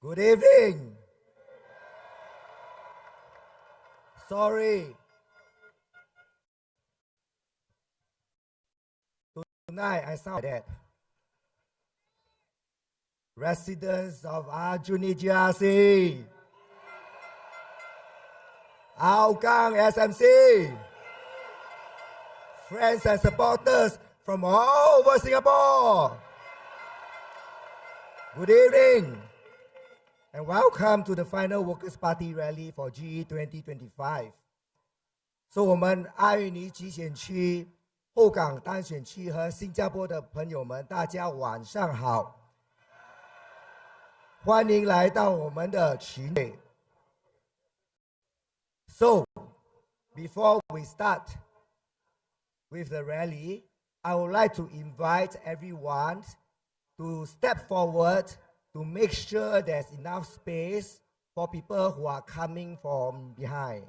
Good evening. Sorry. Tonight I sound like that. Residents of Aljunied GRC, Hougang SMC, friends and supporters from all over Singapore. Good evening and welcome to the final Workers' Party rally for GE2025. 所以我们阿余尼集选区、后港单选区和新加坡的朋友们，大家晚上好，欢迎来到我们的群会。So, before we start with the rally, I would like to invite everyone to step forward to make sure there's enough space for people who are coming from behind.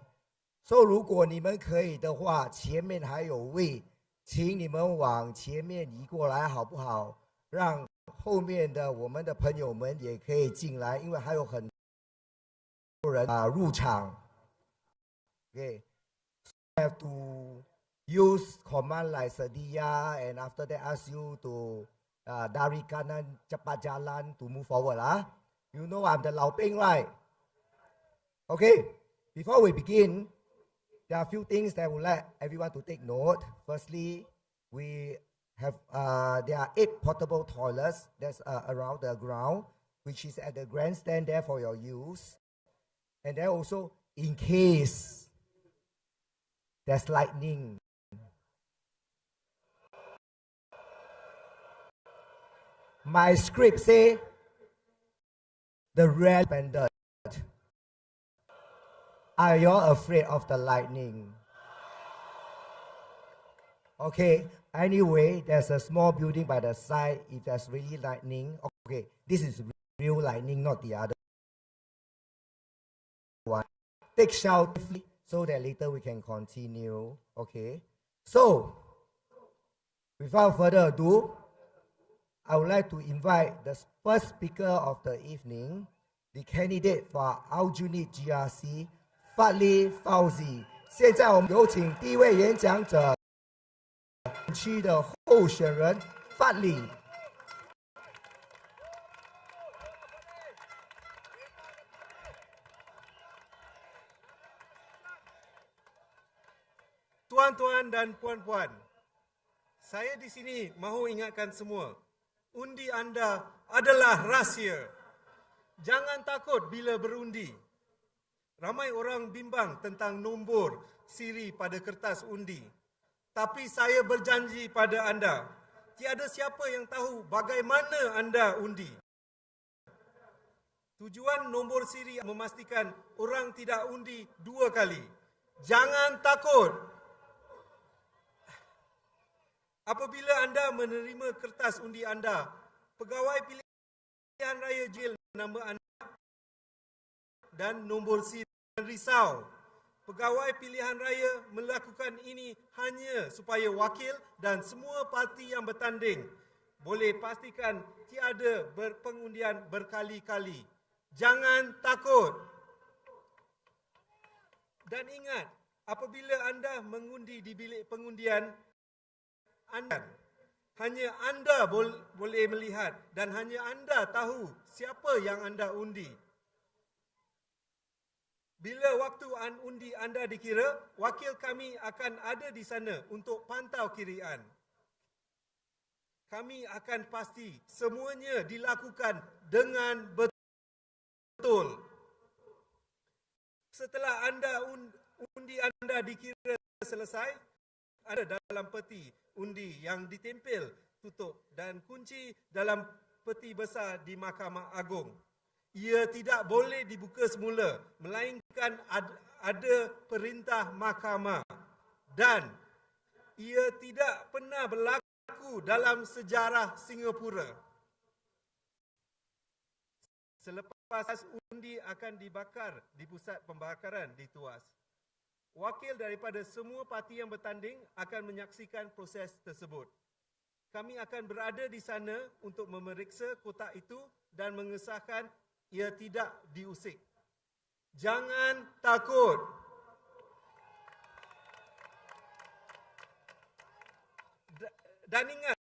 So, 如果你们可以的话，前面还有位，请你们往前面移过来，好不好？让后面的我们的朋友们也可以进来，因为还有很多人入场。Okay, you have to use command like sedia, and after that ask you to dari kanan cepat jalan to move forward lah. You know I'm the Lao Ping, right? Okay, before we begin, there are a few things that I would like everyone to take note. Firstly, we have there are 8 portable toilets that's around the ground, which is at the grandstand there for your use. And then also, in case there's lightning, my script say the red bandit. Are you all afraid of the lightning? Okay, anyway, there's a small building by the side. If there's really lightning, okay, this is real lightning, not the other one. Take shelter so that later we can continue. Okay, so without further ado, I would like to invite the first speaker of the evening, the candidate for Aljunied GRC, Fadli Fauzi. 现在我们有请第一位演讲者，区的候选人 Fadli。Tuan-tuan dan puan-puan, saya di sini mahu ingatkan semua, undi anda adalah rahsia. Jangan takut bila berundi. Ramai orang bimbang tentang nombor siri pada kertas undi. Tapi saya berjanji pada anda, tiada siapa yang tahu bagaimana anda undi. Tujuan nombor siri memastikan orang tidak undi 2 kali. Jangan takut. Apabila anda menerima kertas undi anda, pegawai pilihan raya jil nama anda dan nombor siri. Jangan risau. Pegawai pilihan raya melakukan ini hanya supaya wakil dan semua parti yang bertanding boleh pastikan tiada berpengundian berkali-kali. Jangan takut. Dan ingat, apabila anda mengundi di bilik pengundian, hanya anda boleh melihat dan hanya anda tahu siapa yang anda undi. Bila waktu undi anda dikira, wakil kami akan ada di sana untuk pantau kirian. Kami akan pasti semuanya dilakukan dengan betul. Setelah undi anda dikira selesai, ada dalam peti undi yang ditempel tutup dan kunci dalam peti besar di Mahkamah Agung. Ia tidak boleh dibuka semula, melainkan ada perintah mahkamah. Dan ia tidak pernah berlaku dalam sejarah Singapura. Selepas undi akan dibakar di pusat pembakaran di Tuas. Wakil daripada semua parti yang bertanding akan menyaksikan proses tersebut. Kami akan berada di sana untuk memeriksa kotak itu dan mengesahkan ia tidak diusik. Jangan takut. Dan ingat,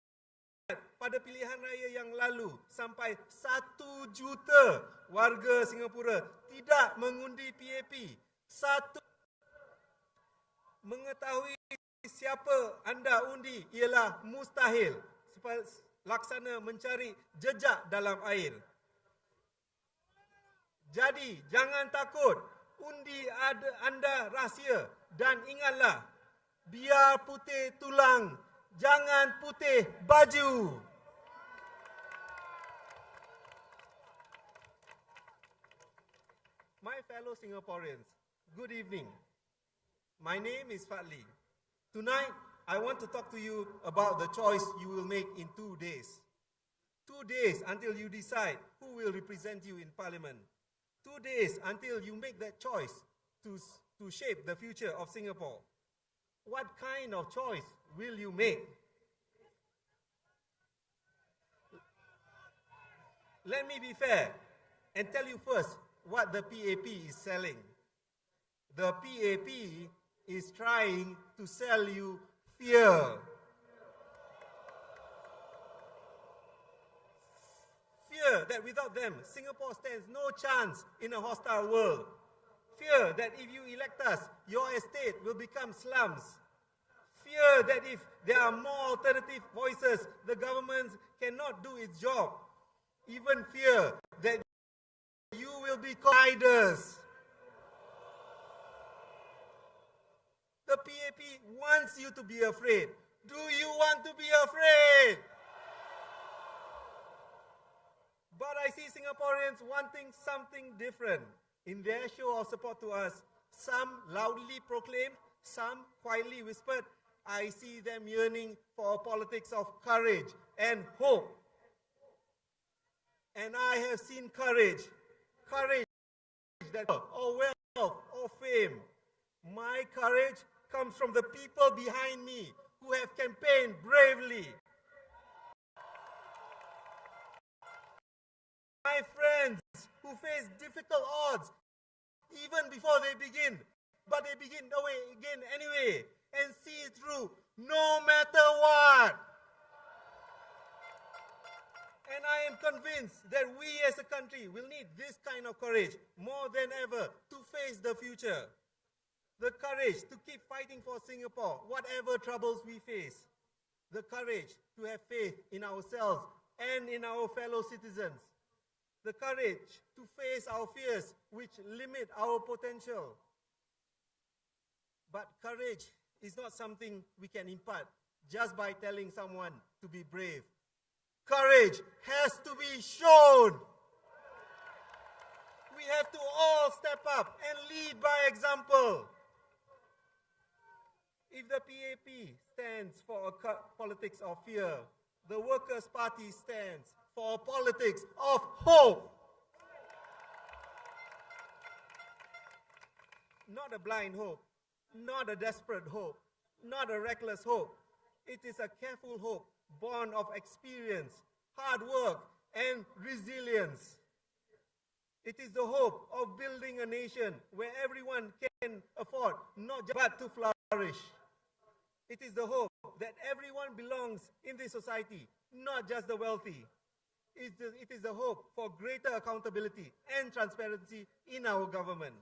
pada pilihan raya yang lalu, sampai 1 juta warga Singapura tidak mengundi PAP. Mengetahui siapa anda undi ialah mustahil. Laksana mencari jejak dalam air. Jadi, jangan takut. Undi anda rahsia. Dan ingatlah, biar putih tulang, jangan putih baju. My fellow Singaporeans, good evening. My name is Fadli. Tonight, I want to talk to you about the choice you will make in 2 days. 2 days until you decide who will represent you in Parliament. 2 days until you make that choice to shape the future of Singapore. What kind of choice will you make? Let me be fair and tell you first what the PAP is selling. The PAP is trying to sell you fear. Fear that without them, Singapore stands no chance in a hostile world. Fear that if you elect us, your estate will become slums. Fear that if there are more alternative voices, the government cannot do its job. Even fear that you will be colliders. The PAP wants you to be afraid. Do you want to be afraid? But I see Singaporeans wanting something different. In their show of support to us, some loudly proclaimed, some quietly whispered. I see them yearning for a politics of courage and hope. And I have seen courage that or wealth or fame. My courage comes from the people behind me who have campaigned bravely. My friends who face difficult odds even before they begin, but they begin again anyway and see it through no matter what. And I am convinced that we as a country will need this kind of courage more than ever to face the future. The courage to keep fighting for Singapore, whatever troubles we face. The courage to have faith in ourselves and in our fellow citizens. The courage to face our fears which limit our potential. But courage is not something we can impart just by telling someone to be brave. Courage has to be shown. We have to all step up and lead by example. If the PAP stands for a politics of fear, the Workers' Party stands for a politics of hope. Not a blind hope, not a desperate hope, not a reckless hope. It is a careful hope born of experience, hard work, and resilience. It is the hope of building a nation where everyone can afford not just but to flourish. It is the hope that everyone belongs in this society, not just the wealthy. It is the hope for greater accountability and transparency in our government.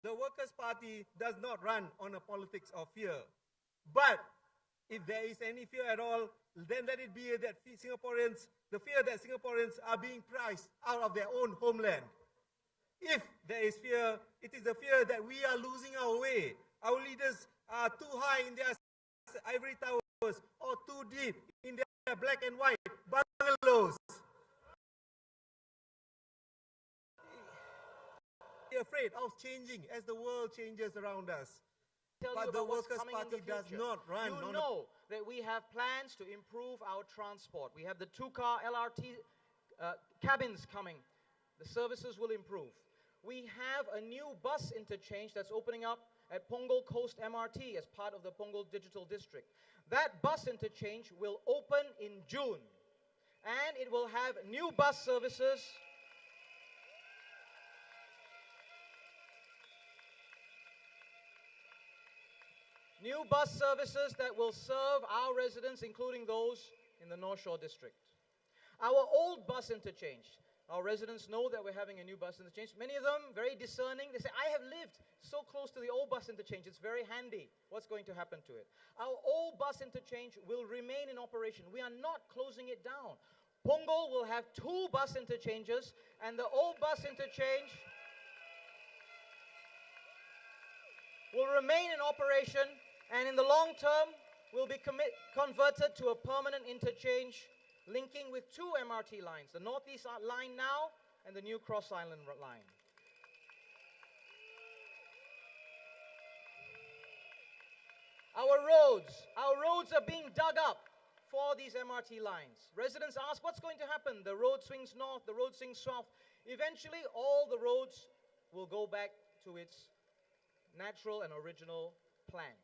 The Workers' Party does not run on a politics of fear. But if there is any fear at all, then let it be that the fear that Singaporeans are being priced out of their own homeland. If there is fear, it is the fear that we are losing our way. Our leaders are too high in their ivory towers or too deep in their black and white bungalows. We're afraid of changing as the world changes around us. But the Workers' Party does not run on. You know that we have plans to improve our transport. We have the 2-car LRT cabins coming. The services will improve. We have a new bus interchange that's opening up at Punggol Coast MRT as part of the Punggol Digital District. That bus interchange will open in June. And it will have new bus services New bus services that will serve our residents, including those in the North Shore District. Our old bus interchange. Our residents know that we're having a new bus interchange. Many of them, very discerning, they say, I have lived so close to the old bus interchange. It's very handy. What's going to happen to it? Our old bus interchange will remain in operation. We are not closing it down. Punggol will have 2 bus interchanges, and the old bus interchange will remain in operation, and in the long term will be converted to a permanent interchange linking with 2 MRT lines, the Northeast line now and the new Cross Island line. Our roads are being dug up for these MRT lines. Residents ask, what's going to happen? The road swings north, the road swings south. Eventually, all the roads will go back to its natural and original plan.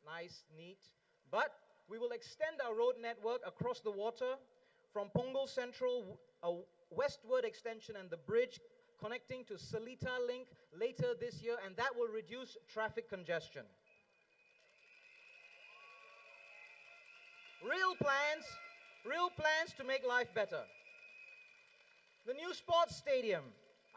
Nice, neat. But we will extend our road network across the water from Punggol Central, a westward extension, and the bridge connecting to Seletar Link later this year, and that will reduce traffic congestion. Real plans to make life better. The new sports stadium,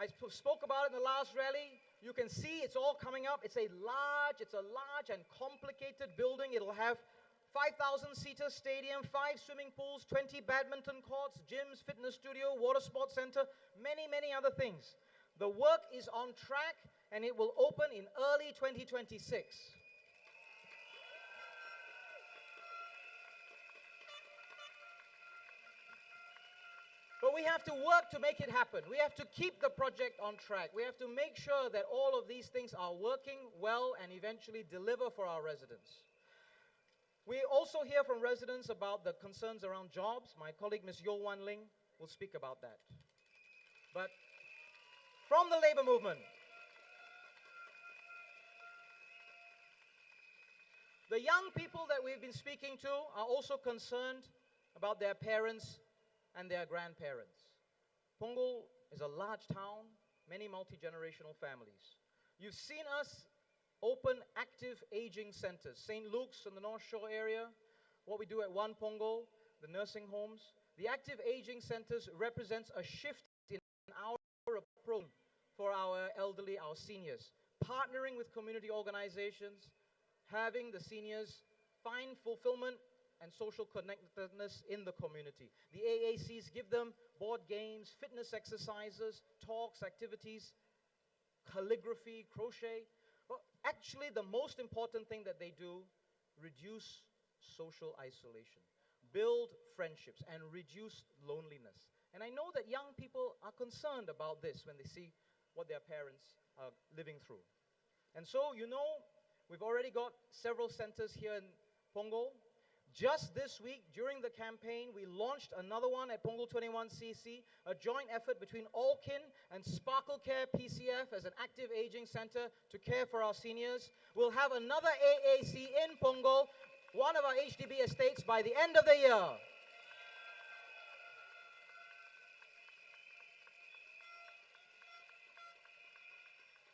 I spoke about it in the last rally. You can see it's all coming up. It's a large and complicated building. It'll have 5,000-seater stadium, 5 swimming pools, 20 badminton courts, gyms, fitness studio, water sports center, many, many other things. The work is on track, and it will open in early 2026. But we have to work to make it happen. We have to keep the project on track. We have to make sure that all of these things are working well and eventually deliver for our residents. We also hear from residents about the concerns around jobs. My colleague, Ms. Yo Wan Ling, will speak about that. But from the labor movement, the young people that we've been speaking to are also concerned about their parents and their grandparents. Punggol is a large town, many multi-generational families. You've seen us open active aging centers. St. Luke's in the North Shore area, what we do at One Punggol, the nursing homes. The active aging centers represents a shift in our approach for our elderly, our seniors. Partnering with community organizations, having the seniors find fulfillment and social connectedness in the community. The AACs give them board games, fitness exercises, talks, activities, calligraphy, crochet. But actually, the most important thing that they do, reduce social isolation, build friendships, and reduce loneliness. And I know that young people are concerned about this when they see what their parents are living through. And so, you know, we've already got several centers here in Punggol. Just this week, during the campaign, we launched another one at Punggol 21cc, a joint effort between Allkin and Sparkle Care PCF as an active aging center to care for our seniors. We'll have another AAC in Punggol, one of our HDB estates, by the end of the year.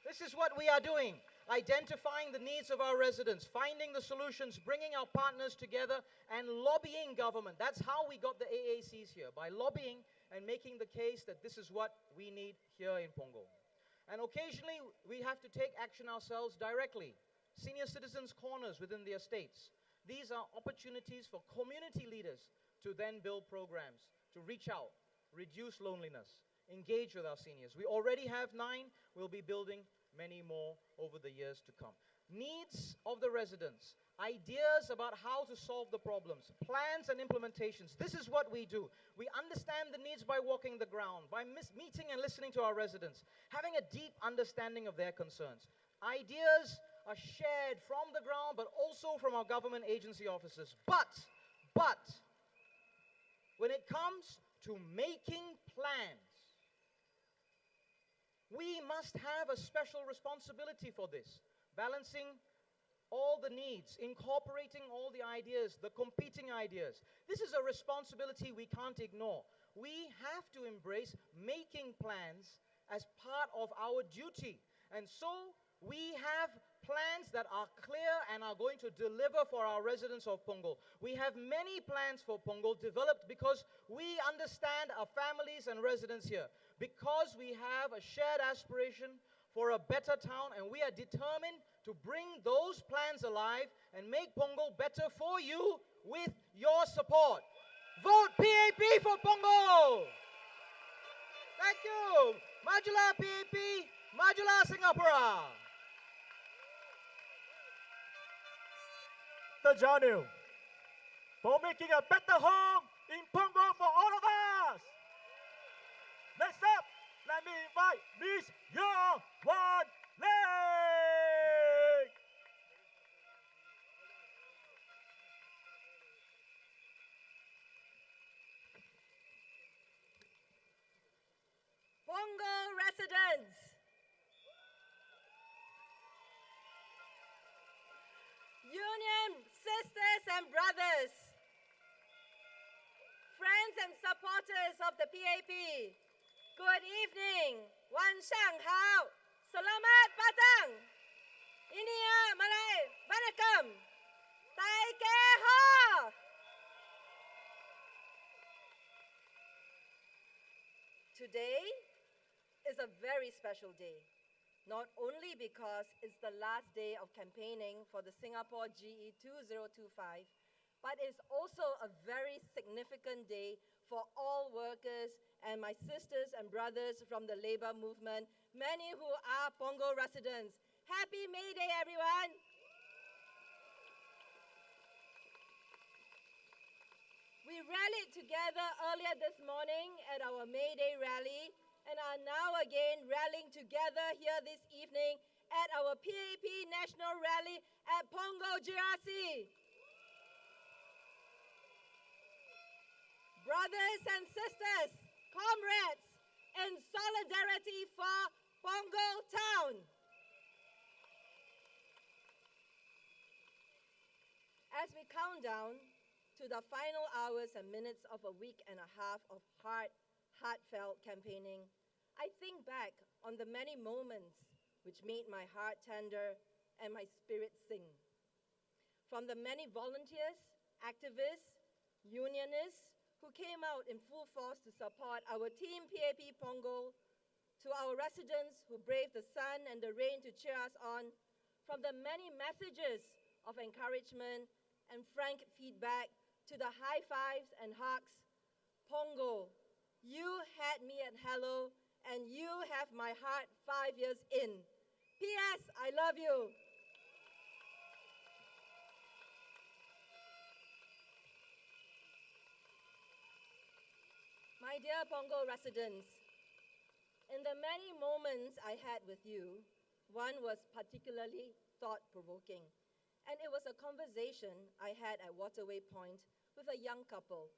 This is what we are doing. Identifying the needs of our residents, finding the solutions, bringing our partners together, and lobbying government. That's how we got the AACs here, by lobbying and making the case that this is what we need here in Punggol. And occasionally, we have to take action ourselves directly. Senior citizens' corners within the estates. These are opportunities for community leaders to then build programs, to reach out, reduce loneliness, engage with our seniors. We already have 9. We'll be building many more over the years to come. Needs of the residents, ideas about how to solve the problems, plans and implementations. This is what we do. We understand the needs by walking the ground, by meeting and listening to our residents, having a deep understanding of their concerns. Ideas are shared from the ground, but also from our government agency officers. But, when it comes to making plans, we must have a special responsibility for this, balancing all the needs, incorporating all the ideas, the competing ideas. This is a responsibility we can't ignore. We have to embrace making plans as part of our duty. And so We have plans that are clear and are going to deliver for our residents of Punggol. We have many plans for Punggol developed because we understand our families and residents here, because we have a shared aspiration for a better town, and we are determined to bring those plans alive and make Punggol better for you with your support. Vote PAP for Punggol! Thank you! Majulah PAP, Majulah Singapura! The journey for making a better home in Punggol for all of us. Next up, let me invite Miss Yang Wan Lei. Punggol residents, union sisters and brothers, friends and supporters of the PAP, good evening. Wan Shang Hao, Selamat Patang. Inia Malay, Vanakkam. Tai Ke Ho. Today is a very special day, not only because it's the last day of campaigning for the Singapore GE2025, but it's also a very significant day for all workers and my sisters and brothers from the labor movement, many who are Punggol residents. Happy May Day, everyone! We rallied together earlier this morning at our May Day rally and are now again rallying together here this evening at our PAP National Rally at Punggol GRC. Brothers and sisters, comrades, in solidarity for Punggol Town. As we count down to the final hours and minutes of a week and a half of heartfelt campaigning, I think back on the many moments which made my heart tender and my spirit sing. From the many volunteers, activists, unionists who came out in full force to support our team PAP Punggol, to our residents who braved the sun and the rain to cheer us on, from the many messages of encouragement and frank feedback to the high fives and hugs, Punggol, you had me at hello and you have my heart 5 years in. P.S. I love you. My dear Punggol residents, in the many moments I had with you, one was particularly thought-provoking, and it was a conversation I had at Waterway Point with a young couple,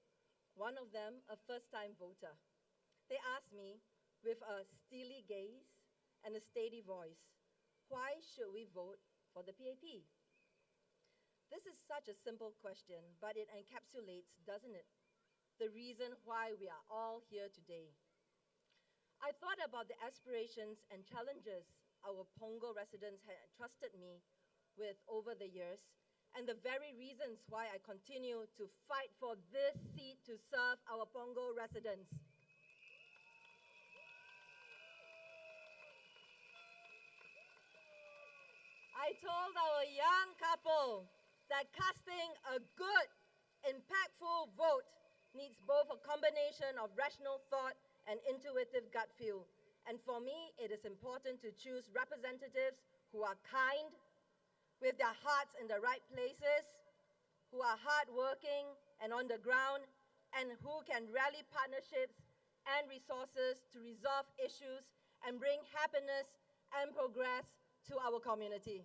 one of them a first-time voter. They asked me, with a steely gaze and a steady voice, why should we vote for the PAP? This is such a simple question, but it encapsulates, doesn't it, the reason why we are all here today. I thought about the aspirations and challenges our Punggol residents had trusted me with over the years, and the very reasons why I continue to fight for this seat to serve our Punggol residents. I told our young couple that casting a good, impactful vote needs both a combination of rational thought and intuitive gut feel. And for me, it is important to choose representatives who are kind, with their hearts in the right places, who are hardworking and on the ground, and who can rally partnerships and resources to resolve issues and bring happiness and progress to our community.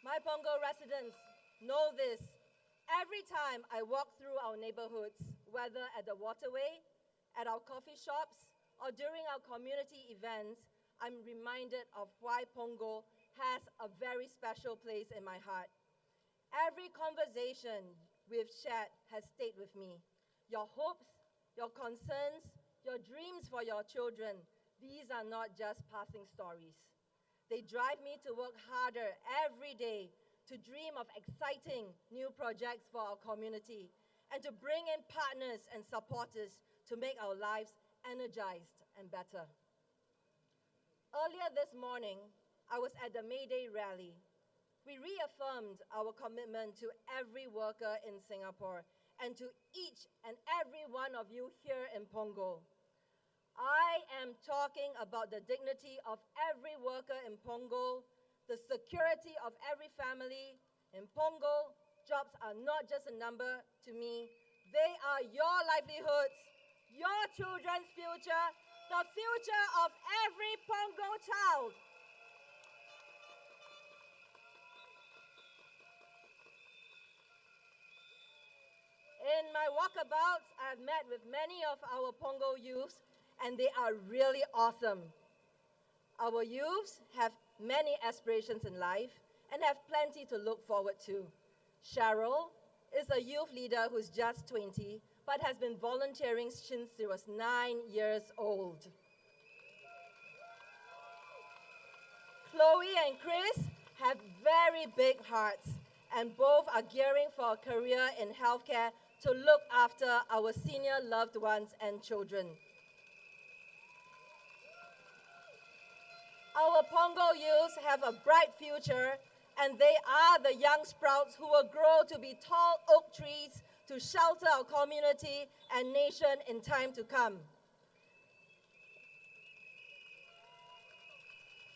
My Punggol residents know this. Every time I walk through our neighborhoods, whether at the Waterway, at our coffee shops, or during our community events, I'm reminded of why Punggol has a very special place in my heart. Every conversation we've shared has stayed with me. Your hopes your concerns, your dreams for your children, these are not just passing stories. They drive me to work harder every day to dream of exciting new projects for our community and to bring in partners and supporters to make our lives energized and better. Earlier this morning, I was at the May Day rally. We reaffirmed our commitment to every worker in Singapore and to each and every one of you here in Punggol. I am talking about the dignity of every worker in Punggol, the security of every family. In Punggol, jobs are not just a number to me. They are your livelihoods, your children's future, the future of every Punggol child. In my walkabouts, I've met with many of our Punggol youths, and they are really awesome. Our youths have many aspirations in life and have plenty to look forward to. Cheryl is a youth leader who's just 20, but has been volunteering since she was 9 years old. Chloe and Chris have very big hearts, and both are gearing for a career in healthcare to look after our senior loved ones and children. Our Punggol youths have a bright future, and they are the young sprouts who will grow to be tall oak trees to shelter our community and nation in time to come.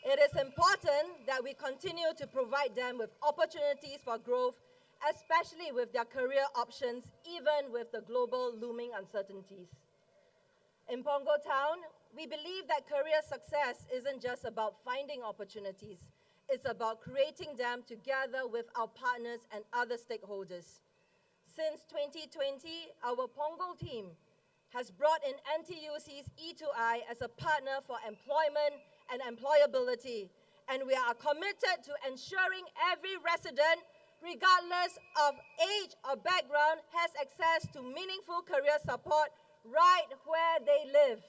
It is important that we continue to provide them with opportunities for growth, especially with their career options, even with the global looming uncertainties. In Punggol Town, we believe that career success isn't just about finding opportunities. It's about creating them together with our partners and other stakeholders. Since 2020, our Punggol team has brought in NTUC's E2I as a partner for employment and employability, and we are committed to ensuring every resident, regardless of age or background, has access to meaningful career support right where they live.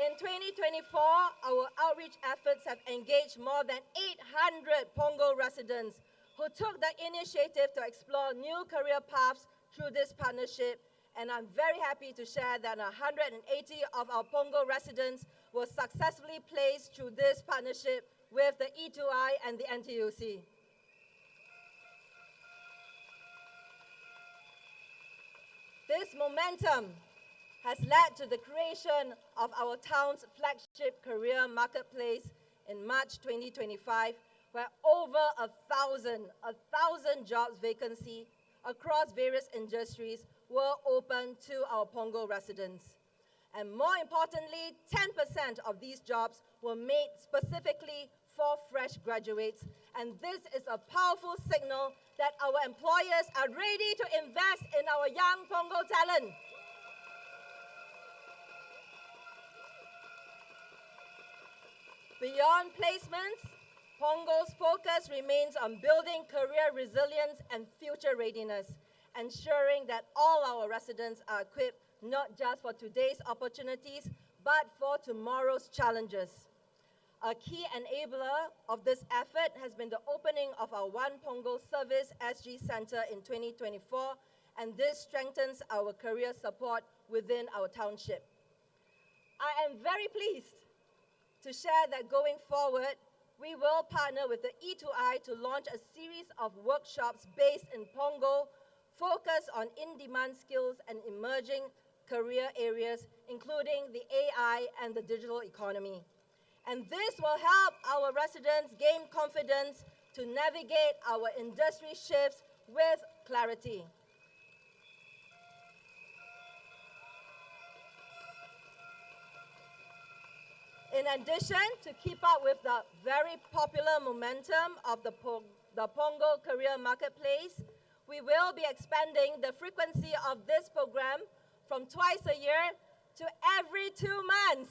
In 2024, our outreach efforts have engaged more than 800 Punggol residents who took the initiative to explore new career paths through this partnership, and I'm very happy to share that 180 of our Punggol residents were successfully placed through this partnership with the E2I and the NTUC. This momentum has led to the creation of our town's flagship career marketplace in March 2025, where over 1,000 jobs vacancy across various industries were open to our Punggol residents. And more importantly, 10% of these jobs were made specifically for fresh graduates. And this is a powerful signal that our employers are ready to invest in our young Punggol talent. Beyond placements, Punggol's focus remains on building career resilience and future readiness, ensuring that all our residents are equipped not just for today's opportunities, but for tomorrow's challenges. A key enabler of this effort has been the opening of our One Punggol Service SG Centre in 2024, and this strengthens our career support within our township. I am very pleased to share that going forward, we will partner with the E2I to launch a series of workshops based in Punggol, focused on in-demand skills and emerging career areas, including the AI and the digital economy. And this will help our residents gain confidence to navigate our industry shifts with clarity. In addition, to keep up with the very popular momentum of the Punggol Career Marketplace, we will be expanding the frequency of this program from twice a year to every 2 months.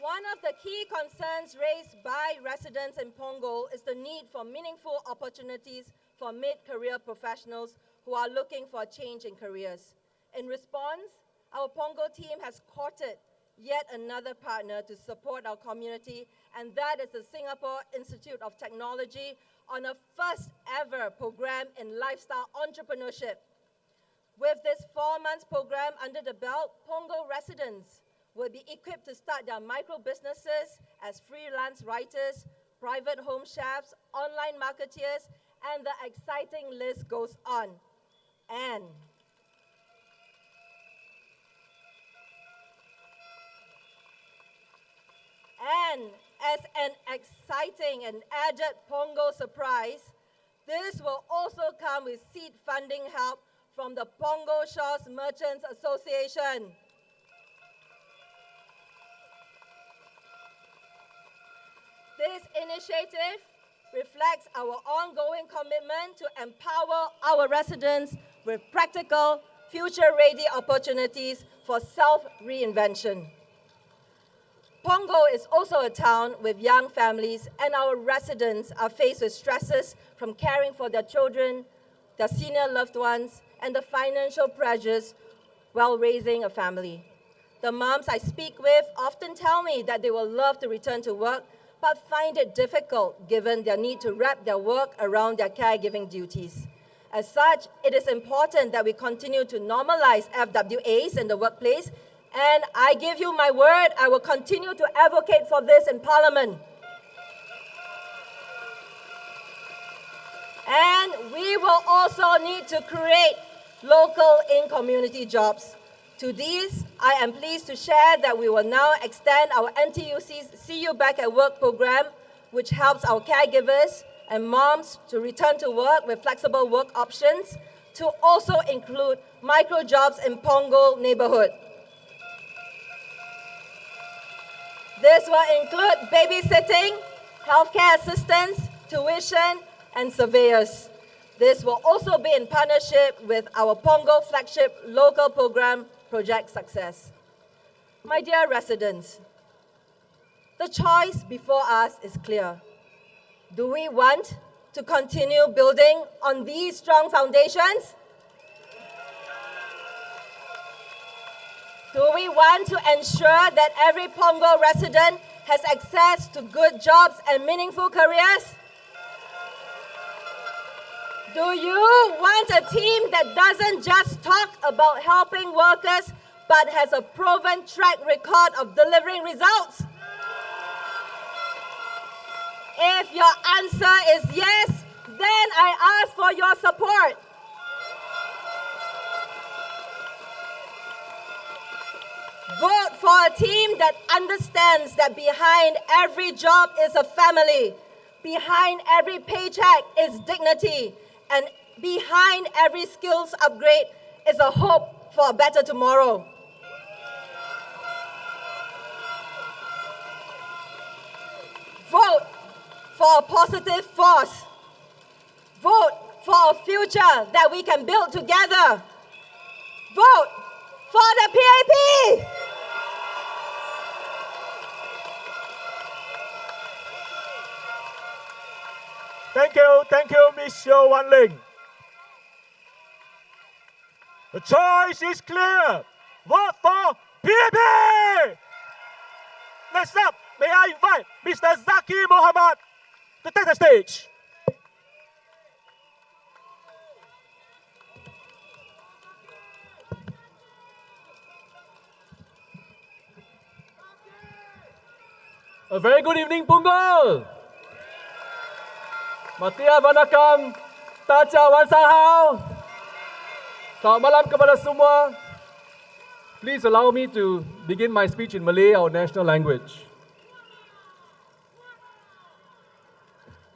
One of the key concerns raised by residents in Punggol is the need for meaningful opportunities for mid-career professionals who are looking for a change in careers. In response, our Punggol team has courted yet another partner to support our community, and that is the Singapore Institute of Technology on a first ever program in lifestyle entrepreneurship. With this 4-month program under the belt, Punggol residents will be equipped to start their micro businesses as freelance writers, private home chefs, online marketeers, and the exciting list goes on. And as an exciting and added Punggol surprise, this will also come with seed funding help from the Punggol Shores Merchants Association. This initiative reflects our ongoing commitment to empower our residents with practical, future-ready opportunities for self-reinvention. Punggol is also a town with young families, and our residents are faced with stresses from caring for their children, their senior loved ones, and the financial pressures while raising a family. The moms I speak with often tell me that they will love to return to work, but find it difficult given their need to wrap their work around their caregiving duties. As such, it is important that we continue to normalize FWAs in the workplace, and I give you my word, I will continue to advocate for this in Parliament. And we will also need to create local in-community jobs. To these, I am pleased to share that we will now extend our NTUC's See You Back at Work program, which helps our caregivers and moms to return to work with flexible work options, to also include micro jobs in Punggol neighborhood. This will include babysitting, healthcare assistance, tuition, and surveyors. This will also be in partnership with our Punggol flagship local program, Project Success. My dear residents, the choice before us is clear. Do we want to continue building on these strong foundations? Do we want to ensure that every Punggol resident has access to good jobs and meaningful careers? Do you want a team that doesn't just talk about helping workers, but has a proven track record of delivering results? If your answer is yes, then I ask for your support. Vote for a team that understands that behind every job is a family, behind every paycheck is dignity, and behind every skills upgrade is a hope for a better tomorrow. Vote for a positive force. Vote for a future that we can build together. Vote for the PAP! Thank you, Ms. Yeo Wan Ling. The choice is clear. Vote for PAP! Next up, may I invite Mr. Zaki Mohamad to take the stage. A very good evening, Punggol. Matia Vanakam, Tacha Wansahau. Selamat malam kepada semua. Please allow me to begin my speech in Malay, our national language.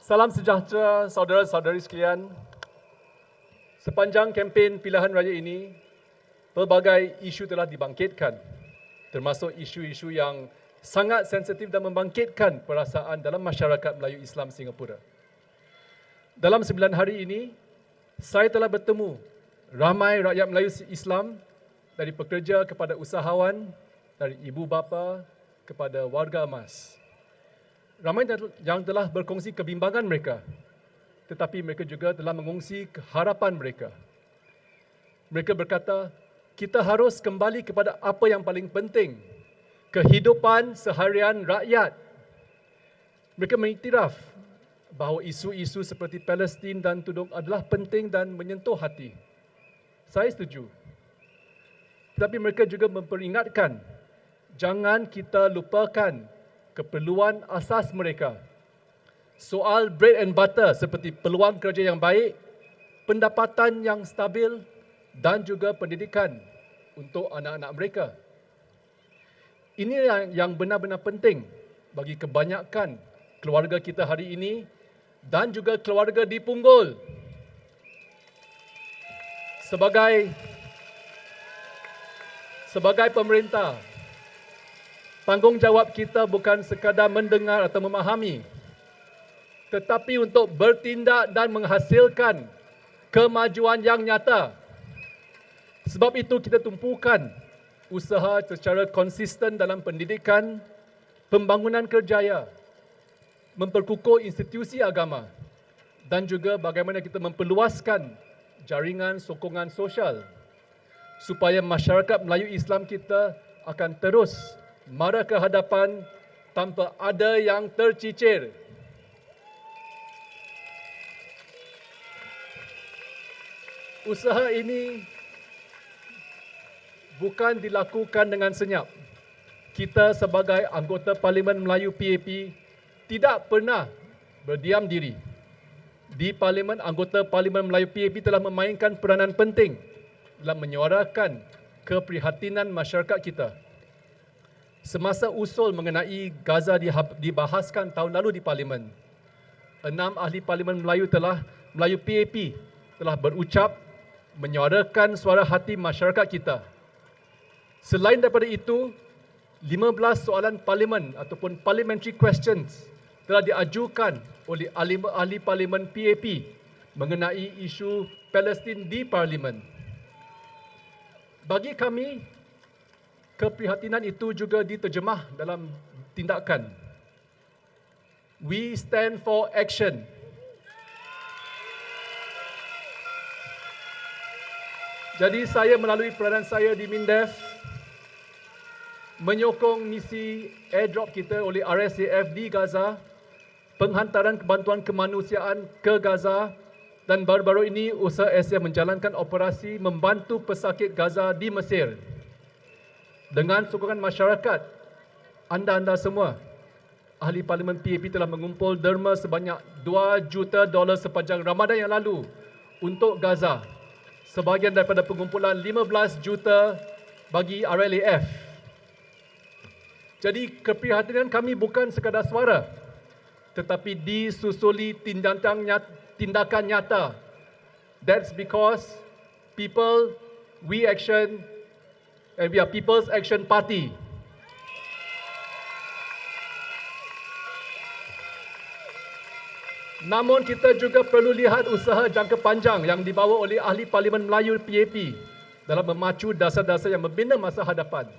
Salam sejahtera saudara-saudari sekalian. Sepanjang kempen pilihan raya ini, pelbagai isu telah dibangkitkan, termasuk isu-isu yang sangat sensitif dan membangkitkan perasaan dalam masyarakat Melayu Islam Singapura. Dalam 9 hari ini, saya telah bertemu ramai rakyat Melayu Islam, dari pekerja kepada usahawan, dari ibu bapa, kepada warga emas. Ramai yang telah berkongsi kebimbangan mereka, tetapi mereka juga telah mengongsi harapan mereka. Mereka berkata, kita harus kembali kepada apa yang paling penting, kehidupan seharian rakyat. Mereka mengiktiraf bahawa isu-isu seperti Palestin dan Tudung adalah penting dan menyentuh hati. Saya setuju. Tetapi mereka juga memperingatkan, jangan kita lupakan keperluan asas mereka. Soal bread and butter seperti peluang kerja yang baik, pendapatan yang stabil dan juga pendidikan untuk anak-anak mereka. Ini yang benar-benar penting bagi kebanyakan keluarga kita hari ini dan juga keluarga di Punggol. Sebagai pemerintah, tanggungjawab kita bukan sekadar mendengar atau memahami, tetapi untuk bertindak dan menghasilkan kemajuan yang nyata. Sebab itu kita tumpukan usaha secara konsisten dalam pendidikan, pembangunan kerjaya, memperkukuh institusi agama dan juga bagaimana kita memperluaskan jaringan sokongan sosial supaya masyarakat Melayu Islam kita akan terus mara ke hadapan tanpa ada yang tercicir. Usaha ini bukan dilakukan dengan senyap. Kita sebagai anggota Parlimen Melayu PAP tidak pernah berdiam diri. Di Parlimen, anggota Parlimen Melayu PAP telah memainkan peranan penting dalam menyuarakan keprihatinan masyarakat kita. Semasa usul mengenai Gaza dibahaskan tahun lalu di Parlimen, 6 ahli Parlimen Melayu PAP telah berucap menyuarakan suara hati masyarakat kita. Selain daripada itu, 15 soalan parlimen ataupun parliamentary questions telah diajukan oleh ahli Parlimen PAP mengenai isu Palestin di Parlimen. Bagi kami, keprihatinan itu juga diterjemah dalam tindakan. We stand for action. Jadi saya melalui peranan saya di MINDEF menyokong misi airdrop kita oleh RSAF di Gaza, penghantaran bantuan kemanusiaan ke Gaza dan baru-baru ini usaha Asia menjalankan operasi membantu pesakit Gaza di Mesir. Dengan sokongan masyarakat, anda semua, ahli Parlimen PAP telah mengumpul derma sebanyak $2 juta sepanjang Ramadan yang lalu untuk Gaza. Sebahagian daripada pengumpulan 15 juta bagi RLAF. Jadi keprihatinan kami bukan sekadar suara, tetapi disusuli tindakan nyata. That's because people, we action, and we are People's Action Party. Namun kita juga perlu lihat usaha jangka panjang yang dibawa oleh ahli Parlimen Melayu PAP dalam memacu dasar-dasar yang membina masa hadapan.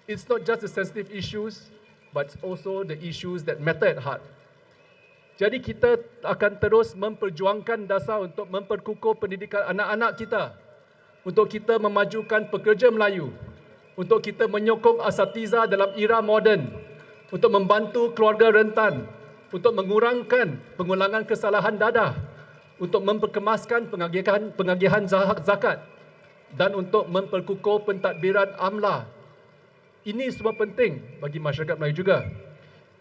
It's not just the sensitive issues, but also the issues that matter at heart. Jadi kita akan terus memperjuangkan dasar untuk memperkukuh pendidikan anak-anak kita, untuk kita memajukan pekerja Melayu, untuk kita menyokong asatiza dalam era moden, untuk membantu keluarga rentan, untuk mengurangkan pengulangan kesalahan dadah, untuk memperkemaskan pengagihan zakat dan untuk memperkukuh pentadbiran amla. Ini semua penting bagi masyarakat Melayu juga.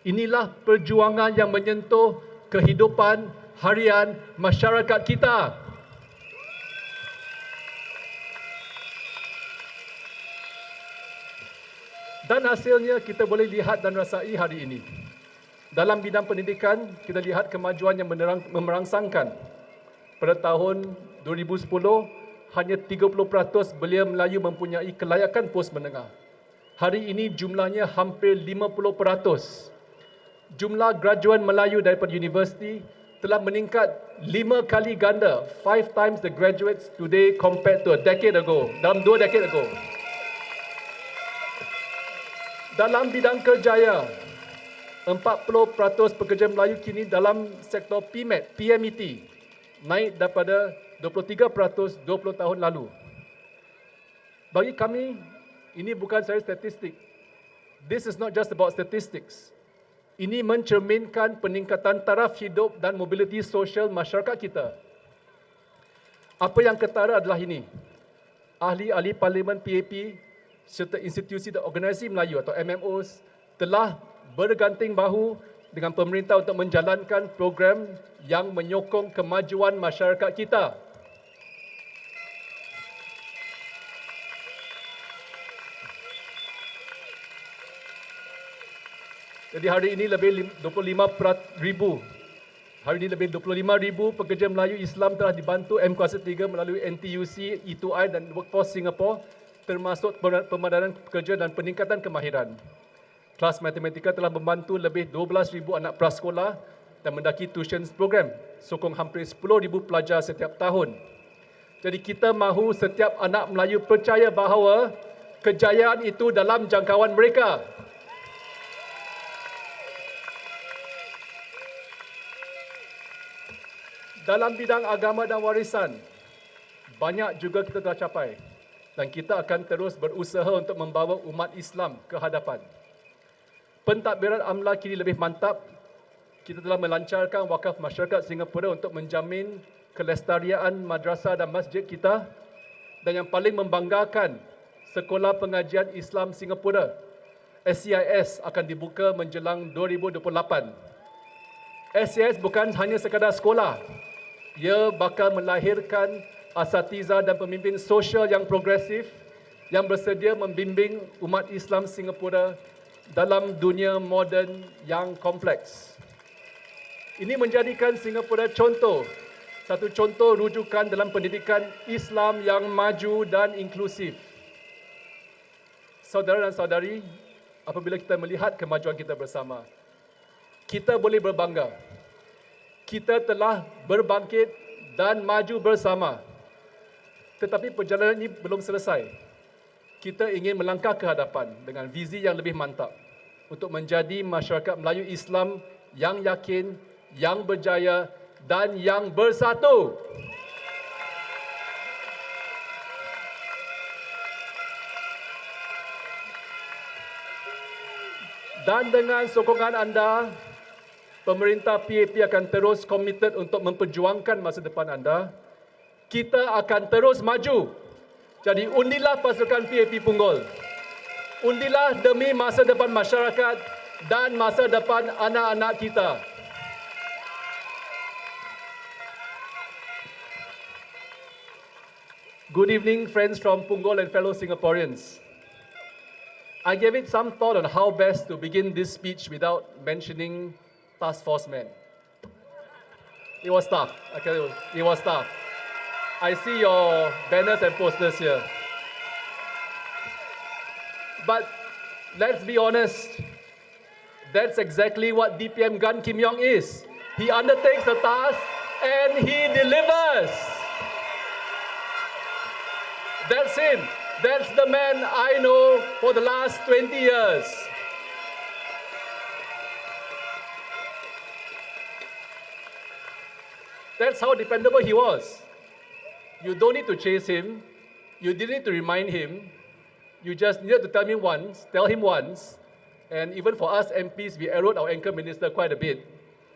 Inilah perjuangan yang menyentuh kehidupan harian masyarakat kita. Dan hasilnya kita boleh lihat dan rasai hari ini. Dalam bidang pendidikan, kita lihat kemajuan yang memerangsangkan. Pada tahun 2010, hanya 30% belia Melayu mempunyai kelayakan pos menengah. Hari ini jumlahnya hampir 50%. Jumlah graduan Melayu daripada universiti telah meningkat 5 kali ganda, 5 times the graduates today compared to a decade ago, dalam 2 decade ago. Dalam bidang kerjaya, 40% pekerja Melayu kini dalam sektor PMET, naik daripada 23% 20 tahun lalu. Bagi kami, ini bukan sahaja statistik. This is not just about statistics. Ini mencerminkan peningkatan taraf hidup dan mobiliti sosial masyarakat kita. Apa yang ketara adalah ini. Ahli-ahli Parlimen PAP serta institusi dan organisasi Melayu atau MMOs telah berganting bahu dengan pemerintah untuk menjalankan program yang menyokong kemajuan masyarakat kita. Jadi hari ini lebih 25,000 pekerja Melayu Islam telah dibantu M Kuasa 3 melalui NTUC, E2I dan Workforce Singapore, termasuk pemadanan pekerja dan peningkatan kemahiran. Kelas matematika telah membantu lebih 12,000 anak prasekolah dan mendaki tuition program, sokong hampir 10,000 pelajar setiap tahun. Jadi kita mahu setiap anak Melayu percaya bahawa kejayaan itu dalam jangkauan mereka. Dalam bidang agama dan warisan, banyak juga kita telah capai dan kita akan terus berusaha untuk membawa umat Islam ke hadapan. Pentadbiran amla kini lebih mantap. Kita telah melancarkan wakaf masyarakat Singapura untuk menjamin kelestarian madrasah dan masjid kita, dan yang paling membanggakan, Sekolah Pengajian Islam Singapura SCIS akan dibuka menjelang 2028. SCIS bukan hanya sekadar sekolah. Ia bakal melahirkan asatiza dan pemimpin sosial yang progresif yang bersedia membimbing umat Islam Singapura dalam dunia moden yang kompleks. Ini menjadikan Singapura satu contoh rujukan dalam pendidikan Islam yang maju dan inklusif. Saudara dan saudari, apabila kita melihat kemajuan kita bersama, kita boleh berbangga. Kita telah berbangkit dan maju bersama. Tetapi perjalanan ini belum selesai. Kita ingin melangkah ke hadapan dengan visi yang lebih mantap untuk menjadi masyarakat Melayu Islam yang yakin, yang berjaya dan yang bersatu. Dan dengan sokongan anda, pemerintah PAP akan terus komited untuk memperjuangkan masa depan anda. Kita akan terus maju. Jadi undilah pasukan PAP Punggol. Undilah demi masa depan masyarakat dan masa depan anak-anak kita. Good evening, friends from Punggol and fellow Singaporeans. I gave it some thought on how best to begin this speech without mentioning Task Force men. It was tough. Okay, it was tough. I see your banners and posters here. But let's be honest, that's exactly what DPM Gun Kim Yong is. He undertakes the task and he delivers. That's him. That's the man I know for the last 20 years. That's how dependable he was. You don't need to chase him. You didn't need to remind him. You just needed to tell him once. And even for us MPs, we arrowed our anchor minister quite a bit.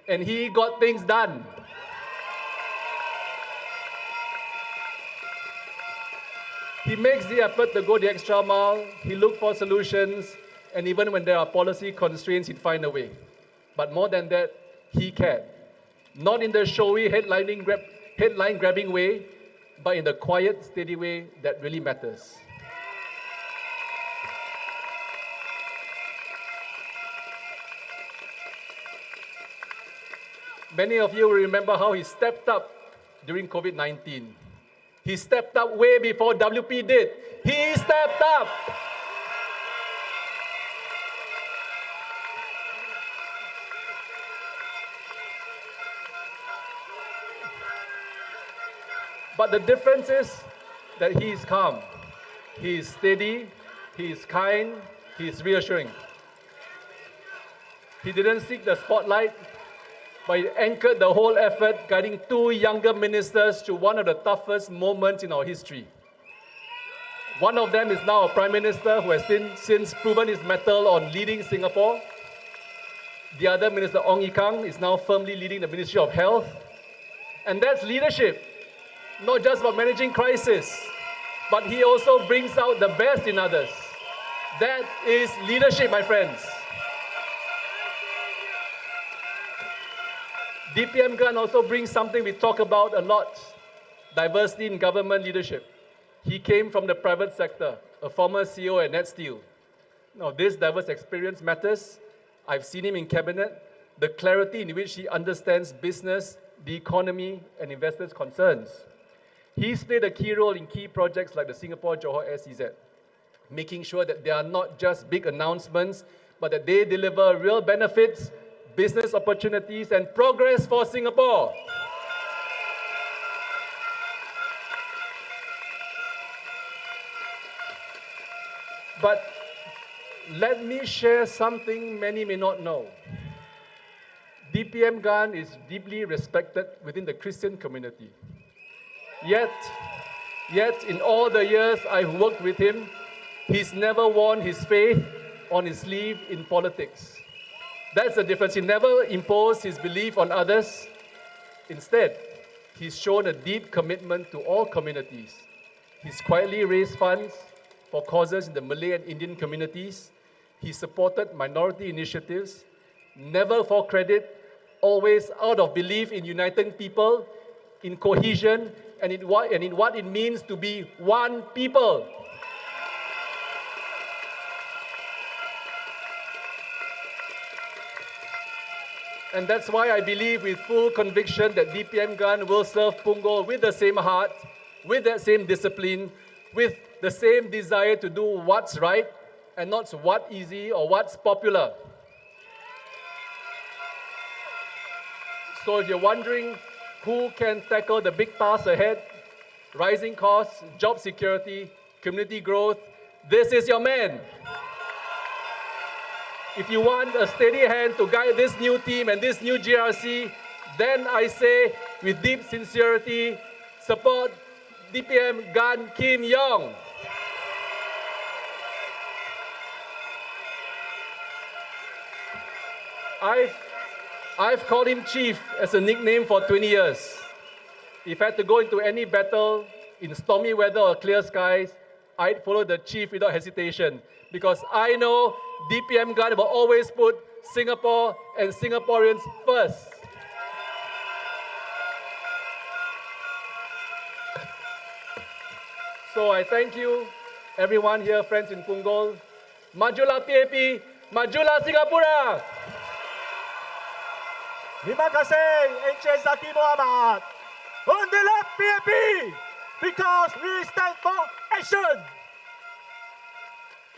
And he got things done. He makes the effort to go the extra mile. He looks for solutions. And even when there are policy constraints, he'd find a way. But more than that, he cared. Not in the showy headline-grabbing way, but in the quiet, steady way that really matters. Many of you will remember how he stepped up during COVID-19. He stepped up way before WP did. He stepped up. But the difference is that he is calm, he is steady, he is kind, he is reassuring. He didn't seek the spotlight, but he anchored the whole effort, guiding 2 younger ministers through one of the toughest moments in our history. One of them is now a Prime Minister who has since proven his mettle on leading Singapore. The other Minister, Ong Ye Kung, is now firmly leading the Ministry of Health. And that's leadership, not just about managing crisis, but he also brings out the best in others. That is leadership, my friends. DPM Gan also brings something we talk about a lot, diversity in government leadership. He came from the private sector, a former CEO at Net Steel. Now, this diverse experience matters. I've seen him in cabinet, the clarity in which he understands business, the economy, and investors' concerns. He's played a key role in key projects like the Singapore-Johor SEZ, making sure that they are not just big announcements, but that they deliver real benefits, business opportunities, and progress for Singapore. But let me share something many may not know. DPM Gan is deeply respected within the Christian community. Yet, in all the years I've worked with him, he's never worn his faith on his sleeve in politics. That's the difference. He never imposed his belief on others. Instead, he's shown a deep commitment to all communities. He's quietly raised funds for causes in the Malay and Indian communities. He supported minority initiatives, never for credit, always out of belief in uniting people, in cohesion, and in what it means to be one people. And that's why I believe with full conviction that DPM Gan will serve Punggol with the same heart, with that same discipline, with the same desire to do what's right and not what's easy or what's popular. So if you're wondering who can tackle the big task ahead, rising costs, job security, community growth, this is your man. If you want a steady hand to guide this new team and this new GRC, then I say with deep sincerity, support DPM Gan Kim Yong. I've called him Chief as a nickname for 20 years. If I had to go into any battle in stormy weather or clear skies, I'd follow the Chief without hesitation, because I know DPM Gan will always put Singapore and Singaporeans first. So I thank you, everyone here, friends in Punggol. Majulah PAP, majulah Singapura! Terima kasih, Encik Zaki Muhammad. Undilah PAP, because we stand for action.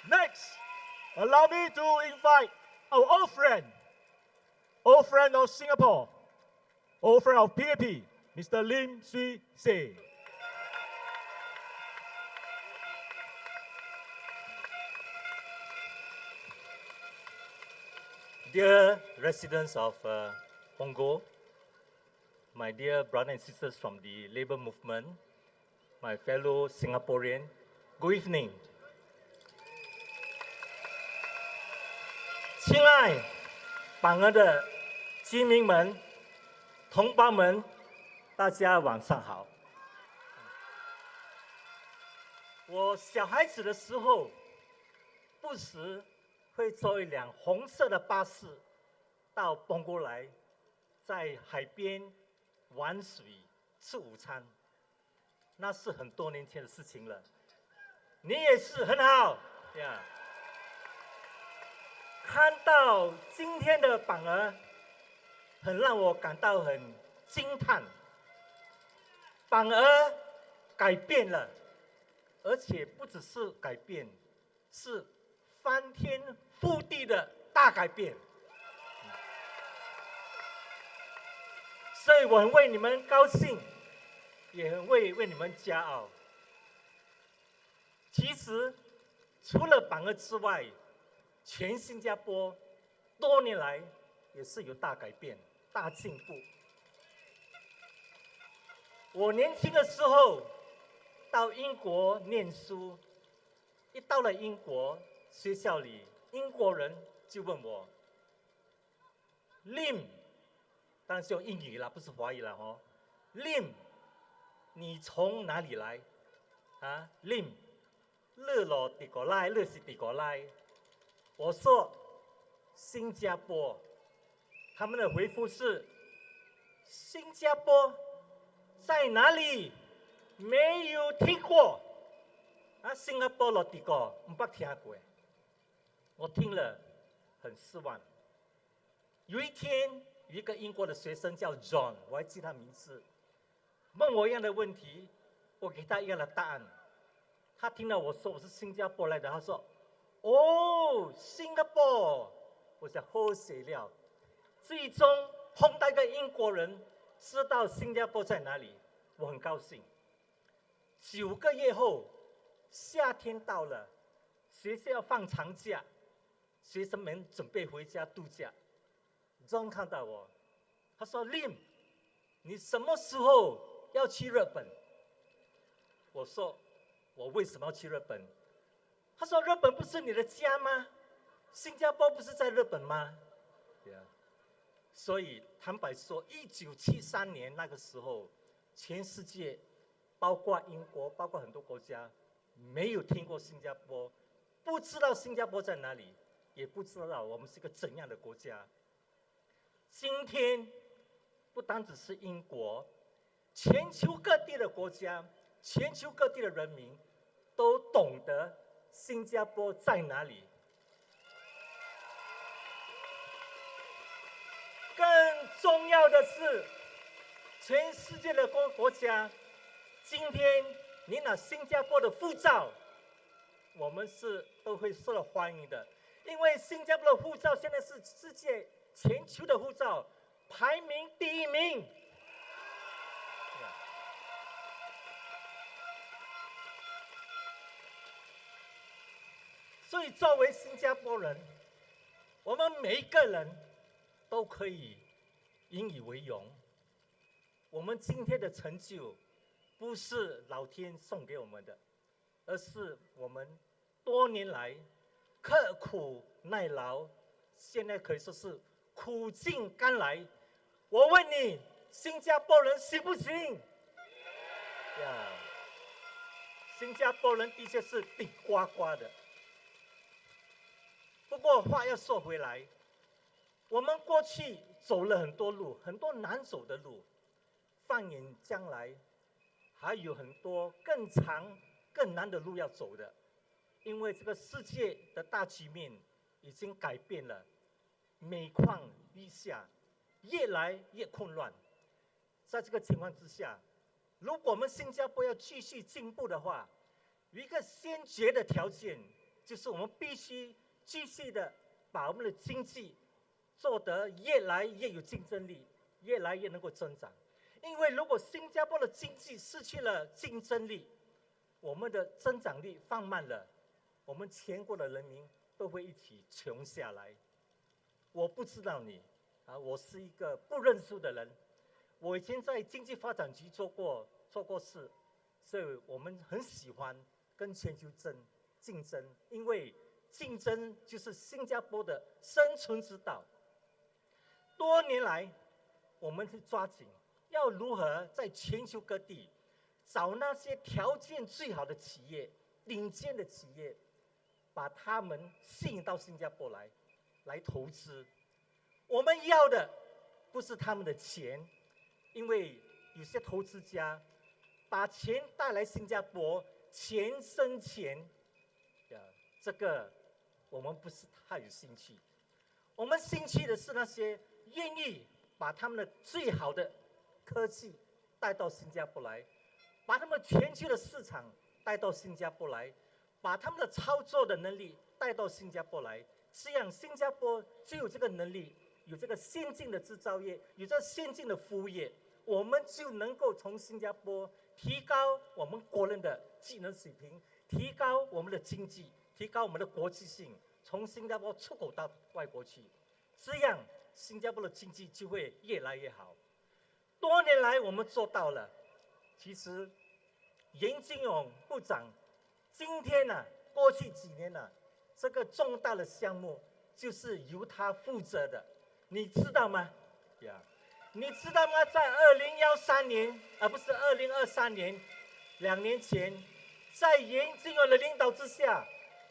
Next, allow me to invite our old friend of Singapore, old friend of PAP, Mr. Lim Swee Say. Dear residents of Punggol, my dear brothers and sisters from the labor movement, my fellow Singaporean, good evening. 亲爱榜额的居民们、同胞们，大家晚上好。我小孩子的时候，不时会坐一辆红色的巴士到Punggol过来，在海边玩水、吃午餐。那是很多年前的事情了。你也是很好呀。看到今天的榜额，很让我感到很惊叹。榜额改变了，而且不只是改变，是翻天覆地的大改变。所以我很为你们高兴，也很为你们骄傲。其实，除了榜额之外，全新加坡多年来也是有大改变、大进步。我年轻的时候到英国念书，一到了英国学校里，英国人就问我 ，Lim， 当然是用英语啦，不是华语啦哦 ，Lim， 你从哪里来？啊 ，Lim， 乐罗底国来，乐是底国来。我说新加坡，他们的回复是新加坡在哪里？没有听过。啊，新加坡落地个，不听过。我听了很失望。有一天，有一个英国的学生叫 John， 我还记他名字，问我一样的问题，我给他一样的答案。他听到我说我是新加坡来的，他说：“哦，新加坡。”我想好写了。最终碰到一个英国人，知道新加坡在哪里，我很高兴。9个月后，夏天到了，学校要放长假，学生们准备回家度假。John 看到我，他说 ：“Lim， 你什么时候要去日本？”我说：“我为什么要去日本？”他说：“日本不是你的家吗？新加坡不是在日本吗？”对啊。所以坦白说，1973年那个时候，全世界，包括英国，包括很多国家，没有听过新加坡，不知道新加坡在哪里，也不知道我们是个怎样的国家。今天，不单只是英国，全球各地的国家，全球各地的人民，都懂得新加坡在哪里。更重要的是，全世界的国家，今天你拿新加坡的护照，我们是都会受到欢迎的，因为新加坡的护照现在是世界全球的护照排名第1名。所以作为新加坡人，我们每一个人都可以引以为荣。我们今天的成就，不是老天送给我们的，而是我们多年来刻苦耐劳，现在可以说是苦尽甘来。我问你，新加坡人行不行？呀，新加坡人的确是顶呱呱的。不过话要说回来，我们过去走了很多路，很多难走的路，放眼将来，还有很多更长、更难的路要走的。因为这个世界的大局面已经改变了，每况愈下，越来越混乱。在这个情况之下，如果我们新加坡要继续进步的话，有一个先决的条件，就是我们必须继续的把我们的经济做得越来越有竞争力，越来越能够增长。因为如果新加坡的经济失去了竞争力，我们的增长率放慢了，我们全国的人民都会一起穷下来。我不知道你啊，我是一个不认输的人。我以前在经济发展局做过事，所以我们很喜欢跟全球竞争，因为竞争就是新加坡的生存之道。多年来，我们是抓紧要如何在全球各地找那些条件最好的企业、顶尖的企业，把他们吸引到新加坡来投资。我们要的不是他们的钱，因为有些投资家把钱带来新加坡，钱生钱，这个我们不是太有兴趣。我们兴趣的是那些愿意把他们的最好的科技带到新加坡来，把他们全球的市场带到新加坡来，把他们的操作的能力带到新加坡来，这样新加坡就有这个能力，有这个先进的制造业，有这个先进的服务业，我们就能够从新加坡提高我们国人的技能水平，提高我们的经济，提高我们的国际性，从新加坡出口到外国去，这样新加坡的经济就会越来越好。多年来我们做到了，其实严金勇部长今天呢、过去几年呢、这个重大的项目就是由他负责的，你知道吗？你知道吗？在2013年，不是2023年，2年前，在严金勇的领导之下，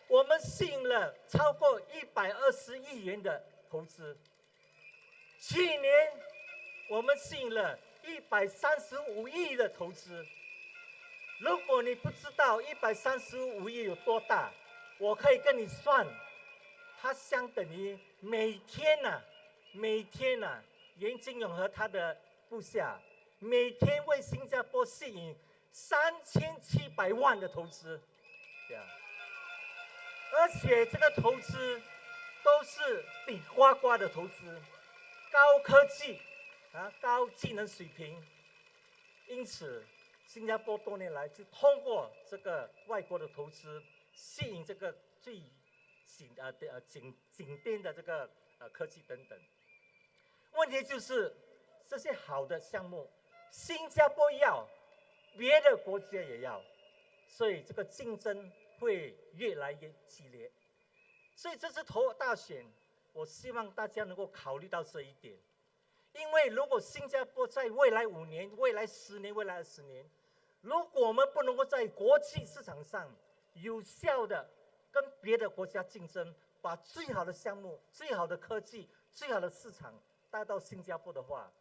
我们吸引了超过120亿元的投资。去年，我们吸引了135亿的投资。如果你不知道135亿有多大，我可以跟你算，它相等于每天呐，严金勇和他的部下每天为新加坡吸引3700万的投资，而且这个投资都是顶呱呱的投资，高科技高技能水平，因此新加坡多年来就通过这个外国的投资，吸引这个最顶尖的这个科技等等。问题就是这些好的项目，新加坡要，别的国家也要，所以这个竞争会越来越激烈。所以这次大选，我希望大家能够考虑到这一点，因为如果新加坡在未来5年、未来10年、未来20年，如果我们不能够在国际市场上有效的跟别的国家竞争，把最好的项目、最好的科技、最好的市场带到新加坡的话，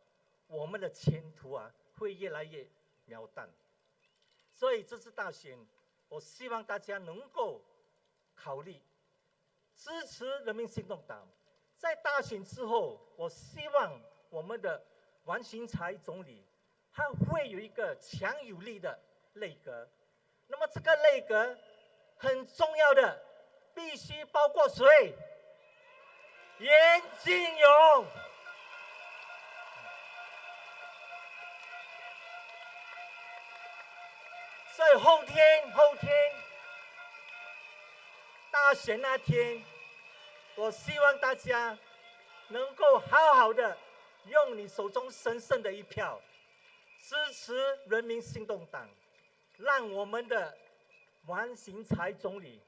我们的前途会越来越渺淡。所以这次大选，我希望大家能够考虑支持人民行动党。在大选之后，我希望我们的王群才总理他会有一个强有力的内阁。那么这个内阁很重要的，必须包括谁？严金勇。所以后天大选那天，我希望大家能够好好的用你手中神圣的一票，支持人民行动党，让我们的王群才总理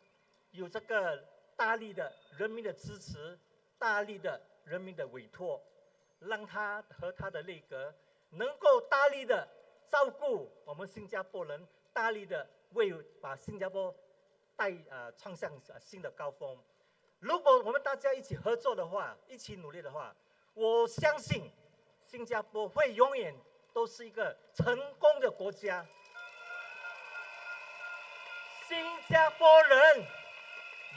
有这个大力的人民的支持，大力的人民的委托，让他和他的内阁能够大力的照顾我们新加坡人，大力的把新加坡创向新的高峰。如果我们大家一起合作的话，一起努力的话，我相信新加坡会永远都是一个成功的国家。新加坡人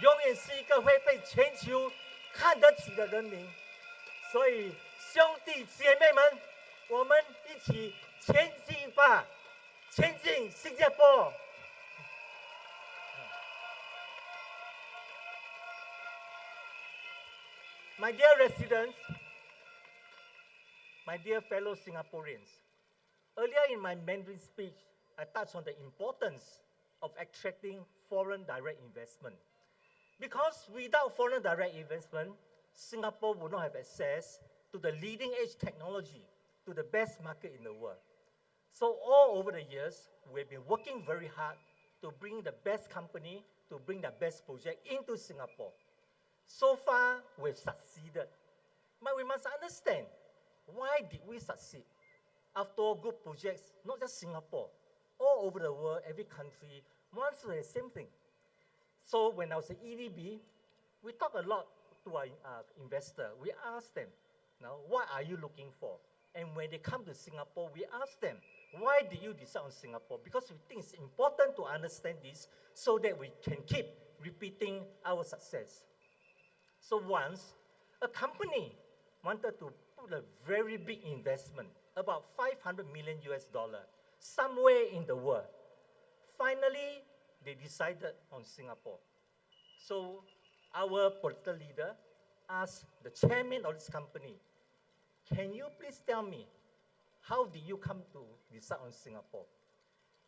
永远是一个会被全球看得起的人民。所以兄弟姐妹们，我们一起前进吧，前进新加坡。My dear residents, my dear fellow Singaporeans, earlier in my Mandarin speech, I touched on the importance of attracting foreign direct investment. Because without foreign direct investment, Singapore would not have access to the leading edge technology, to the best market in the world. So all over the years, we've been working very hard to bring the best company, to bring the best project into Singapore. So far, we've succeeded. But we must understand, why did we succeed? After all, good projects, not just Singapore, all over the world, every country wants the same thing. So when I was at EDB, we talked a lot to our investor. We asked them, now, what are you looking for? And when they come to Singapore, we ask them, why did you decide on Singapore? Because we think it's important to understand this so that we can keep repeating our success. So once, a company wanted to put a very big investment, about $500 million somewhere in the world. Finally, they decided on Singapore. So our political leader asked the chairman of this company, can you please tell me, how did you come to decide on Singapore?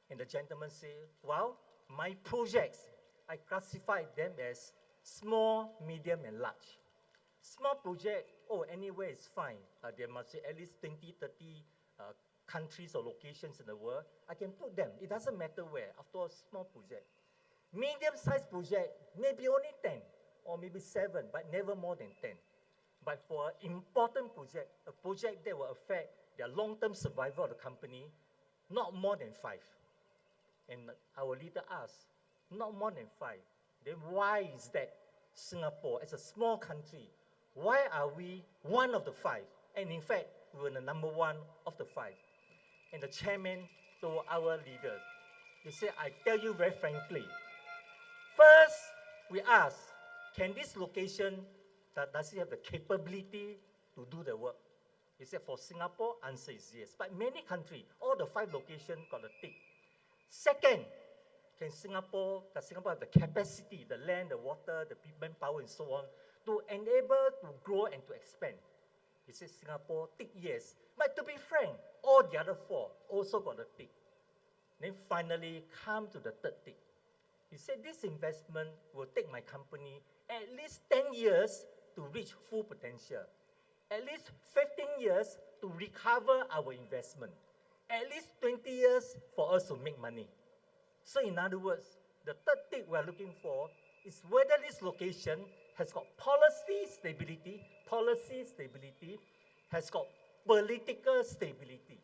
And the gentleman said, well, my projects, I classified them as small, medium, and large. Small project, oh, anywhere is fine. There must be at least 20, 30 countries or locations in the world. I can put them. It doesn't matter where. After all, small project. Medium-sized project, maybe only 10 or maybe 7, but never more than 10. But for an important project, a project that will affect the long-term survival of the company, not more than 5. And our leader asked, not more than 5. Then why is that Singapore, as a small country, why are we one of the 5? And in fact, we were the number 1 of the 5. And the chairman told our leaders, he said, I tell you very frankly, first, we asked, can this location, does it have the capability to do the work? He said, for Singapore, answer is yes. But many countries, all the 5 locations got a tick. Second, does Singapore have the capacity, the land, the water, the manpower, and so on, to enable to grow and to expand? He said, Singapore, tick yes. But to be frank, all the other 4 also got a tick. Then finally, come to the third tick. He said, this investment will take my company at least 10 years to reach full potential. At least 15 years to recover our investment. At least 20 years for us to make money. So in other words, the third tick we're looking for is whether this location has got policy stability, has got political stability.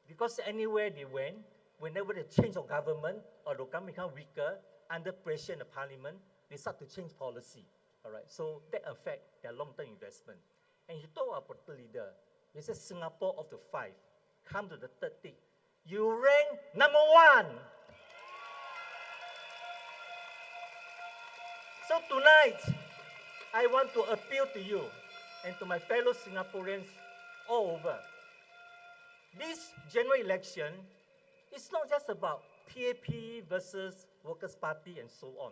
Because anywhere they went, whenever they change of government or the government become weaker, under pressure in the parliament, they start to change policy. All right, so that affects their long-term investment. And he told our political leader, he said, Singapore of the 5, come to the third tick. You rank number 1. So tonight, I want to appeal to you and to my fellow Singaporeans all over. This general election is not just about PAP versus Workers' Party and so on.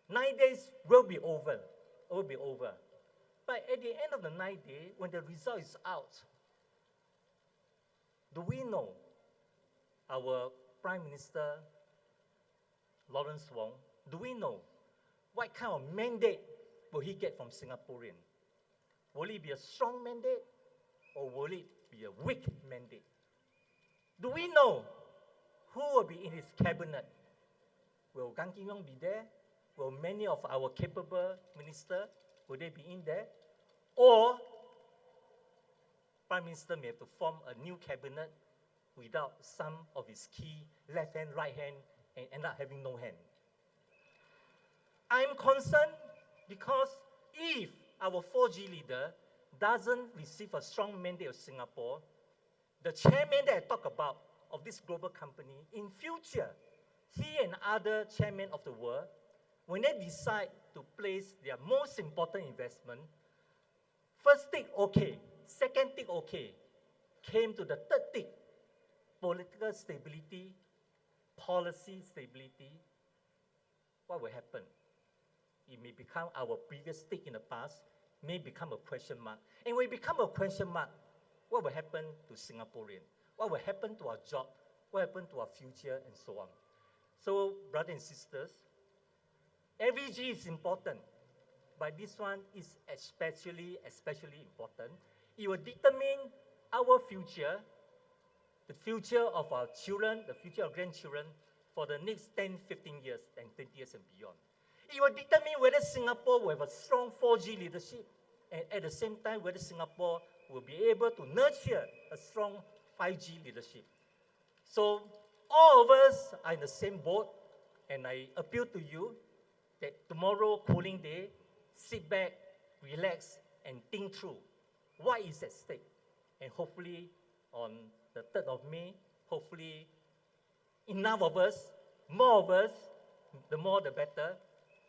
9 days will be over. But at the end of the 9 days, when the result is out, do we know our Prime Minister, Lawrence Wong, do we know what kind of mandate will he get from Singaporean? Will it be a strong mandate or will it be a weak mandate? Do we know who will be in his cabinet? Will Gan Kim Yong be there? Will many of our capable ministers, will they be in there? Or Prime Minister may have to form a new cabinet without some of his key left hand, right hand, and end up having no hand. I'm concerned because if our 4G leader doesn't receive a strong mandate of Singapore, the chairman that I talk about of this global company, in future, he and other chairmen of the world, when they decide to place their most important investment, first tick, okay. Second tick, okay. Came to the third tick, political stability, policy stability. What will happen? It may become our biggest tick in the past, may become a question mark. And when it becomes a question mark, what will happen to Singaporean? What will happen to our job? What will happen to our future, and so on? So, brothers and sisters, every G is important, but this one is especially important. It will determine our future, the future of our children, the future of grandchildren for the next 10, 15 years, and 20 years and beyond. It will determine whether Singapore will have a strong 4G leadership, and at the same time, whether Singapore will be able to nurture a strong 5G leadership. So all of us are in the same boat, and I appeal to you that tomorrow, cooling day, sit back, relax, and think through what is at stake. And hopefully, on the 3rd of May, hopefully, enough of us, more of us, the more the better,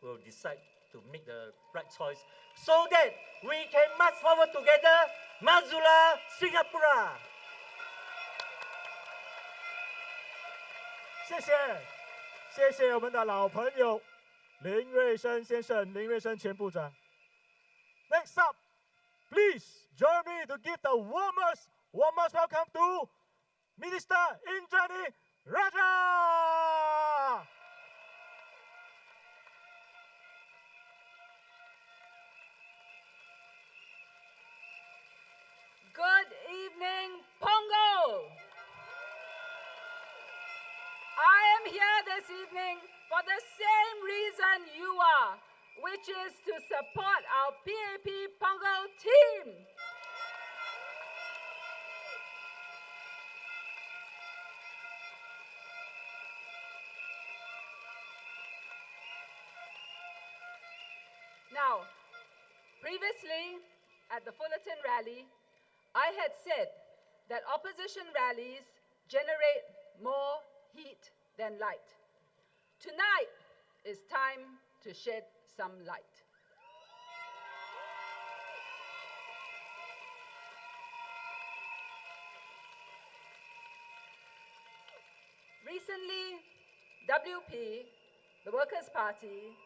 will decide to make the right choice so that we can march forward together. Majulah Singapura! 谢谢我们的老朋友林瑞生先生，林瑞生前部长。Next up, please join me to give the warmest welcome to Minister Indranee Rajah. here this evening for the same reason you are, which is to support our PAP Punggol team. Now, previously at the Fullerton rally, I had said that opposition rallies generate more heat than light. Tonight is time to shed some light. Recently, WP, the Workers' Party,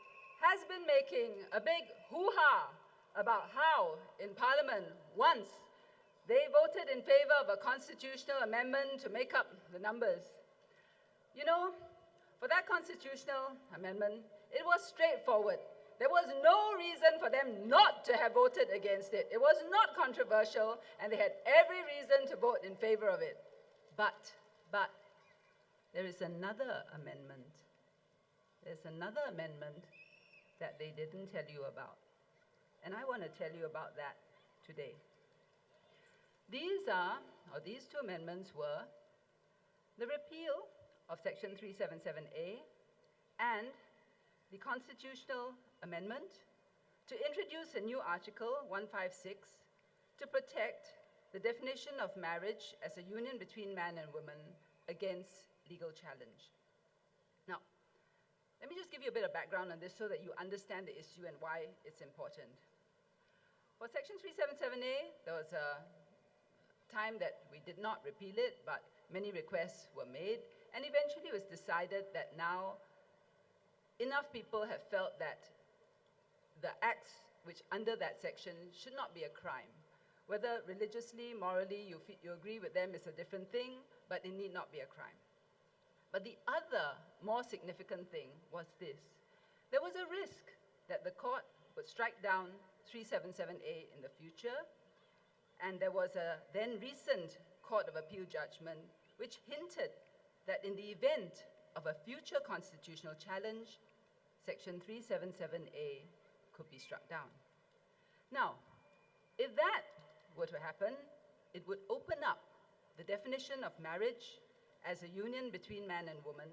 has been making a big hoo-ha about how, in Parliament, once they voted in favor of a constitutional amendment to make up the numbers. You know, for that constitutional amendment, it was straightforward. There was no reason for them not to have voted against it. It was not controversial, and they had every reason to vote in favor of it. But, there is another amendment. There's another amendment that they didn't tell you about. And I want to tell you about that today. These two amendments were the repeal of Section 377A and the constitutional amendment to introduce a new Article 156 to protect the definition of marriage as a union between man and woman against legal challenge. Now, let me just give you a bit of background on this so that you understand the issue and why it's important. For Section 377A, there was a time that we did not repeal it, but many requests were made, and eventually it was decided that now enough people have felt that the acts which under that section should not be a crime. Whether religiously, morally, you agree with them is a different thing, but it need not be a crime. But the other more significant thing was this. There was a risk that the court would strike down 377A in the future, and there was a then recent Court of Appeal judgment which hinted that in the event of a future constitutional challenge, Section 377A could be struck down. Now, if that were to happen, it would open up the definition of marriage as a union between man and woman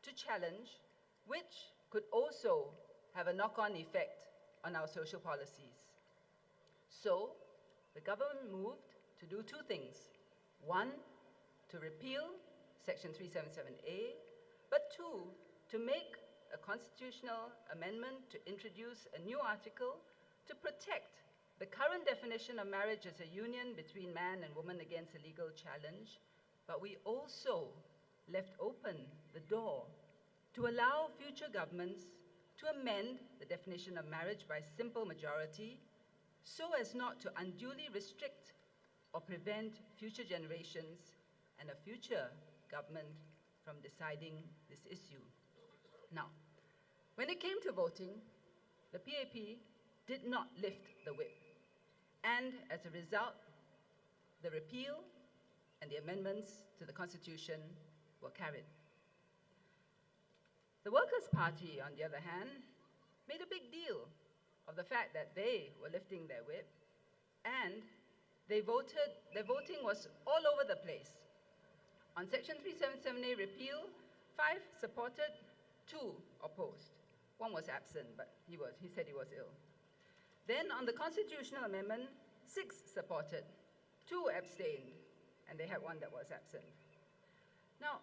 to challenge, which could also have a knock-on effect on our social policies. So, the government moved to do two things. One, to repeal Section 377A, but two, to make a constitutional amendment to introduce a new article to protect the current definition of marriage as a union between man and woman against a legal challenge, but we also left open the door to allow future governments to amend the definition of marriage by simple majority so as not to unduly restrict or prevent future generations and a future government from deciding this issue. Now, when it came to voting, the PAP did not lift the whip. And as a result, the repeal and the amendments to the Constitution were carried. The Workers' Party, on the other hand, made a big deal of the fact that they were lifting their whip, and their voting was all over the place. On Section 377A repeal, 5 supported, 2 opposed. 1 was absent, but he said he was ill. Then on the constitutional amendment, 6 supported, 2 abstained, and they had 1 that was absent. Now,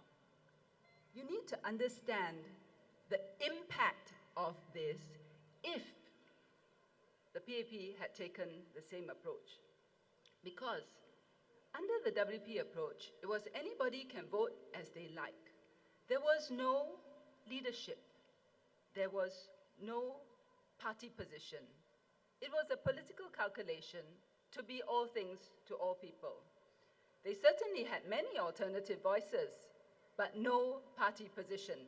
you need to understand the impact of this if the PAP had taken the same approach. Because under the WP approach, it was anybody can vote as they like. There was no leadership. There was no party position. It was a political calculation to be all things to all people. They certainly had many alternative voices, but no party position.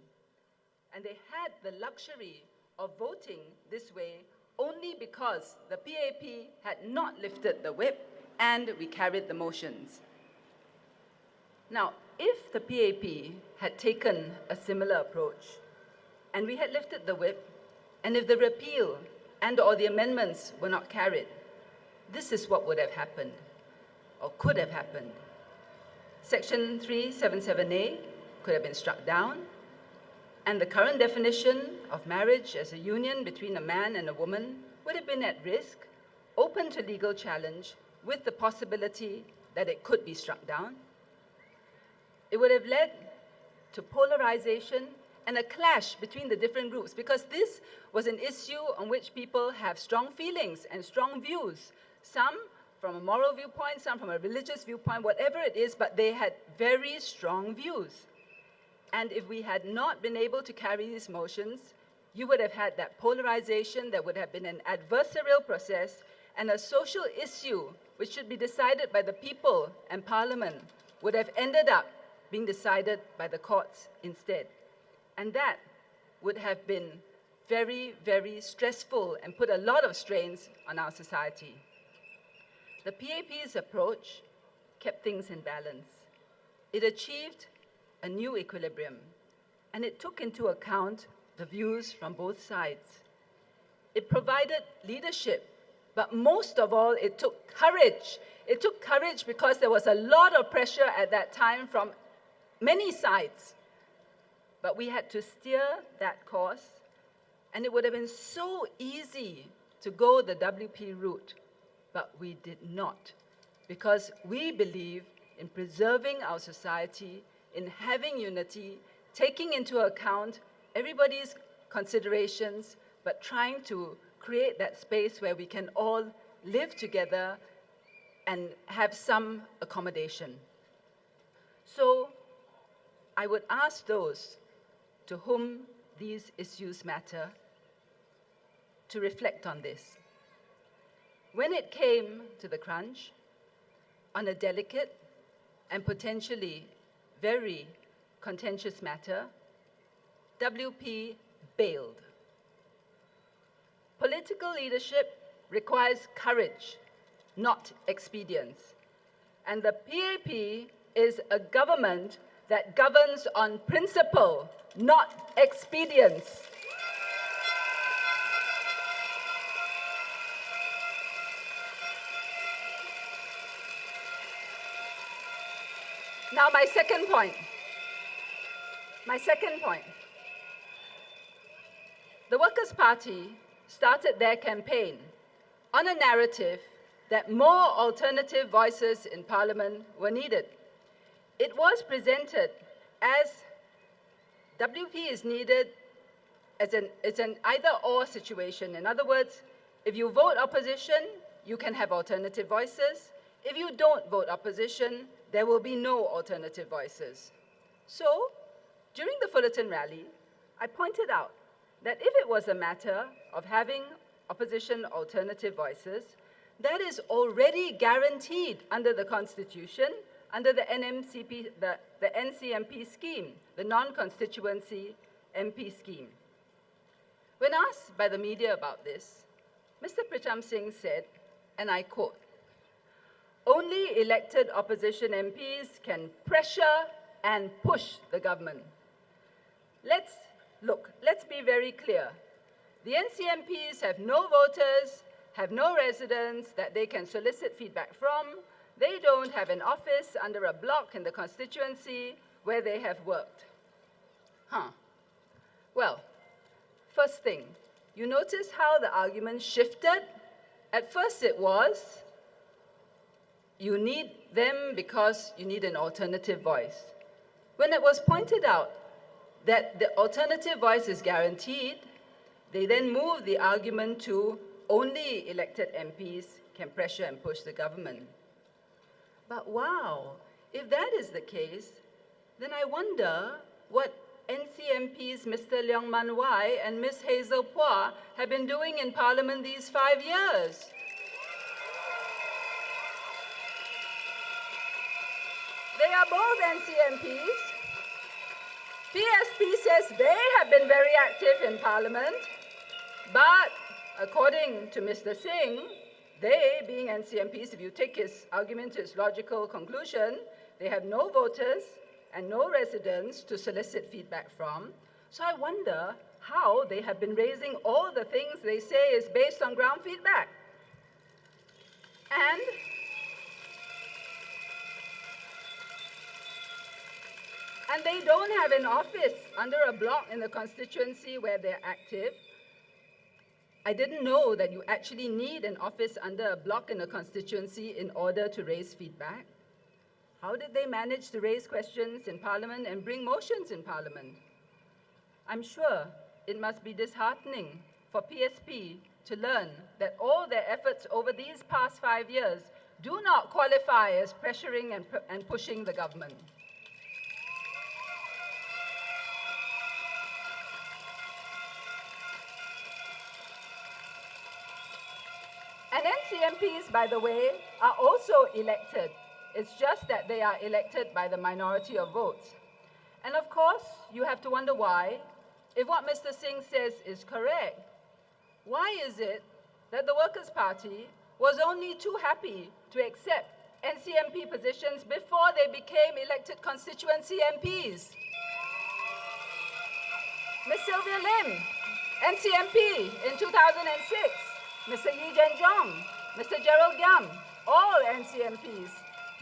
And they had the luxury of voting this way only because the PAP had not lifted the whip and we carried the motions. Now, if the PAP had taken a similar approach and we had lifted the whip, and if the repeal and/or the amendments were not carried, this is what would have happened or could have happened. Section 377A could have been struck down, and the current definition of marriage as a union between a man and a woman would have been at risk, open to legal challenge, with the possibility that it could be struck down. It would have led to polarization and a clash between the different groups, because this was an issue on which people have strong feelings and strong views. Some from a moral viewpoint, some from a religious viewpoint, whatever it is, but they had very strong views. And if we had not been able to carry these motions, you would have had that polarization. There would have been an adversarial process, and a social issue which should be decided by the people and Parliament would have ended up being decided by the courts instead. And that would have been very, very stressful and put a lot of strains on our society. The PAP's approach kept things in balance. It achieved a new equilibrium, and it took into account the views from both sides. It provided leadership, but most of all, it took courage. It took courage because there was a lot of pressure at that time from many sides. But we had to steer that course, and it would have been so easy to go the WP route, but we did not, because we believe in preserving our society, in having unity, taking into account everybody's considerations, but trying to create that space where we can all live together and have some accommodation. So I would ask those to whom these issues matter to reflect on this. When it came to the crunch, on a delicate and potentially very contentious matter, WP bailed. Political leadership requires courage, not expedience. And the PAP is a government that governs on principle, not expedience. Now, my second point. The Workers' Party started their campaign on a narrative that more alternative voices in Parliament were needed. It was presented as WP is needed as it's an either-or situation. In other words, if you vote opposition, you can have alternative voices. If you don't vote opposition, there will be no alternative voices. So, during the Fullerton rally, I pointed out that if it was a matter of having opposition alternative voices, that is already guaranteed under the Constitution, under the NMCP, the NCMP scheme, the non-constituency MP scheme. When asked by the media about this, Mr. Pritam Singh said, and I quote, "Only elected opposition MPs can pressure and push the government." Let's be very clear. The NCMPs have no voters, have no residents that they can solicit feedback from. They don't have an office under a block in the constituency where they have worked. Well, first thing, you notice how the argument shifted? At first it was, you need them because you need an alternative voice. When it was pointed out that the alternative voice is guaranteed, they then moved the argument to only elected MPs can pressure and push the government. But wow, if that is the case, then I wonder what NCMPs Mr. Leong Man Wai and Ms. Hazel Phua have been doing in Parliament these 5 years. They are both NCMPs. PSP says they have been very active in Parliament, but according to Mr. Singh, they, being NCMPs, if you take his argument to its logical conclusion, they have no voters and no residents to solicit feedback from. So I wonder how they have been raising all the things they say is based on ground feedback. And they don't have an office under a block in the constituency where they're active. I didn't know that you actually need an office under a block in a constituency in order to raise feedback. How did they manage to raise questions in Parliament and bring motions in Parliament? I'm sure it must be disheartening for PSP to learn that all their efforts over these past 5 years do not qualify as pressuring and pushing the government. And NCMPs, by the way, are also elected. It's just that they are elected by the minority of votes. And of course, you have to wonder why, if what Mr. Singh says is correct, why is it that the Workers' Party was only too happy to accept NCMP positions before they became elected constituency MPs? Ms. Sylvia Lim, NCMP in 2006, Mr. Yee Zhenjiang, Mr. Gerald Giam, all NCMPs.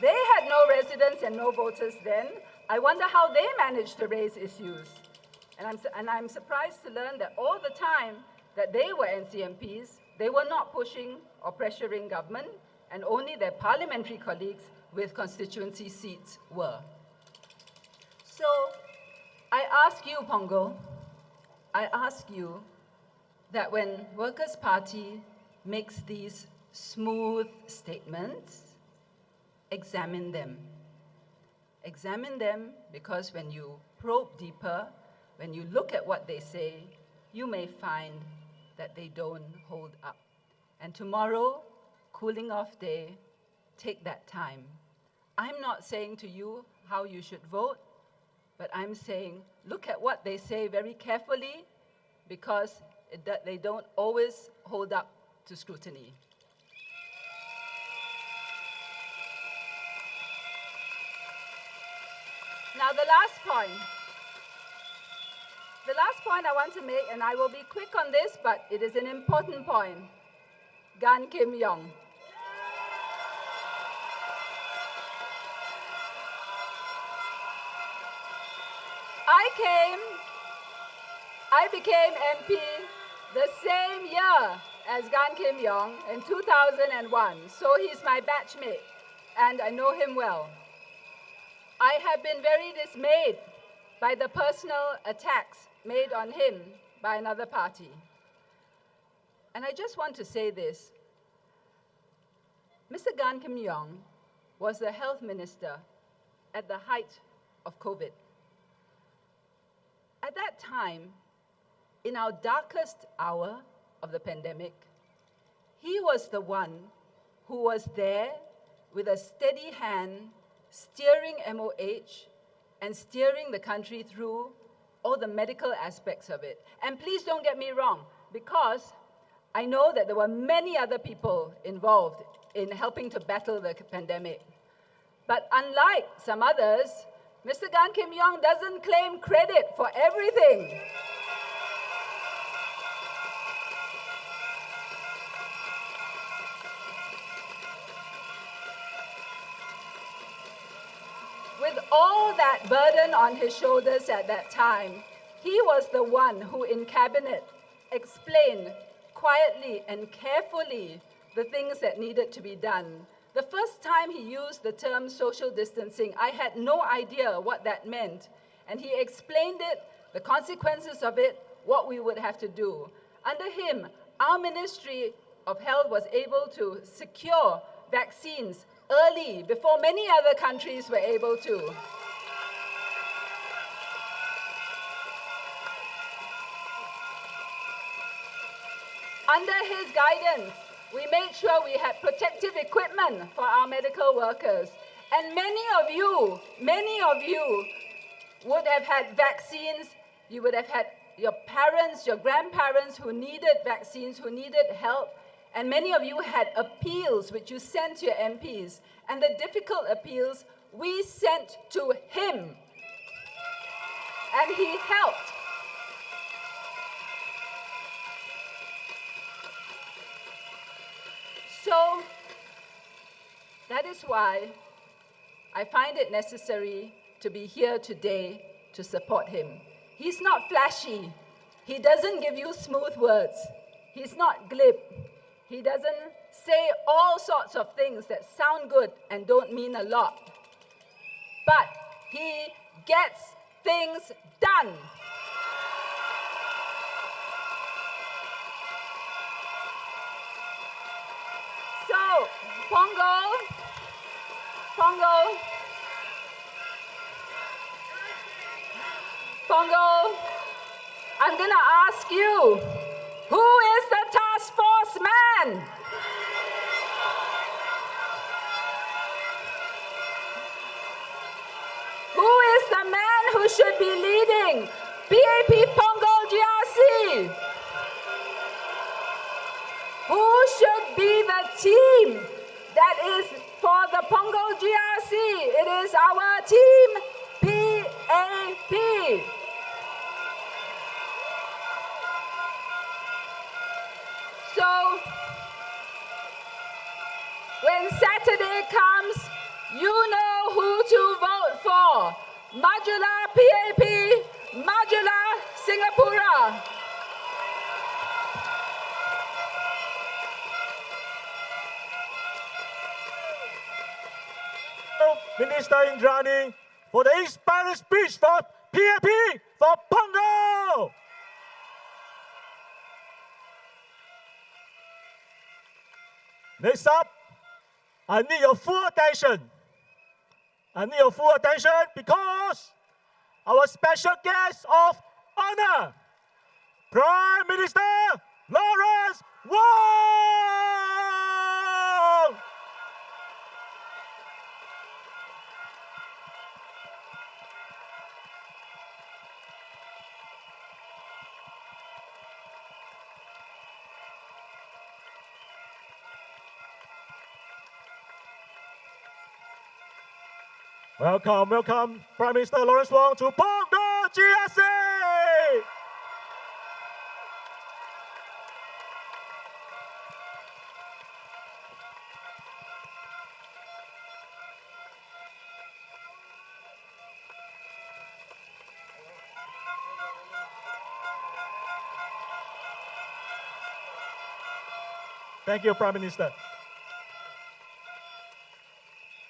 They had no residents and no voters then. I wonder how they managed to raise issues. And I'm surprised to learn that all the time that they were NCMPs, they were not pushing or pressuring government, and only their parliamentary colleagues with constituency seats were. So I ask you, Punggol, I ask you that when Workers' Party makes these smooth statements, examine them. Examine them because when you probe deeper, when you look at what they say, you may find that they don't hold up. And tomorrow, cooling off day, take that time. I'm not saying to you how you should vote, but I'm saying look at what they say very carefully because they don't always hold up to scrutiny. Now the last point I want to make, and I will be quick on this, but it is an important point. Gan Kim Yong. I became MP the same year as Gan Kim Yong in 2001, so he's my batchmate, and I know him well. I have been very dismayed by the personal attacks made on him by another party. And I just want to say this. Mr. Gan Kim Yong was the health minister at the height of COVID. At that time, in our darkest hour of the pandemic, he was the one who was there with a steady hand, steering MOH and steering the country through all the medical aspects of it. And please don't get me wrong, because I know that there were many other people involved in helping to battle the pandemic. But unlike some others, Mr. Gan Kim Yong doesn't claim credit for everything. With all that burden on his shoulders at that time, he was the one who in cabinet explained quietly and carefully the things that needed to be done. The first time he used the term social distancing, I had no idea what that meant. And he explained it, the consequences of it, what we would have to do. Under him, our Ministry of Health was able to secure vaccines early, before many other countries were able to. Under his guidance, we made sure we had protective equipment for our medical workers. And many of you would have had vaccines. You would have had your parents, your grandparents who needed vaccines, who needed help. And many of you had appeals which you sent to your MPs. And the difficult appeals we sent to him and he helped. So that is why I find it necessary to be here today to support him. He's not flashy. He doesn't give you smooth words. He's not glib. He doesn't say all sorts of things that sound good and don't mean a lot. But he gets things done. So, Punggol, I'm gonna ask you, who is the task force man? Who is the man who should be leading PAP Punggol GRC? Who should be the team that is for the Punggol GRC? It is our team, PAP. So, when Saturday comes, you know who to vote for. Modular PAP, Modular Singapura. Minister Indrani for the inspiring speech for PAP for Punggol. Next up, I need your full attention. I need your full attention because our special guest of honor, Prime Minister Lawrence Wong. Welcome, welcome, Prime Minister Lawrence Wong to Punggol GRC. Thank you, Prime Minister.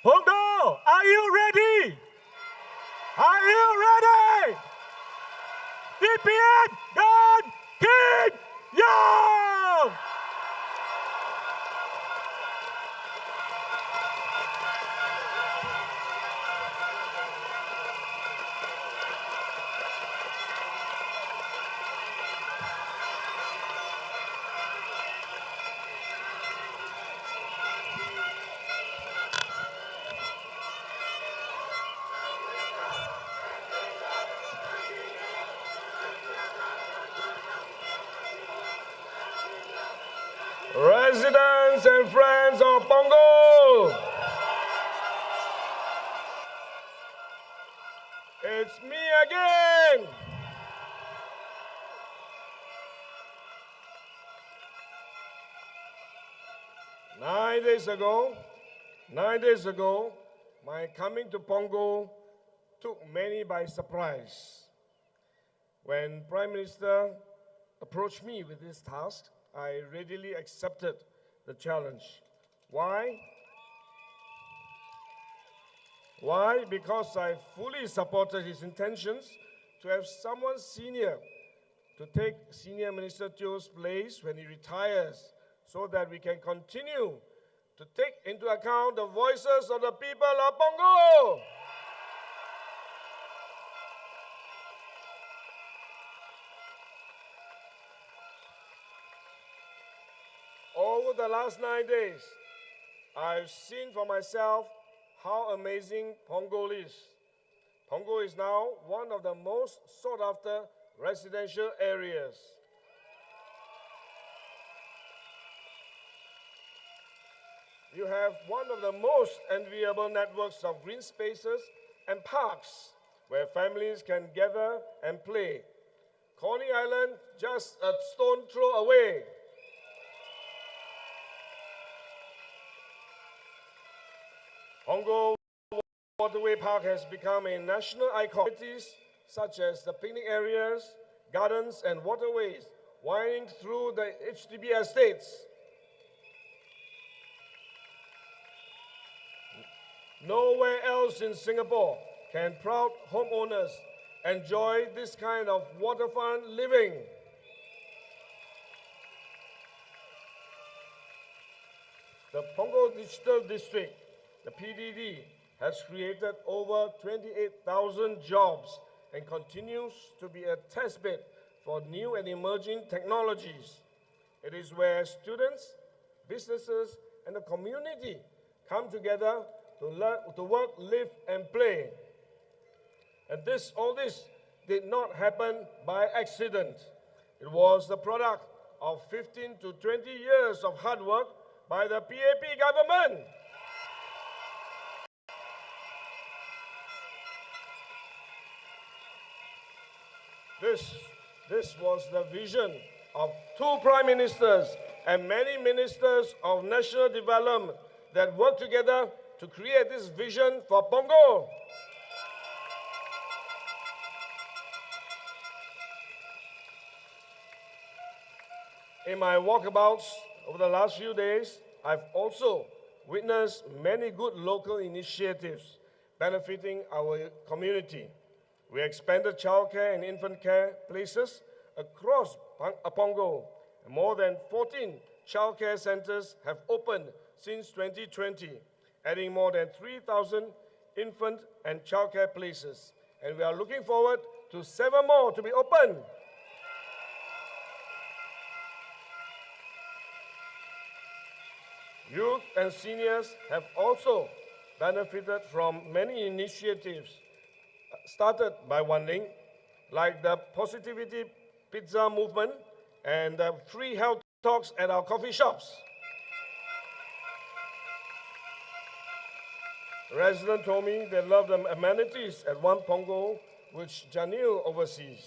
Punggol, are you ready? Are you ready? DPN, Gan, King, Young! Residents and friends of Punggol, it's me again. Nine days ago, my coming to Punggol took many by surprise. When Prime Minister approached me with this task, I readily accepted the challenge. Why? Why? Because I fully supported his intentions to have someone senior to take Senior Minister Teo's place when he retires, so that we can continue to take into account the voices of the people of Punggol. Over the last 9 days, I've seen for myself how amazing Punggol is. Punggol is now one of the most sought-after residential areas. You have one of the most enviable networks of green spaces and parks where families can gather and play. Coney Island, just a stone throw away. Punggol Waterway Park has become a national icon. Activities such as the picnic areas, gardens, and waterways winding through the HDB estates. Nowhere else in Singapore can proud homeowners enjoy this kind of waterfront living. The Punggol Digital District, the PDD, has created over 28,000 jobs and continues to be a testbed for new and emerging technologies. It is where students, businesses, and the community come together to work, live, and play. And all this did not happen by accident. It was the product of 15 to 20 years of hard work by the PAP government. This was the vision of 2 prime ministers and many ministers of national development that worked together to create this vision for Punggol. In my walkabouts over the last few days, I've also witnessed many good local initiatives benefiting our community. We expanded childcare and infant care places across Punggol. More than 14 childcare centers have opened since 2020, adding more than 3,000 infant and childcare places. And we are looking forward to 7 more to be opened. Youth and seniors have also benefited from many initiatives started by Wan Ling, like the Positivity Pizza movement and the free health talks at our coffee shops. Residents told me they love the amenities at One Punggol, which Janil oversees.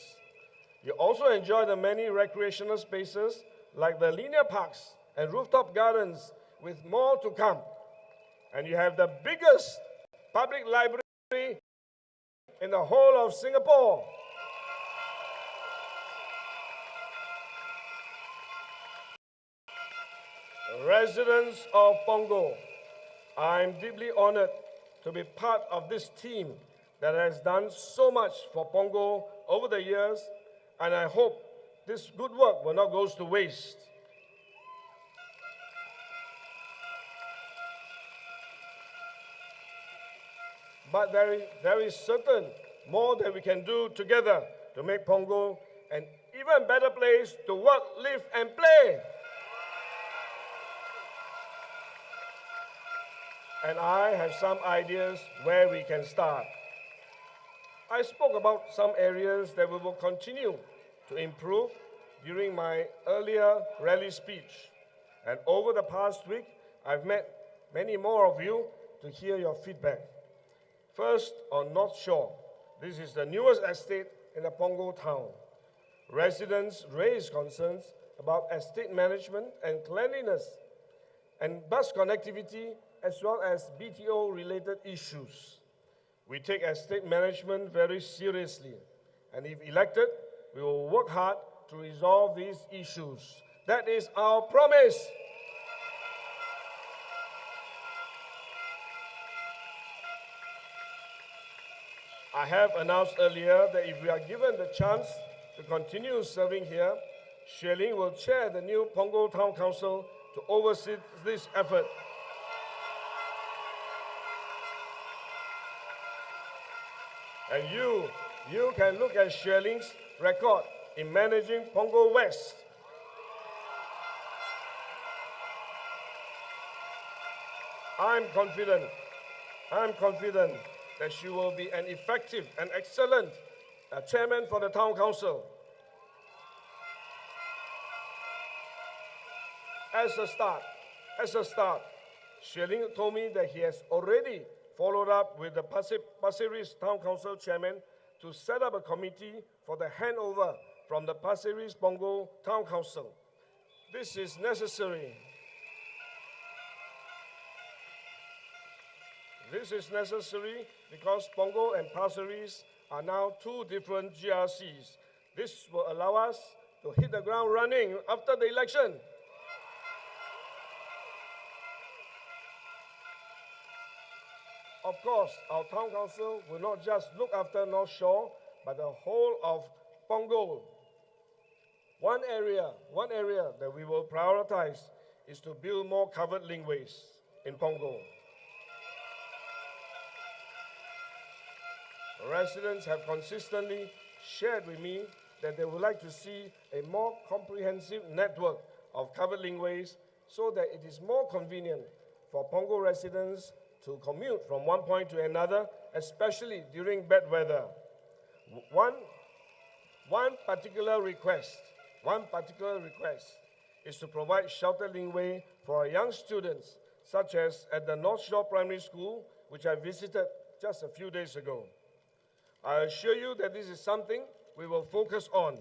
You also enjoy the many recreational spaces like the linear parks and rooftop gardens, with more to come. And you have the biggest public library in the whole of Singapore. Residents of Punggol, I'm deeply honored to be part of this team that has done so much for Punggol over the years, and I hope this good work will not go to waste. But there is certain more that we can do together to make Punggol an even better place to work, live, and play. And I have some ideas where we can start. I spoke about some areas that we will continue to improve during my earlier rally speech. And over the past week, I've met many more of you to hear your feedback. First, on North Shore. This is the newest estate in the Punggol town. Residents raised concerns about estate management and cleanliness, and bus connectivity, as well as BTO-related issues. We take estate management very seriously, and if elected, we will work hard to resolve these issues. That is our promise. I have announced earlier that if we are given the chance to continue serving here, Xue Ling will chair the new Punggol Town Council to oversee this effort. And you can look at Xue Ling's record in managing Punggol West. I'm confident that she will be an effective and excellent chairman for the town council. As a start, Xue Ling told me that he has already followed up with the Pasir Ris Town Council Chairman to set up a committee for the handover from the Pasir Ris Punggol Town Council. This is necessary. This is necessary because Punggol and Pasir Ris are now two different GRCs. This will allow us to hit the ground running after the election. Of course, our town council will not just look after North Shore, but the whole of Punggol. One area that we will prioritize is to build more covered linkways in Punggol. Residents have consistently shared with me that they would like to see a more comprehensive network of covered linkways so that it is more convenient for Punggol residents to commute from one point to another, especially during bad weather. One particular request is to provide sheltered linkway for our young students, such as at the North Shore Primary School, which I visited just a few days ago. I assure you that this is something we will focus on.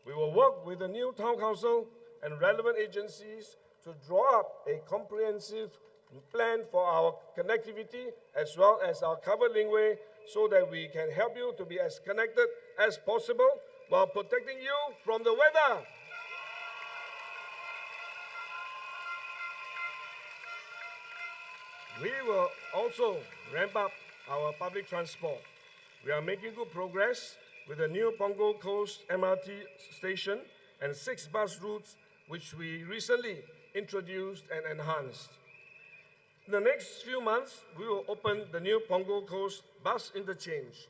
We will work with the new town council and relevant agencies to draw up a comprehensive plan for our connectivity as well as our covered linkway so that we can help you to be as connected as possible while protecting you from the weather. We will also ramp up our public transport. We are making good progress with the new Punggol Coast MRT station and 6 bus routes which we recently introduced and enhanced. In the next few months, we will open the new Punggol Coast bus interchange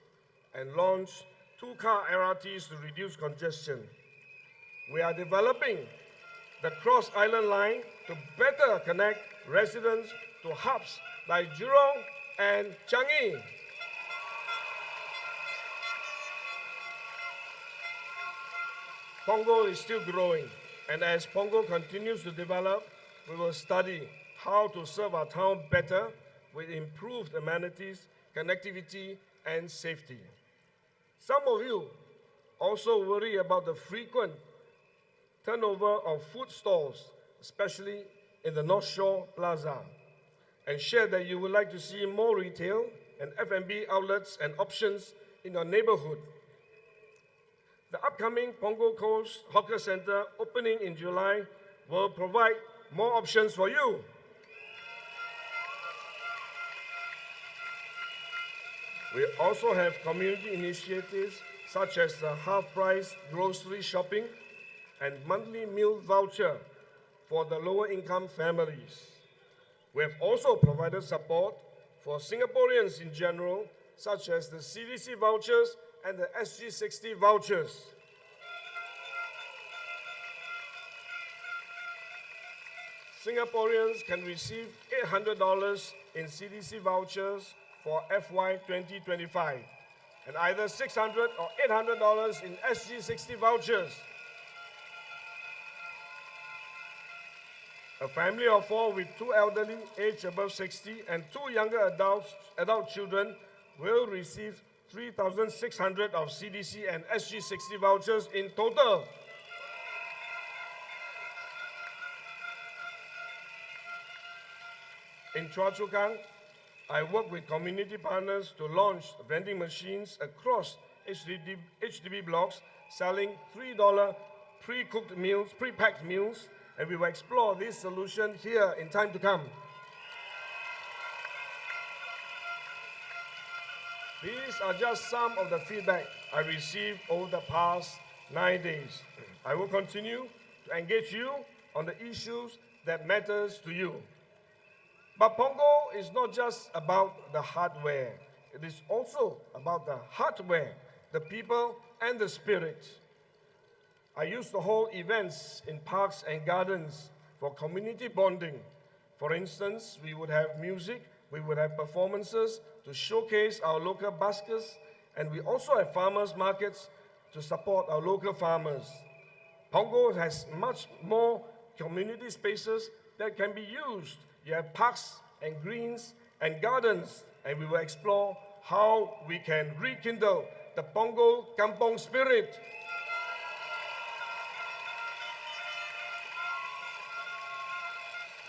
and launch 2-car LRTs to reduce congestion. We are developing the Cross Island Line to better connect residents to hubs like Jurong and Changi. Punggol is still growing, and as Punggol continues to develop, we will study how to serve our town better with improved amenities, connectivity, and safety. Some of you also worry about the frequent turnover of food stalls, especially in the North Shore Plaza, and share that you would like to see more retail and F&B outlets and options in your neighborhood. The upcoming Punggol Coast Hawker Center opening in July will provide more options for you. We also have community initiatives such as the half-price grocery shopping and monthly meal voucher for the lower-income families. We have also provided support for Singaporeans in general, such as the CDC vouchers and the SG60 vouchers. Singaporeans can receive $800 in CDC vouchers for FY 2025 and either $600 or $800 in SG60 vouchers. A family of 4 with 2 elderly aged above 60 and 2 younger adult children will receive 3,600 of CDC and SG60 vouchers in total. In Choa Chu Kang, I work with community partners to launch vending machines across HDB blocks selling $3 pre-cooked meals, pre-packed meals, and we will explore this solution here in time to come. These are just some of the feedback I received over the past 9 days. I will continue to engage you on the issues that matters to you. But Punggol is not just about the hardware. It is also about the hardware, the people, and the spirit. I used to hold events in parks and gardens for community bonding. For instance, we would have music, we would have performances to showcase our local baskets, and we also have farmers markets to support our local farmers. Punggol has much more community spaces that can be used. You have parks and greens and gardens and we will explore how we can rekindle the Punggol Kampong spirit.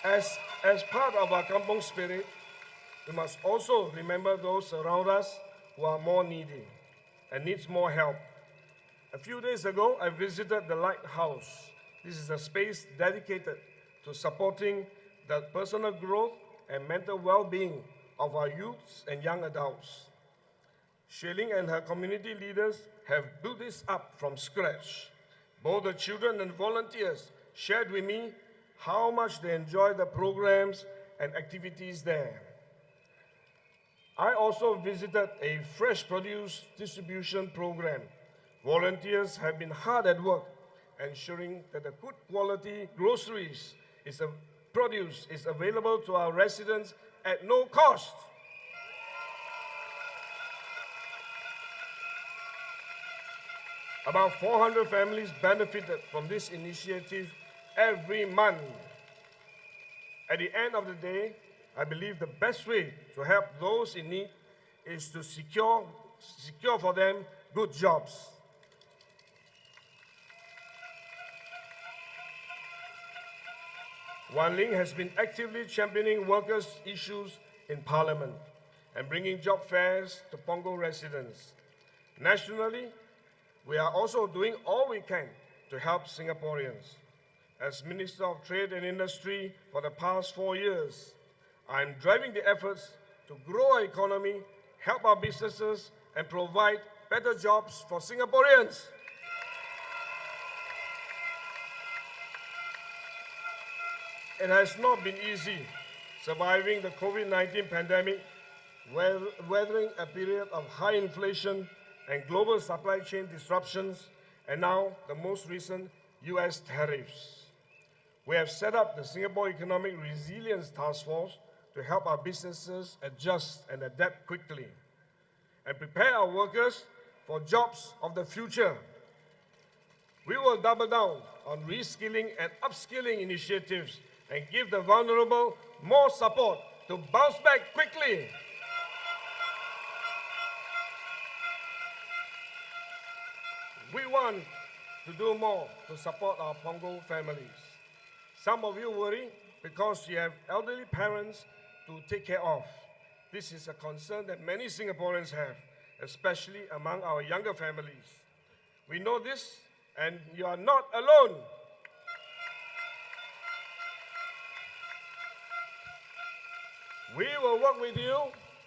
As part of our Kampong spirit, we must also remember those around us who are more needy and needs more help. A few days ago, I visited the Lighthouse. This is a space dedicated to supporting the personal growth and mental well-being of our youths and young adults. Shailing and her community leaders have built this up from scratch. Both the children and volunteers shared with me how much they enjoy the programs and activities there. I also visited a fresh produce distribution program. Volunteers have been hard at work ensuring that the good quality produce is available to our residents at no cost. About 400 families benefited from this initiative every month. At the end of the day, I believe the best way to help those in need is to secure for them good jobs. Wan Ling has been actively championing workers' issues in Parliament and bringing job fairs to Punggol residents. Nationally, we are also doing all we can to help Singaporeans. As Minister of Trade and Industry for the past 4 years, I'm driving the efforts to grow our economy, help our businesses, and provide better jobs for Singaporeans. It has not been easy surviving the COVID-19 pandemic, weathering a period of high inflation and global supply chain disruptions, and now the most recent US tariffs. We have set up the Singapore Economic Resilience Task Force to help our businesses adjust and adapt quickly and prepare our workers for jobs of the future. We will double down on reskilling and upskilling initiatives and give the vulnerable more support to bounce back quickly. We want to do more to support our Punggol families. Some of you worry because you have elderly parents to take care of. This is a concern that many Singaporeans have, especially among our younger families. We know this, and you are not alone. We will work with you,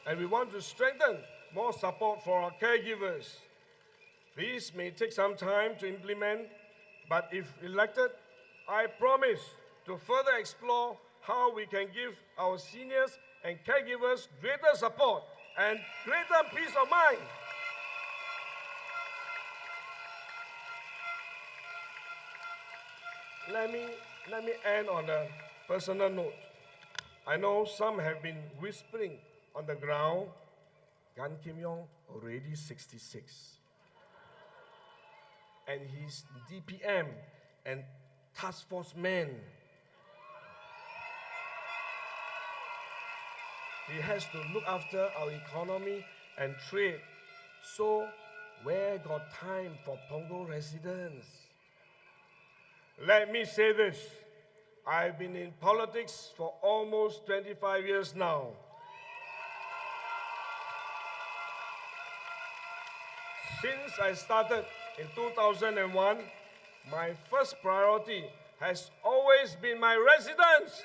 and we want to strengthen more support for our caregivers. These may take some time to implement, but if elected, I promise to further explore how we can give our seniors and caregivers greater support and greater peace of mind. Let me end on a personal note. I know some have been whispering on the ground, Gan Kim Yong already 66. And he's DPM and task force man. He has to look after our economy and trade. So where got time for Punggol residents? Let me say this. I've been in politics for almost 25 years now. Since I started in 2001, my first priority has always been my residents.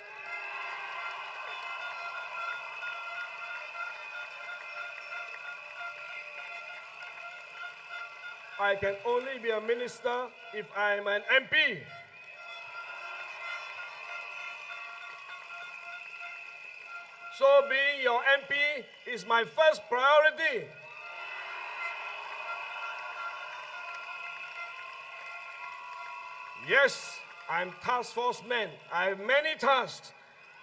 I can only be a minister if I am an MP. So being your MP is my first priority. Yes, I'm task force man. I have many tasks,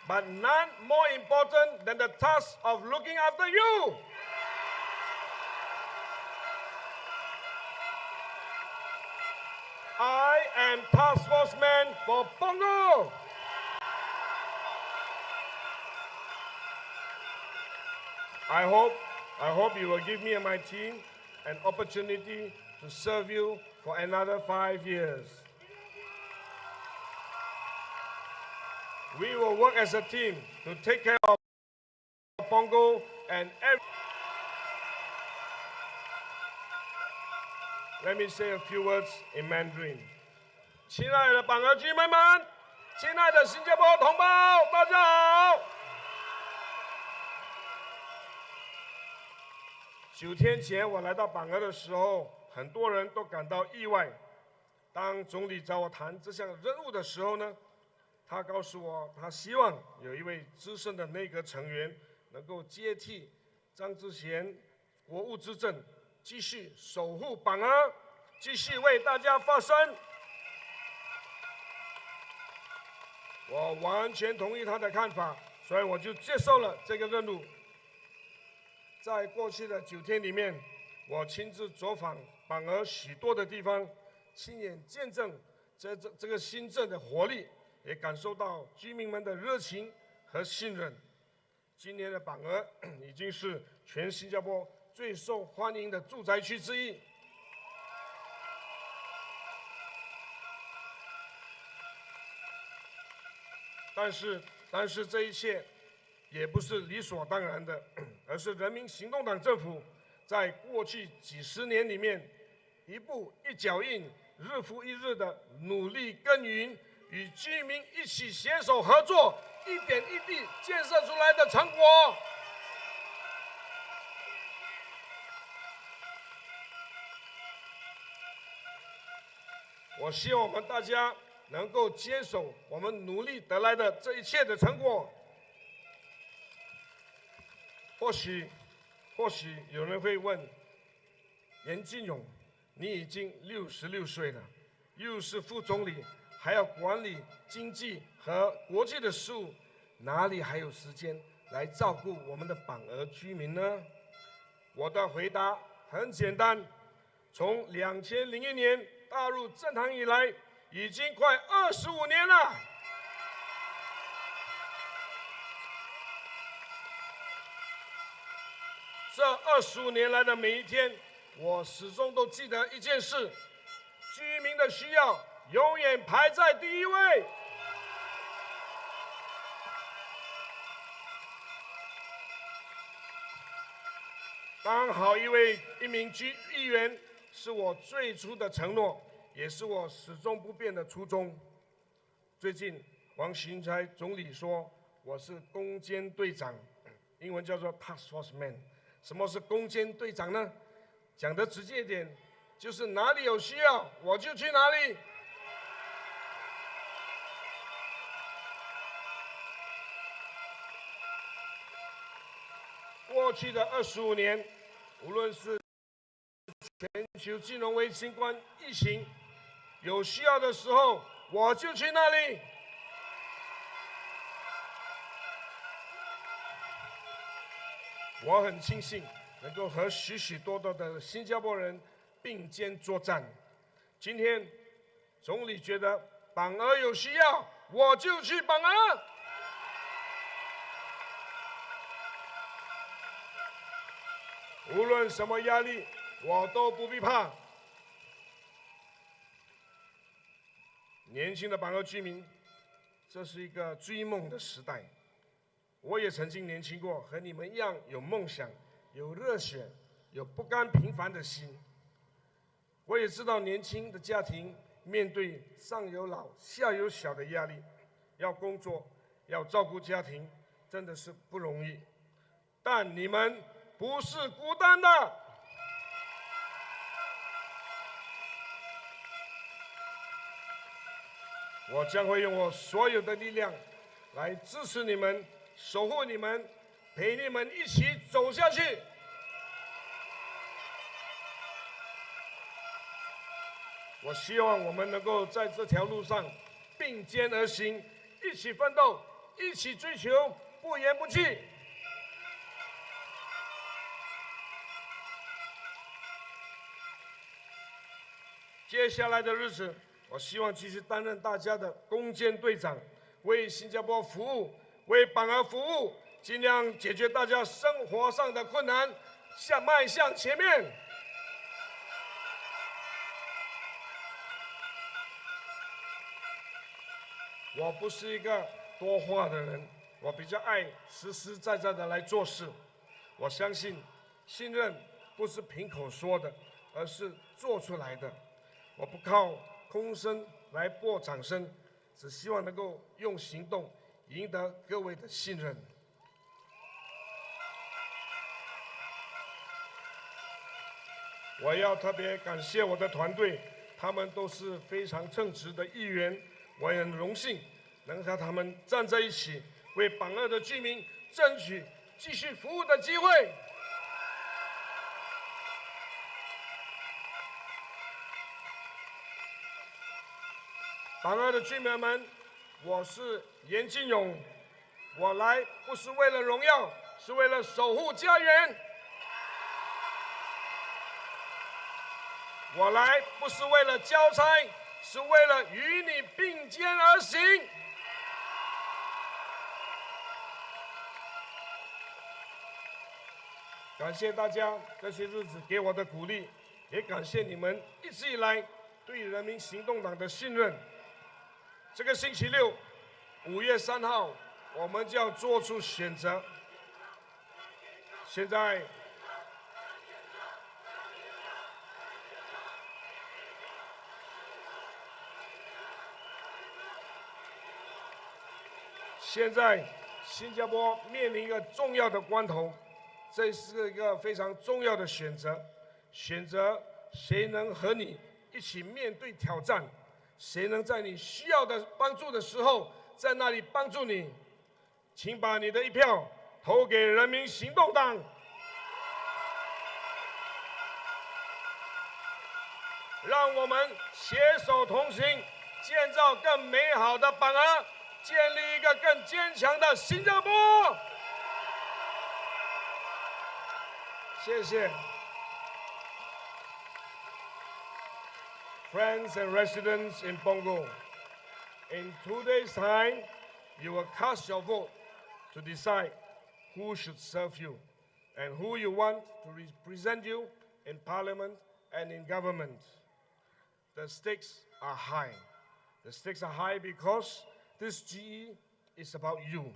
but none more important than the task of looking after you. I am task force man for Punggol. I hope you will give me and my team an opportunity to serve you for another 5 years. We will work as a team to take care of Punggol and Let me say a few words in Mandarin. 亲爱的板儿居民们，亲爱的新加坡同胞，大家好。9天前我来到板儿的时候，很多人都感到意外。当总理找我谈这项任务的时候呢，他告诉我，他希望有一位资深的内阁成员能够接替张之贤国务资政，继续守护板儿，继续为大家发声。我完全同意他的看法，所以我就接受了这个任务。在过去的9天里面，我亲自走访板儿许多的地方，亲眼见证这个新政的活力，也感受到居民们的热情和信任。今年的板儿已经是全新加坡最受欢迎的住宅区之一。但是这一切也不是理所当然的，而是人民行动党政府在过去几十年里面一步一脚印、日复一日的努力耕耘，与居民一起携手合作，一点一滴建设出来的成果。我希望我们大家能够坚守我们努力得来的这一切的成果。或许有人会问，严金勇，你已经66岁了，又是副总理，还要管理经济和国际的事务，哪里还有时间来照顾我们的板儿居民呢？我的回答很简单，从2001年踏入政坛以来，已经快25年了。这25年来的每一天，我始终都记得一件事：居民的需要永远排在第一位。当好一名议员是我最初的承诺，也是我始终不变的初衷。最近，王行才总理说我是攻坚队长，英文叫做 Task Force Man。什么是攻坚队长呢？讲得直接一点，就是哪里有需要我就去哪里。过去的25年，无论是全球金融危机、新冠疫情，有需要的时候我就去那里。我很庆幸能够和许许多多的新加坡人并肩作战。今天，总理觉得板儿有需要，我就去板儿。无论什么压力，我都不必怕。年轻的板儿居民，这是一个追梦的时代。我也曾经年轻过，和你们一样有梦想、有热血、有不甘平凡的心。我也知道年轻的家庭面对上有老、下有小的压力，要工作、要照顾家庭，真的是不容易。但你们不是孤单的。我将会用我所有的力量来支持你们，守护你们，陪你们一起走下去。我希望我们能够在这条路上并肩而行，一起奋斗，一起追求，不言不弃。接下来的日子，我希望继续担任大家的攻坚队长，为新加坡服务，为板儿服务，尽量解决大家生活上的困难，迈向前面。我不是一个多话的人，我比较爱实实在在的来做事。我相信，信任不是凭口说的，而是做出来的。我不靠空声来博掌声，只希望能够用行动赢得各位的信任。我要特别感谢我的团队，他们都是非常称职的议员。我也很荣幸能和他们站在一起，为榜二的居民争取继续服务的机会。榜二的居民们，我是严金勇，我来不是为了荣耀，是为了守护家园。我来不是为了交差，是为了与你并肩而行。感谢大家这些日子给我的鼓励，也感谢你们一直以来对人民行动党的信任。这个星期六，5月3号，我们就要做出选择。现在，新加坡面临一个重要的关头，这是一个非常重要的选择，选择谁能和你一起面对挑战，谁能在你需要的帮助的时候在那里帮助你。请把你的一票投给人民行动党。让我们携手同行，建造更美好的榜二，建立一个更坚强的新加坡。谢谢。Friends and residents in Punggol, in 2 days' time, you will cast your vote to decide who should serve you and who you want to represent you in Parliament and in government. The stakes are high. The stakes are high because this GE is about you,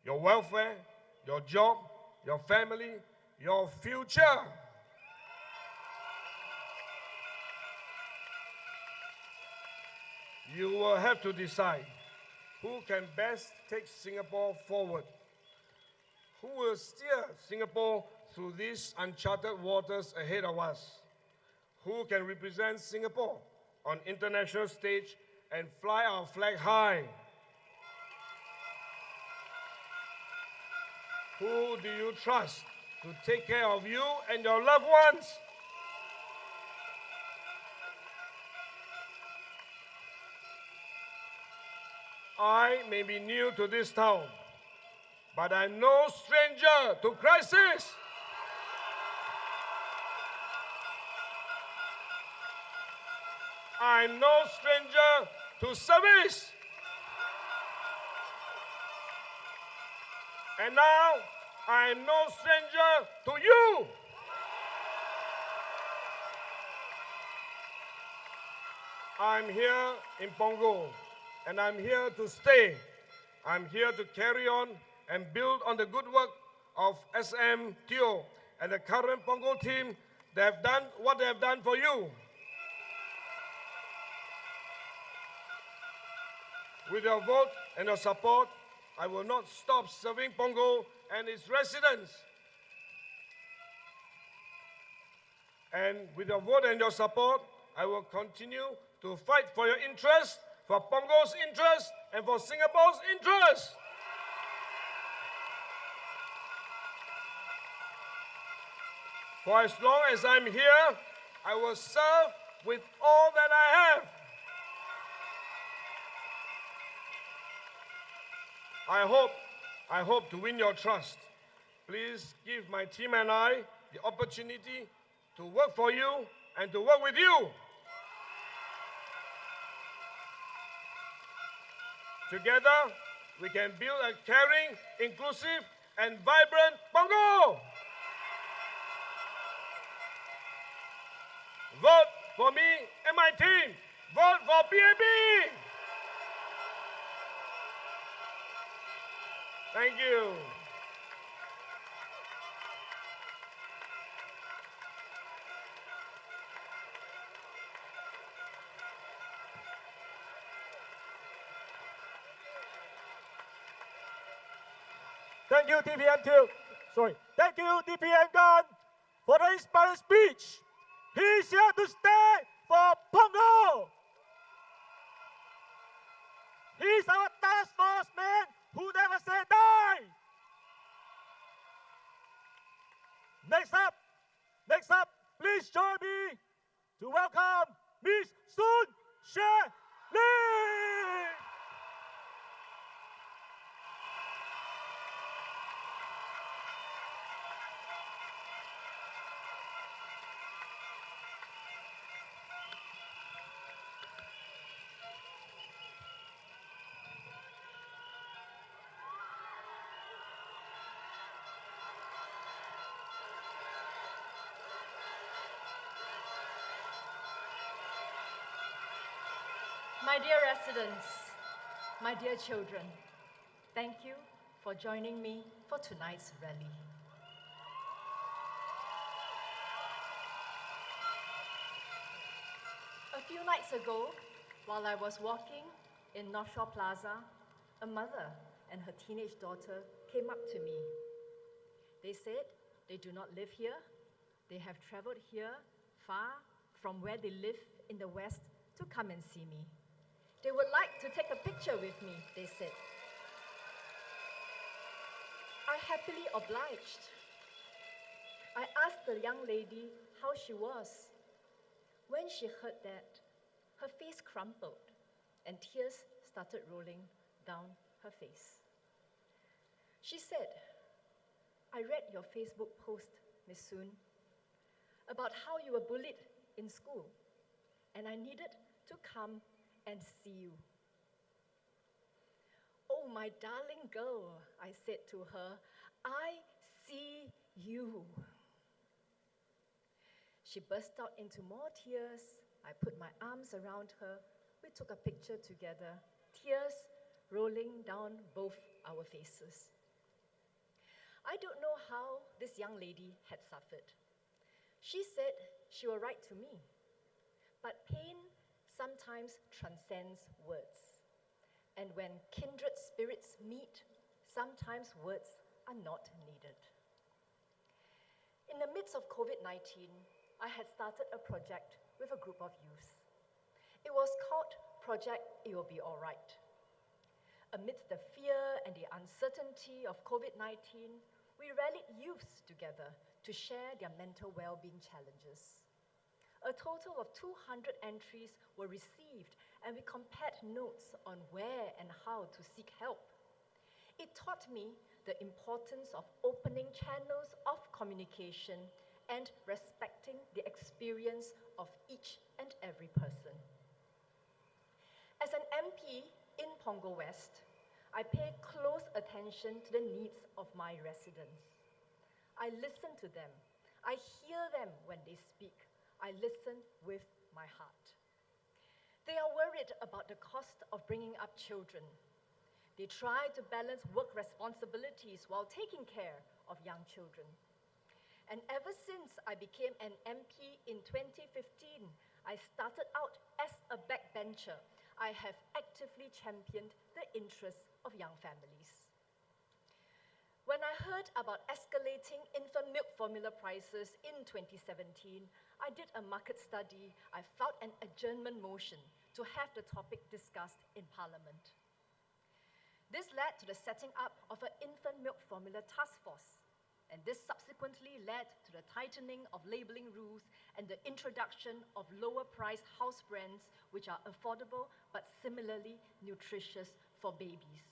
your welfare, your job, your family, your future. You will have to decide who can best take Singapore forward, who will steer Singapore through these uncharted waters ahead of us, who can represent Singapore on international stage and fly our flag high. Who do you trust to take care of you and your loved ones? I may be new to this town, but I'm no stranger to crisis. I'm no stranger to service. And now, I'm no stranger to you. I'm here in Punggol, and I'm here to stay. I'm here to carry on and build on the good work of SM Teo and the current Punggol team. They have done what they have done for you. With your vote and your support, I will not stop serving Punggol and its residents. And with your vote and your support, I will continue to fight for your interest, for Punggol's interest, and for Singapore's interest. For as long as I'm here, I will serve with all that I have. I hope to win your trust. Please give my team and I the opportunity to work for you and to work with you. Together, we can build a caring, inclusive, and vibrant Punggol. Vote for me and my team. Vote for PAP. Thank you. Thank you, DPM2. Sorry. Thank you, DPM Gun, for the inspiring speech. He's here to stay for Punggol. He's our task force man who never said die. Next up, please join me to welcome Miss Sun She Lee. My dear residents, my dear children, thank you for joining me for tonight's rally. A few nights ago, while I was walking in North Shore Plaza, a mother and her teenage daughter came up to me. They said they do not live here. They have traveled here far from where they live in the West to come and see me. They would like to take a picture with me, they said. I happily obliged. I asked the young lady how she was. When she heard that, her face crumpled and tears started rolling down her face. She said, I read your Facebook post, Miss Soon, about how you were bullied in school, and I needed to come and see you. Oh, my darling girl, I said to her, I see you. She burst out into more tears. I put my arms around her. We took a picture together, tears rolling down both our faces. I don't know how this young lady had suffered. She said she will write to me, but pain sometimes transcends words. And when kindred spirits meet, sometimes words are not needed. In the midst of COVID-19, I had started a project with a group of youth. It was called Project It Will Be Alright. Amidst the fear and the uncertainty of COVID-19, we rallied youths together to share their mental well-being challenges. A total of 200 entries were received, and we compared notes on where and how to seek help. It taught me the importance of opening channels of communication and respecting the experience of each and every person. As an MP in Punggol West, I pay close attention to the needs of my residents. I listen to them. I hear them when they speak. I listen with my heart. They are worried about the cost of bringing up children. They try to balance work responsibilities while taking care of young children. And ever since I became an MP in 2015, I started out as a backbencher. I have actively championed the interests of young families. When I heard about escalating infant milk formula prices in 2017, I did a market study. I filed an adjournment motion to have the topic discussed in Parliament. This led to the setting up of an infant milk formula task force. And this subsequently led to the tightening of labeling rules and the introduction of lower-priced house brands, which are affordable but similarly nutritious for babies.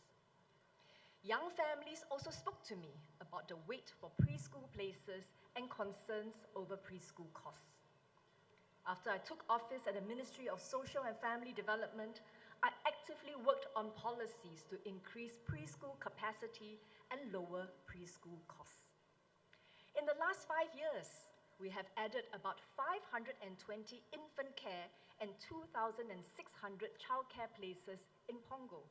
Young families also spoke to me about the wait for preschool places and concerns over preschool costs. After I took office at the Ministry of Social and Family Development, I actively worked on policies to increase preschool capacity and lower preschool costs. In the last 5 years, we have added about 520 infant care and 2,600 childcare places in Punggol.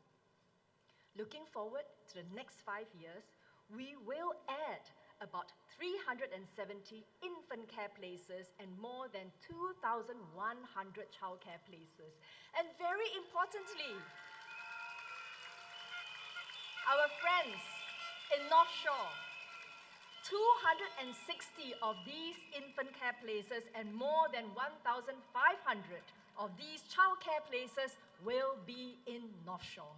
Looking forward to the next 5 years, we will add about 370 infant care places and more than 2,100 childcare places. And very importantly, our friends in North Shore, 260 of these infant care places and more than 1,500 of these childcare places will be in North Shore.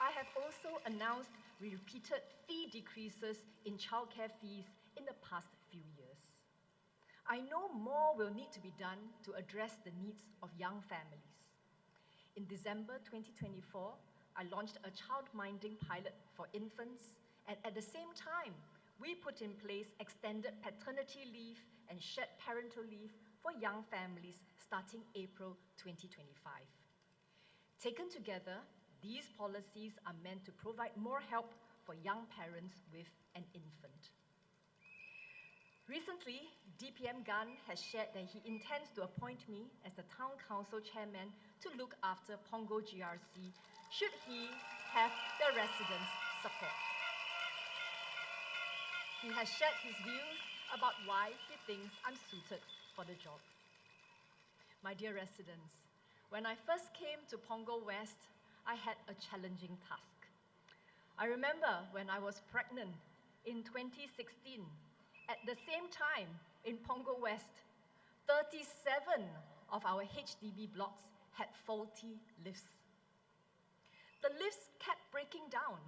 I have also announced repeated fee decreases in childcare fees in the past few years. I know more will need to be done to address the needs of young families. In December 2024, I launched a child-minding pilot for infants, and at the same time, we put in place extended paternity leave and shared parental leave for young families starting April 2025. Taken together, these policies are meant to provide more help for young parents with an infant. Recently, DPM Gan has shared that he intends to appoint me as the Town Council Chairman to look after Punggol GRC should he have the residents' support. He has shared his views about why he thinks I'm suited for the job. My dear residents, when I first came to Punggol West, I had a challenging task. I remember when I was pregnant in 2016, at the same time in Punggol West, 37 of our HDB blocks had faulty lifts. The lifts kept breaking down.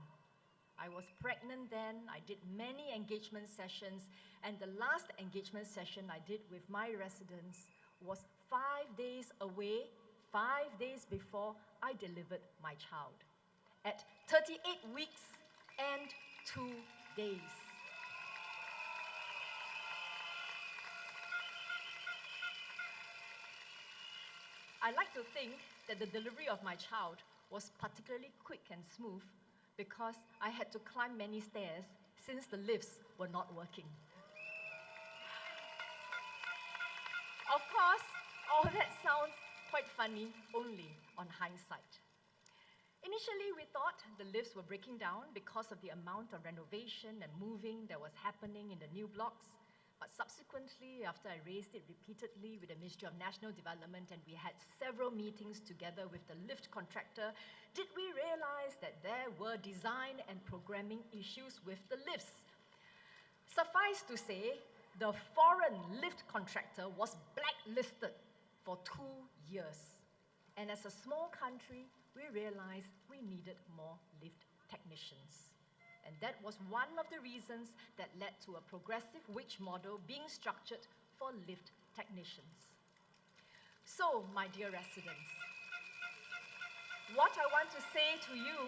I was pregnant then, I did many engagement sessions, and the last engagement session I did with my residents was 5 days away, 5 days before I delivered my child, at 38 weeks and 2 days. I like to think that the delivery of my child was particularly quick and smooth because I had to climb many stairs since the lifts were not working. Of course, all that sounds quite funny only on hindsight. Initially, we thought the lifts were breaking down because of the amount of renovation and moving that was happening in the new blocks. But subsequently, after I raised it repeatedly with the Ministry of National Development and we had several meetings together with the lift contractor, did we realize that there were design and programming issues with the lifts. Suffice to say, the foreign lift contractor was blacklisted for 2 years. And as a small country, we realized we needed more lift technicians. And that was one of the reasons that led to a progressive wage model being structured for lift technicians. So, my dear residents, what I want to say to you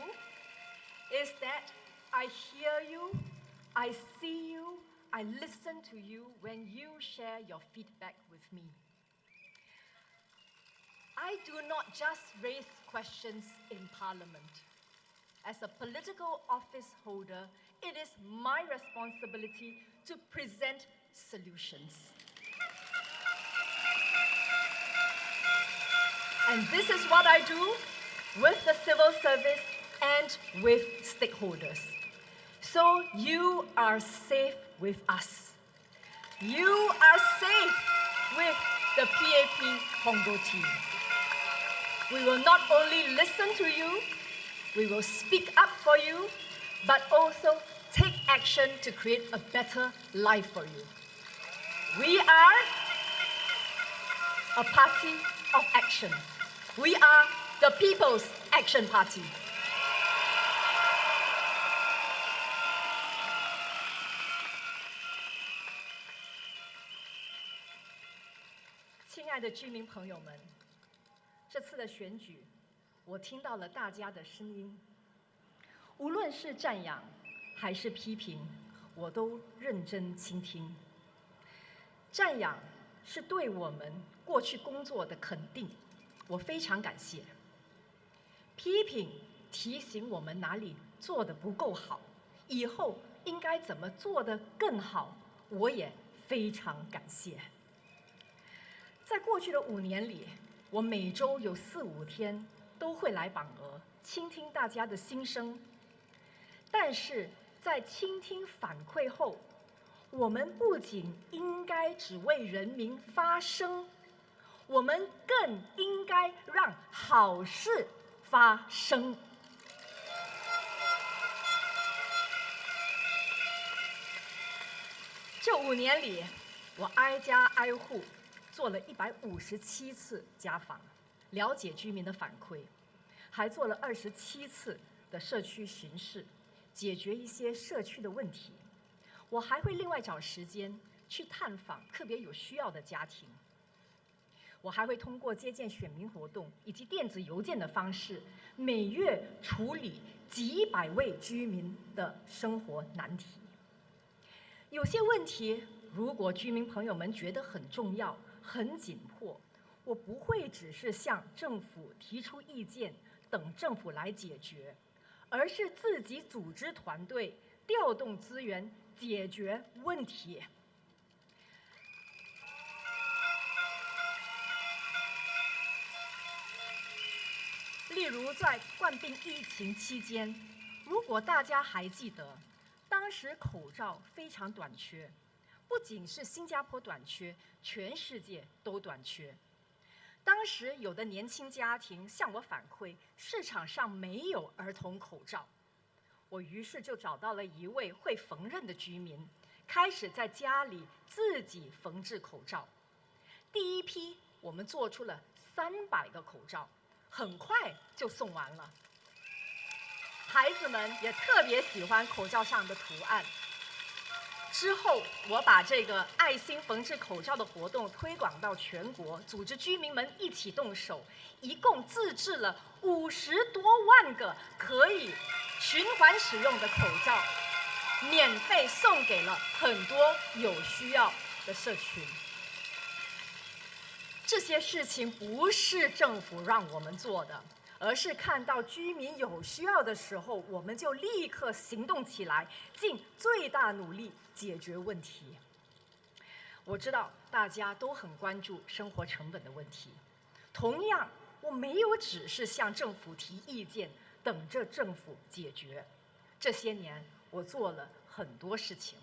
is that I hear you, I see you, I listen to you when you share your feedback with me. I do not just raise questions in Parliament. As a political office holder, it is my responsibility to present solutions. And this is what I do with the civil service and with stakeholders. So you are safe with us. You are safe with the PAP Punggol team. We will not only listen to you, we will speak up for you, but also take action to create a better life for you. We are a party of action. We are the People's Action Party. 亲爱的居民朋友们，这次的选举，我听到了大家的声音，无论是赞扬还是批评，我都认真倾听。赞扬是对我们过去工作的肯定，我非常感谢。批评提醒我们哪里做得不够好，以后应该怎么做得更好，我也非常感谢。在过去的5年里，我每周有4、5天都会来榜鹅，倾听大家的心声。但是在倾听反馈后，我们不仅应该只为人民发声，我们更应该让好事发生。这5年里，我挨家挨户做了157次家访，了解居民的反馈，还做了27次的社区巡视，解决一些社区的问题。我还会另外找时间去探访特别有需要的家庭。我还会通过接见选民活动以及电子邮件的方式，每月处理几百位居民的生活难题。有些问题，如果居民朋友们觉得很重要、很紧迫，我不会只是向政府提出意见，等政府来解决，而是自己组织团队，调动资源解决问题。例如，在冠病疫情期间，如果大家还记得，当时口罩非常短缺，不仅是新加坡短缺，全世界都短缺。当时有的年轻家庭向我反馈，市场上没有儿童口罩。我于是就找到了一位会缝纫的居民，开始在家里自己缝制口罩。第一批我们做出了300个口罩，很快就送完了。孩子们也特别喜欢口罩上的图案。之后，我把这个爱心缝制口罩的活动推广到全国，组织居民们一起动手，一共自制了50多万个可以循环使用的口罩，免费送给了很多有需要的社群。这些事情不是政府让我们做的，而是看到居民有需要的时候，我们就立刻行动起来，尽最大努力解决问题。我知道大家都很关注生活成本的问题，同样，我没有只是向政府提意见，等着政府解决。这些年，我做了很多事情。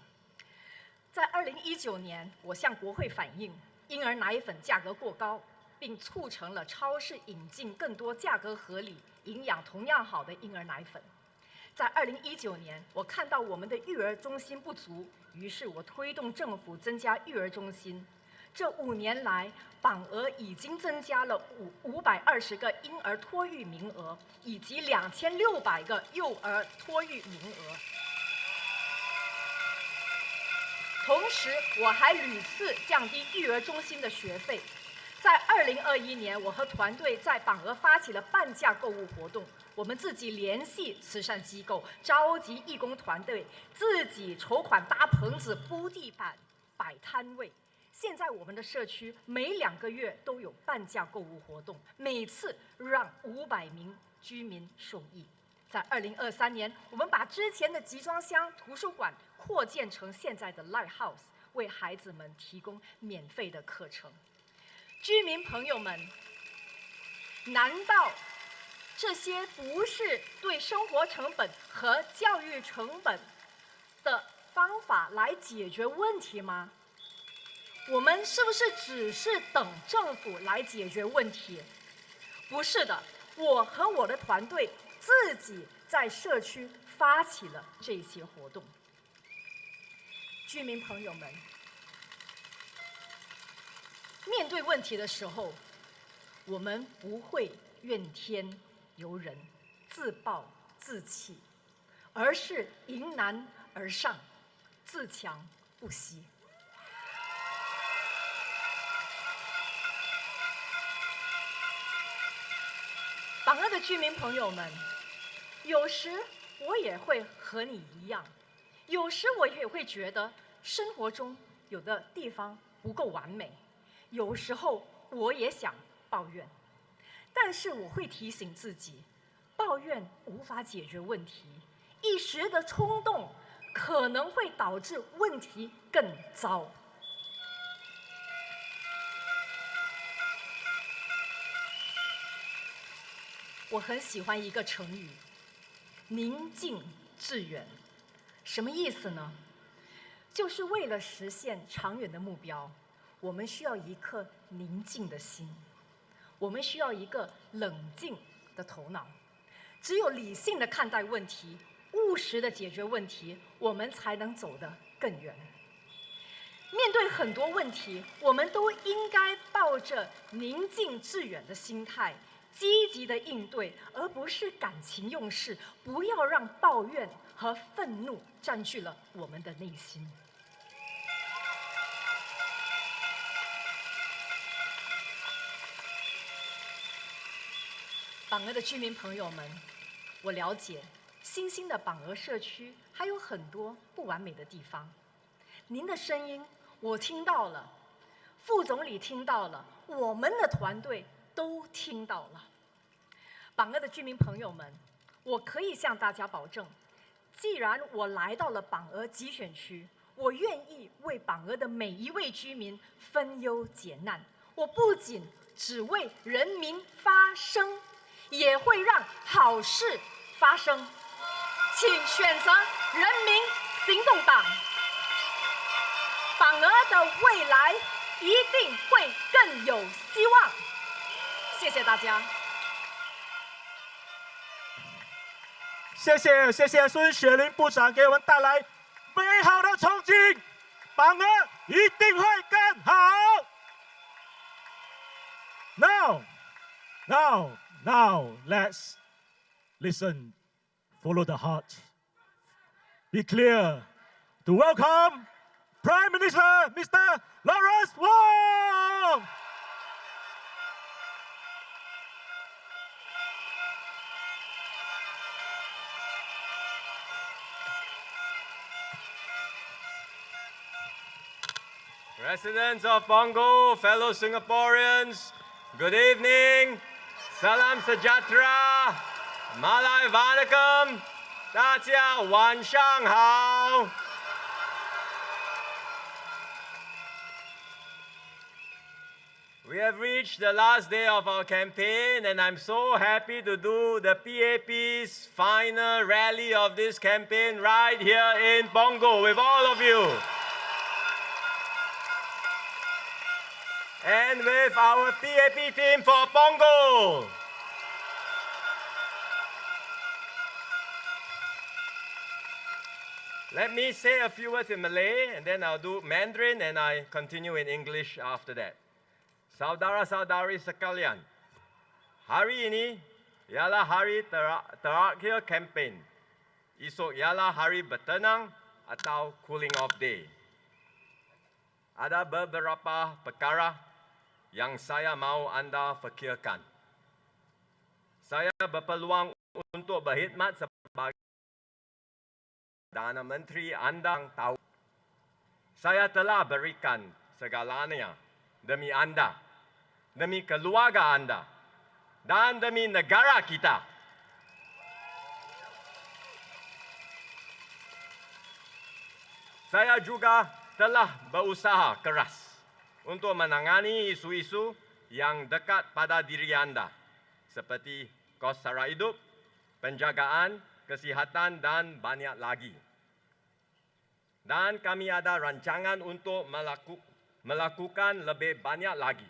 在2019年，我向国会反映婴儿奶粉价格过高，并促成了超市引进更多价格合理、营养同样好的婴儿奶粉。在2019年，我看到我们的育儿中心不足，于是我推动政府增加育儿中心。这5年来，榜鹅已经增加了520个婴儿托育名额，以及2600个幼儿托育名额。同时，我还屡次降低育儿中心的学费。在2021年，我和团队在榜鹅发起了半价购物活动。我们自己联系慈善机构，召集义工团队，自己筹款搭棚子、铺地板、摆摊位。现在我们的社区每2个月都有半价购物活动，每次让500名居民受益。在2023年，我们把之前的集装箱图书馆扩建成现在的 Lighthouse， 为孩子们提供免费的课程。居民朋友们，难道这些不是对生活成本和教育成本的方法来解决问题吗？我们是不是只是等政府来解决问题？不是的，我和我的团队自己在社区发起了这些活动。居民朋友们，面对问题的时候，我们不会怨天尤人、自暴自弃，而是迎难而上、自强不息。榜鹅的居民朋友们，有时我也会和你一样，有时我也会觉得生活中有的地方不够完美，有时候我也想抱怨，但是我会提醒自己，抱怨无法解决问题，一时的冲动可能会导致问题更糟。我很喜欢一个成语“宁静致远”，什么意思呢？就是为了实现长远的目标，我们需要一颗宁静的心，我们需要一个冷静的头脑。只有理性的看待问题，务实的解决问题，我们才能走得更远。面对很多问题，我们都应该抱着宁静致远的心态，积极的应对，而不是感情用事。不要让抱怨和愤怒占据了我们的内心。榜鹅的居民朋友们，我了解新兴的榜鹅社区还有很多不完美的地方。您的声音我听到了，副总理听到了，我们的团队都听到了。榜鹅的居民朋友们，我可以向大家保证，既然我来到了榜鹅集选区，我愿意为榜鹅的每一位居民分忧解难。我不仅只为人民发声，也会让好事发生。请选择人民行动党，榜鹅的未来一定会更有希望。谢谢大家。谢谢孙雪玲部长给我们带来美好的憧憬，榜鹅一定会更好。Now, let's listen, follow the heart. Be clear to welcome Prime Minister Mr. Lawrence Wong. Residents of Punggol, fellow Singaporeans, good evening. Salam sejahtera. Malay vanakkam. 大家晚上好。We have reached the last day of our campaign, and I'm so happy to do the PAP's final rally of this campaign right here in Punggol with all of you. And with our PAP team for Punggol. Let me say a few words in Malay, and then I'll do Mandarin, and I continue in English after that. Saudara-saudari sekalian, hari ini ialah hari terakhir kempen. Esok ialah hari bertenang atau cooling off day. Ada beberapa perkara yang saya mahu anda fikirkan. Saya berpeluang untuk berkhidmat sebagai Perdana Menteri anda yang tahu. Saya telah berikan segalanya demi anda, demi keluarga anda, dan demi negara kita. Saya juga telah berusaha keras untuk menangani isu-isu yang dekat pada diri anda, seperti kos sara hidup, penjagaan, kesihatan, dan banyak lagi. Dan kami ada rancangan untuk melakukan lebih banyak lagi.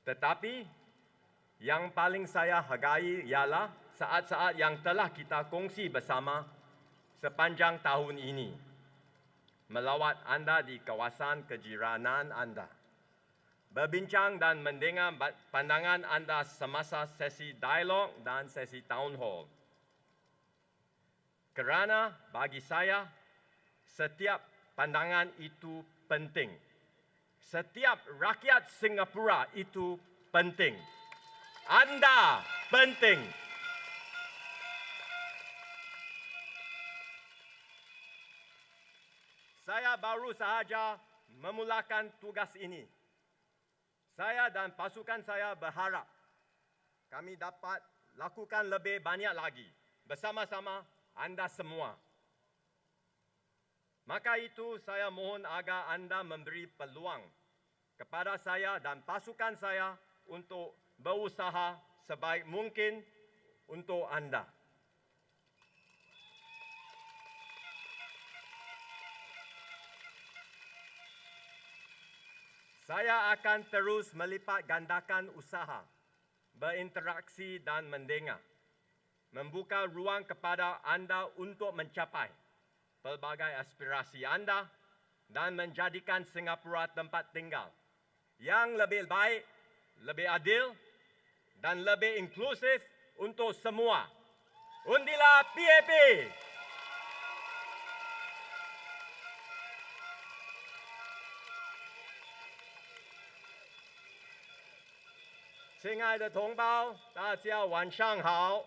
Tetapi yang paling saya hargai ialah saat-saat yang telah kita kongsi bersama sepanjang tahun ini. Melawat anda di kawasan kejiranan anda. Berbincang dan mendengar pandangan anda semasa sesi dialog dan sesi town hall. Kerana bagi saya, setiap pandangan itu penting. Setiap rakyat Singapura itu penting. Anda penting. Saya baru sahaja memulakan tugas ini, saya dan pasukan saya berharap kami dapat lakukan lebih banyak lagi bersama-sama anda semua. Maka itu saya mohon agar anda memberi peluang kepada saya dan pasukan saya untuk berusaha sebaik mungkin untuk anda. Saya akan terus melipat gandakan usaha, berinteraksi dan mendengar, membuka ruang kepada anda untuk mencapai pelbagai aspirasi anda dan menjadikan Singapura tempat tinggal yang lebih baik, lebih adil dan lebih inklusif untuk semua. Undilah PAP! 亲爱的同胞，大家晚上好。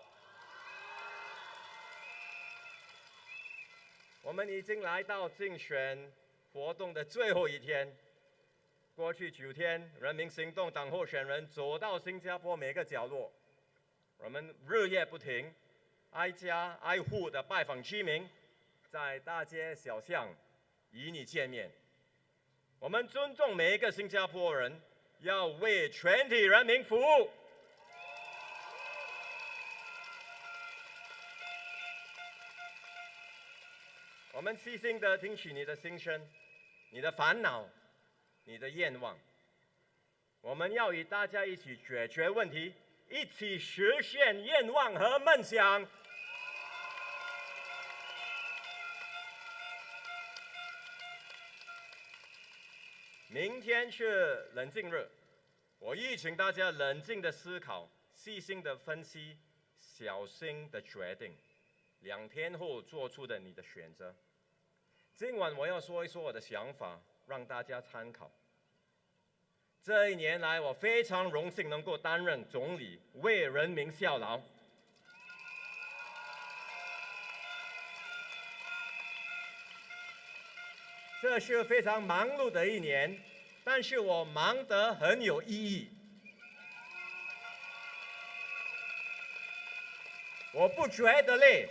我们已经来到竞选活动的最后一天。过去9天，人民行动党候选人走到新加坡每个角落，我们日夜不停，挨家挨户的拜访居民，在大街小巷与你见面。我们尊重每一个新加坡人。 要为全体人民服务。我们细心地听取你的心声、你的烦恼、你的愿望。我们要与大家一起解决问题，一起实现愿望和梦想。明天是冷静日，我预请大家冷静的思考，细心的分析，小心的决定，2天后做出的你的选择。今晚我要说一说我的想法，让大家参考。这1年来，我非常荣幸能够担任总理，为人民效劳。 这是非常忙碌的1年，但是我忙得很有意义。我不觉得累，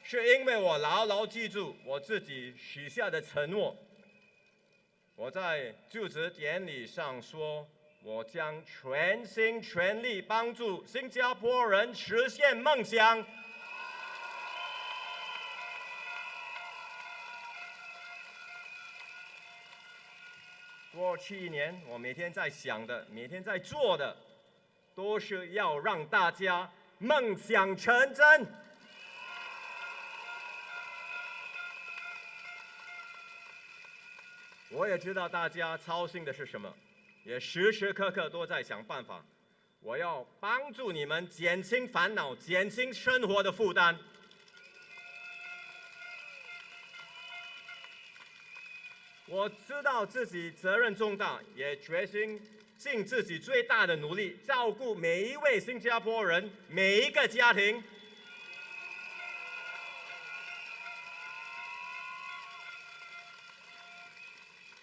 是因为我牢牢记住我自己许下的承诺。我在就职典礼上说，我将全心全力帮助新加坡人实现梦想。 过去1年，我每天在想的，每天在做的，都是要让大家梦想成真。我也知道大家操心的是什么，也时时刻刻都在想办法。我要帮助你们减轻烦恼，减轻生活的负担。 我知道自己责任重大，也决心尽自己最大的努力，照顾每一位新加坡人，每一个家庭。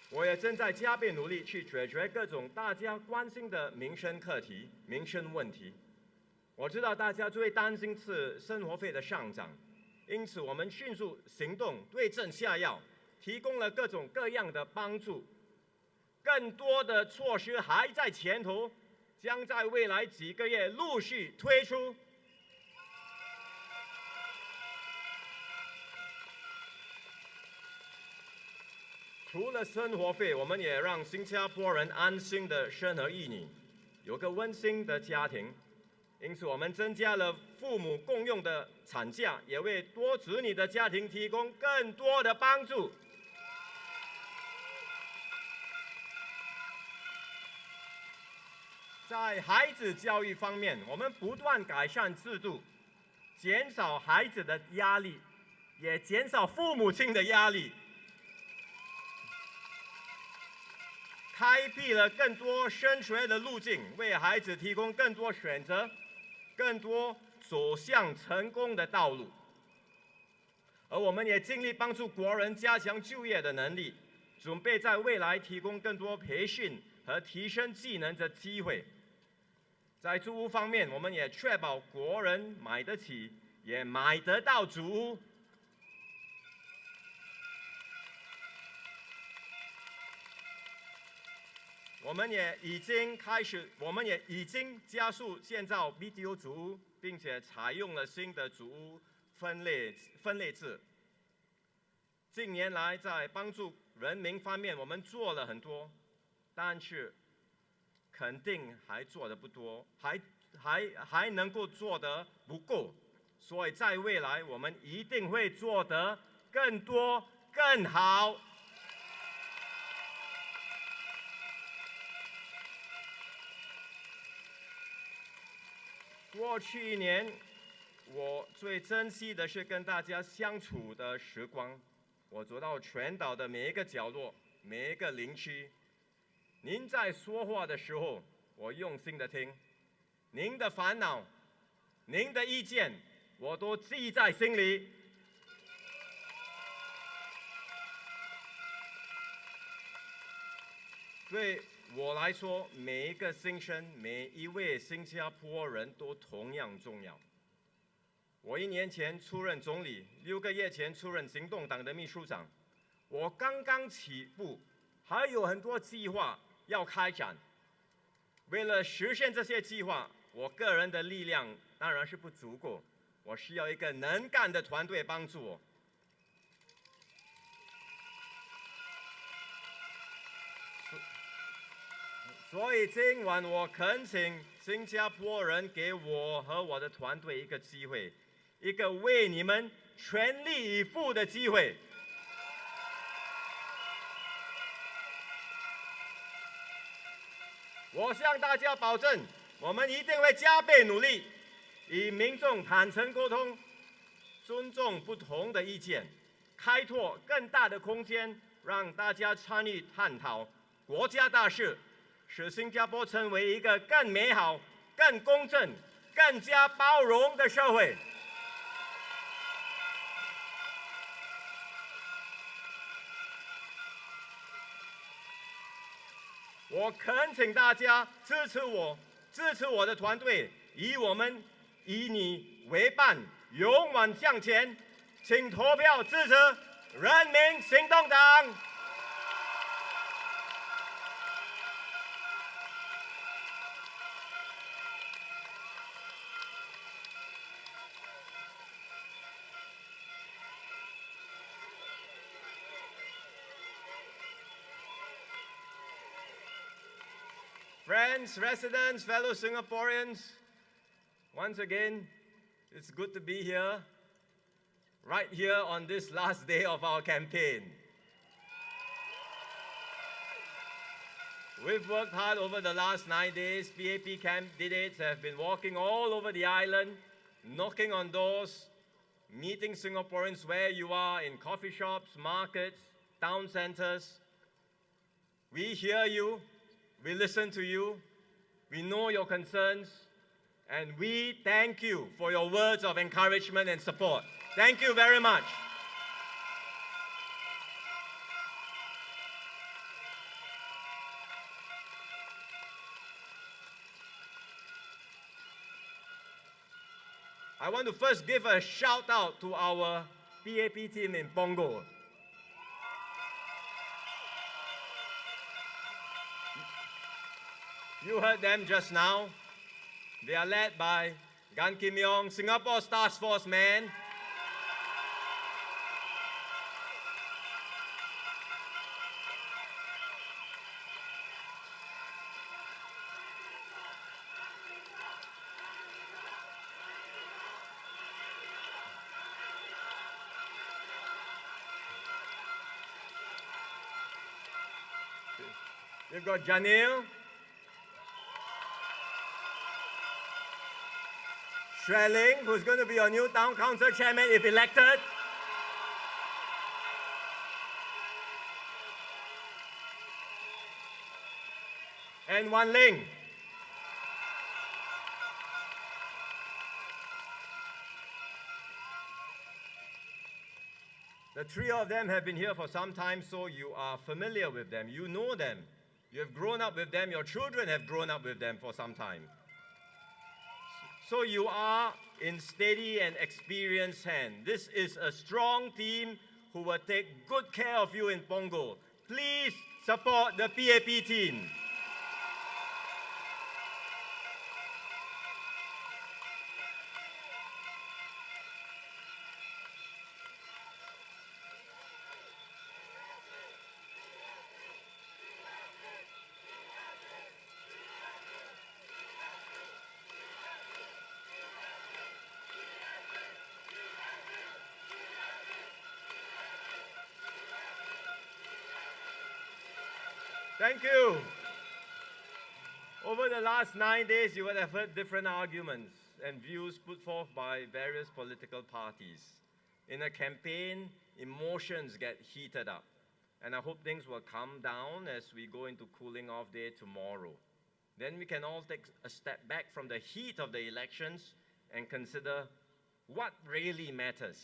我也正在加倍努力去解决各种大家关心的民生课题、民生问题。我知道大家最担心是生活费的上涨，因此我们迅速行动，对症下药。 提供了各种各样的帮助，更多的措施还在前头，将在未来几个月陆续推出。除了生活费，我们也让新加坡人安心的生儿育女，有个温馨的家庭。因此，我们增加了父母共用的产假，也为多子女的家庭提供更多的帮助。 在孩子教育方面，我们不断改善制度，减少孩子的压力，也减少父母亲的压力，开辟了更多升学的路径，为孩子提供更多选择，更多走向成功的道路。而我们也尽力帮助国人加强就业的能力，准备在未来提供更多培训和提升技能的机会。在住屋方面，我们也确保国人买得起，也买得到住屋。我们也已经加速建造 BTO 组屋，并且采用了新的组屋分类制。近年来，在帮助人民方面，我们做了很多，但是肯定还做得不多，还能够做得不够。所以在未来，我们一定会做得更多、更好。过去1年，我最珍惜的是跟大家相处的时光。我走到全岛的每一个角落，每一个邻居。您在说话的时候，我用心的听。您的烦恼、您的意见，我都记在心里。对我来说，每一个新生，每一位新加坡人都同样重要。我1年前出任总理，6个月前出任行动党的秘书长。我刚刚起步，还有很多计划要开展。为了实现这些计划，我个人的力量当然是不足够，我需要一个能干的团队帮助我。所以今晚我恳请新加坡人给我和我的团队一个机会，一个为你们全力以赴的机会。我向大家保证，我们一定会加倍努力，与民众坦诚沟通，尊重不同的意见，开拓更大的空间，让大家参与探讨国家大事，使新加坡成为一个更美好、更公正、更加包容的社会。我恳请大家支持我的团队，以你为伴，勇往向前。请投票支持人民行动党。Friends, residents, fellow Singaporeans, once again, it's good to be here, right here on this last day of our campaign. We've worked hard over the last 9 days. PAP candidates have been walking all over the island, knocking on doors, meeting Singaporeans where you are, in coffee shops, markets, town centers. We hear you. We listen to you, we know your concerns, and we thank you for your words of encouragement and support. Thank you very much. I want to first give a shout out to our PAP team in Punggol. You heard them just now. They are led by Gan Kim Yong, Singapore's Task Force man. You've got Janil, Shreling, who's going to be your new town council chairman if elected. And Wan Ling. The three of them have been here for some time, so you are familiar with them. You know them. You have grown up with them. Your children have grown up with them for some time. So you are in steady and experienced hand. This is a strong team who will take good care of you in Punggol. Please support the PAP team. Thank you. Over the last 9 days, you would have heard different arguments and views put forth by various political parties. In a campaign, emotions get heated up, and I hope things will calm down as we go into cooling off day tomorrow. Then we can all take a step back from the heat of the elections and consider what really matters.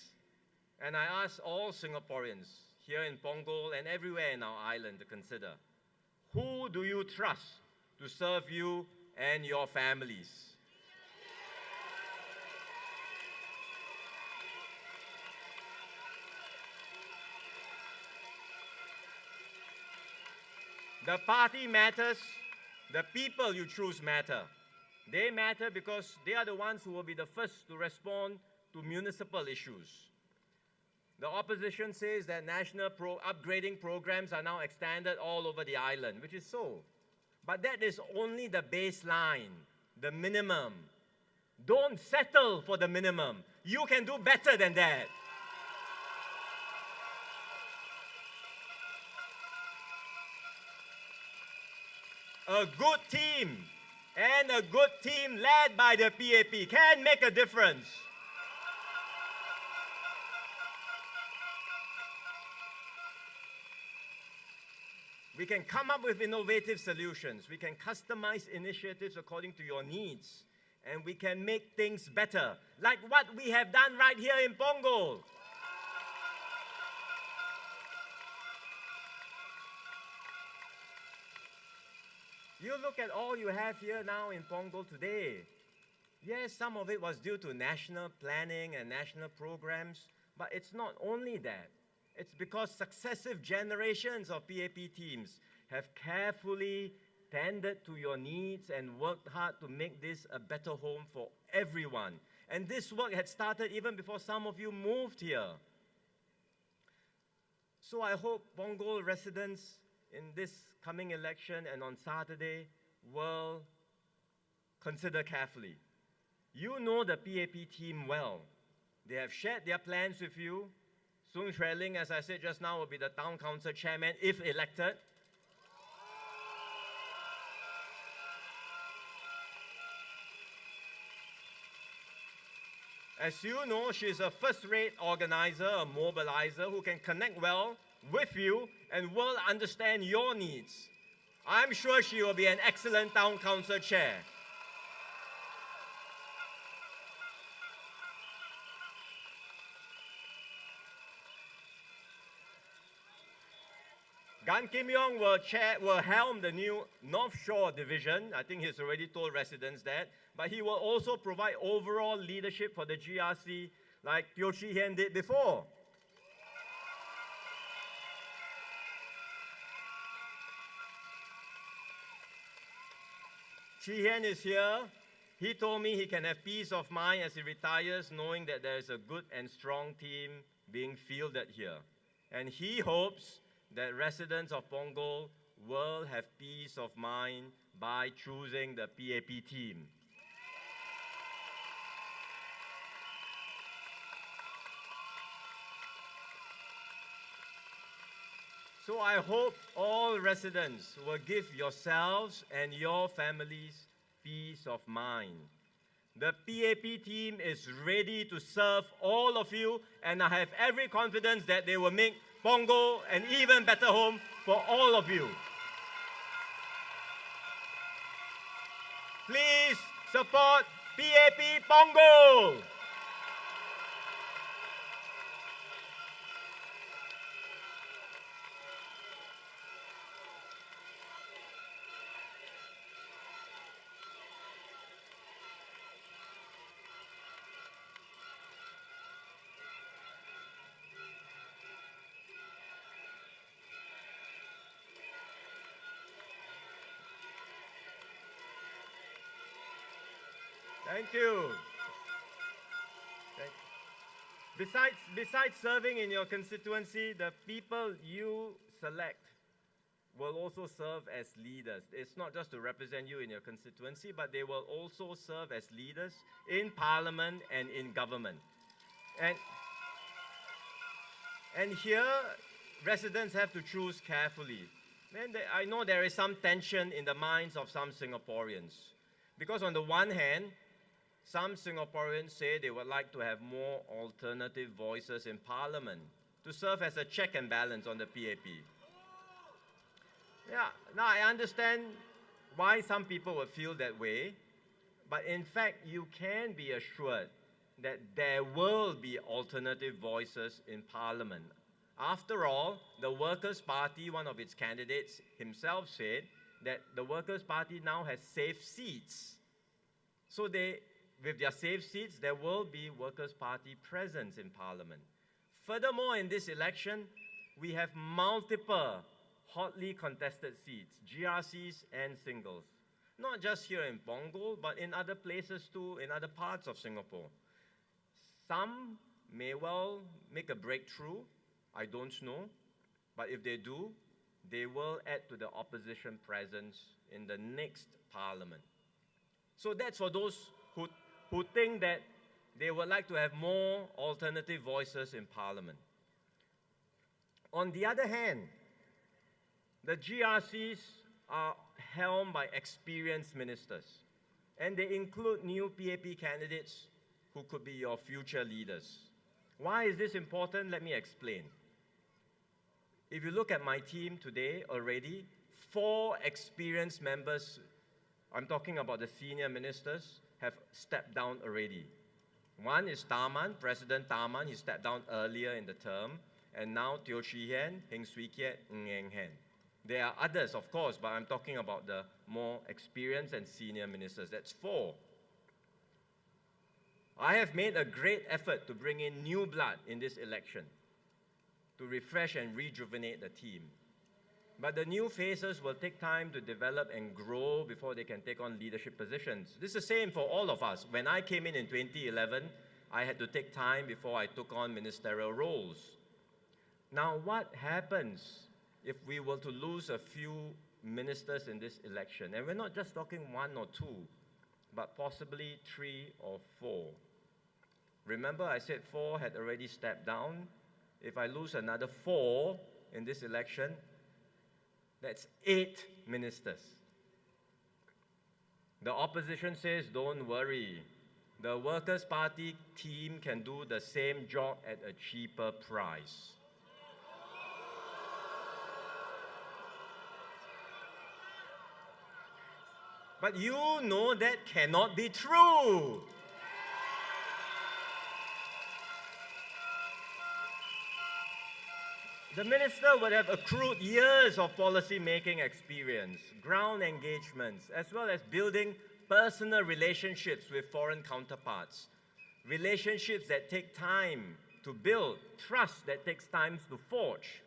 And I ask all Singaporeans here in Punggol and everywhere in our island to consider, who do you trust to serve you and your families? The party matters, the people you choose matter. They matter because they are the ones who will be the first to respond to municipal issues. The opposition says that national upgrading programs are now extended all over the island, which is so. But that is only the baseline, the minimum. Don't settle for the minimum. You can do better than that. A good team and a good team led by the PAP can make a difference. We can come up with innovative solutions. We can customize initiatives according to your needs. And we can make things better, like what we have done right here in Punggol. You look at all you have here now in Punggol today. Yes, some of it was due to national planning and national programs, but it's not only that. It's because successive generations of PAP teams have carefully tended to your needs and worked hard to make this a better home for everyone. And this work had started even before some of you moved here. So I hope Punggol residents in this coming election and on Saturday will consider carefully. You know the PAP team well. They have shared their plans with you. Soon Shui Ling, as I said just now, will be the town council chairman if elected. As you know, she is a first-rate organizer, a mobilizer who can connect well with you and will understand your needs. I'm sure she will be an excellent town council chair. Gan Kim Yong will helm the new North Shore Division. I think he's already told residents that. But he will also provide overall leadership for the GRC like Teo Chee Hian did before. Chee Hian is here. He told me he can have peace of mind as he retires, knowing that there is a good and strong team being fielded here. And he hopes that residents of Punggol will have peace of mind by choosing the PAP team. So I hope all residents will give yourselves and your families peace of mind. The PAP team is ready to serve all of you, and I have every confidence that they will make Punggol an even better home for all of you. Please support PAP Punggol. Thank you. Besides serving in your constituency, the people you select will also serve as leaders. It's not just to represent you in your constituency, but they will also serve as leaders in parliament and in government. And here, residents have to choose carefully. I know there is some tension in the minds of some Singaporeans. Because on the one hand, some Singaporeans say they would like to have more alternative voices in parliament to serve as a check and balance on the PAP. Yeah, now I understand why some people would feel that way, but in fact, you can be assured that there will be alternative voices in parliament. After all, the Workers' Party, one of its candidates himself said that the Workers' Party now has safe seats. So with their safe seats, there will be Workers' Party presence in parliament. Furthermore, in this election, we have multiple hotly contested seats, GRCs and singles. Not just here in Punggol, but in other places too, in other parts of Singapore. Some may well make a breakthrough, I don't know, but if they do, they will add to the opposition presence in the next parliament. So that's for those who think that they would like to have more alternative voices in parliament. On the other hand, the GRCs are helmed by experienced ministers, and they include new PAP candidates who could be your future leaders. Why is this important? Let me explain. If you look at my team today already, 4 experienced members, I'm talking about the senior ministers, have stepped down already. One is Taman, President Taman, he stepped down earlier in the term, and now Teo Chee Hian, Heng Swee Kiat, Ng Eng Hen. There are others, of course, but I'm talking about the more experienced and senior ministers. That's 4. I have made a great effort to bring in new blood in this election, to refresh and rejuvenate the team. But the new faces will take time to develop and grow before they can take on leadership positions. This is the same for all of us. When I came in 2011, I had to take time before I took on ministerial roles. Now, what happens if we were to lose a few ministers in this election? And we're not just talking 1 or 2, but possibly 3 or 4. Remember, I said 4 had already stepped down. If I lose another 4 in this election, that's 8 ministers. The opposition says, don't worry. The Workers' Party team can do the same job at a cheaper price. But you know that cannot be true. The minister would have accrued years of policy-making experience, ground engagements, as well as building personal relationships with foreign counterparts. Relationships that take time to build, trust that takes time to forge.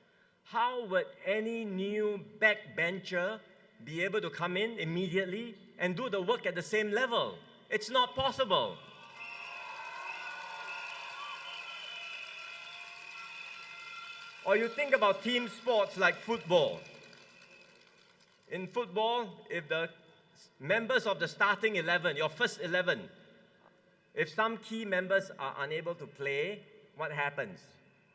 How would any new backbencher be able to come in immediately and do the work at the same level? It's not possible. Or you think about team sports like football. In football, if the members of the starting 11, your first 11, if some key members are unable to play, what happens?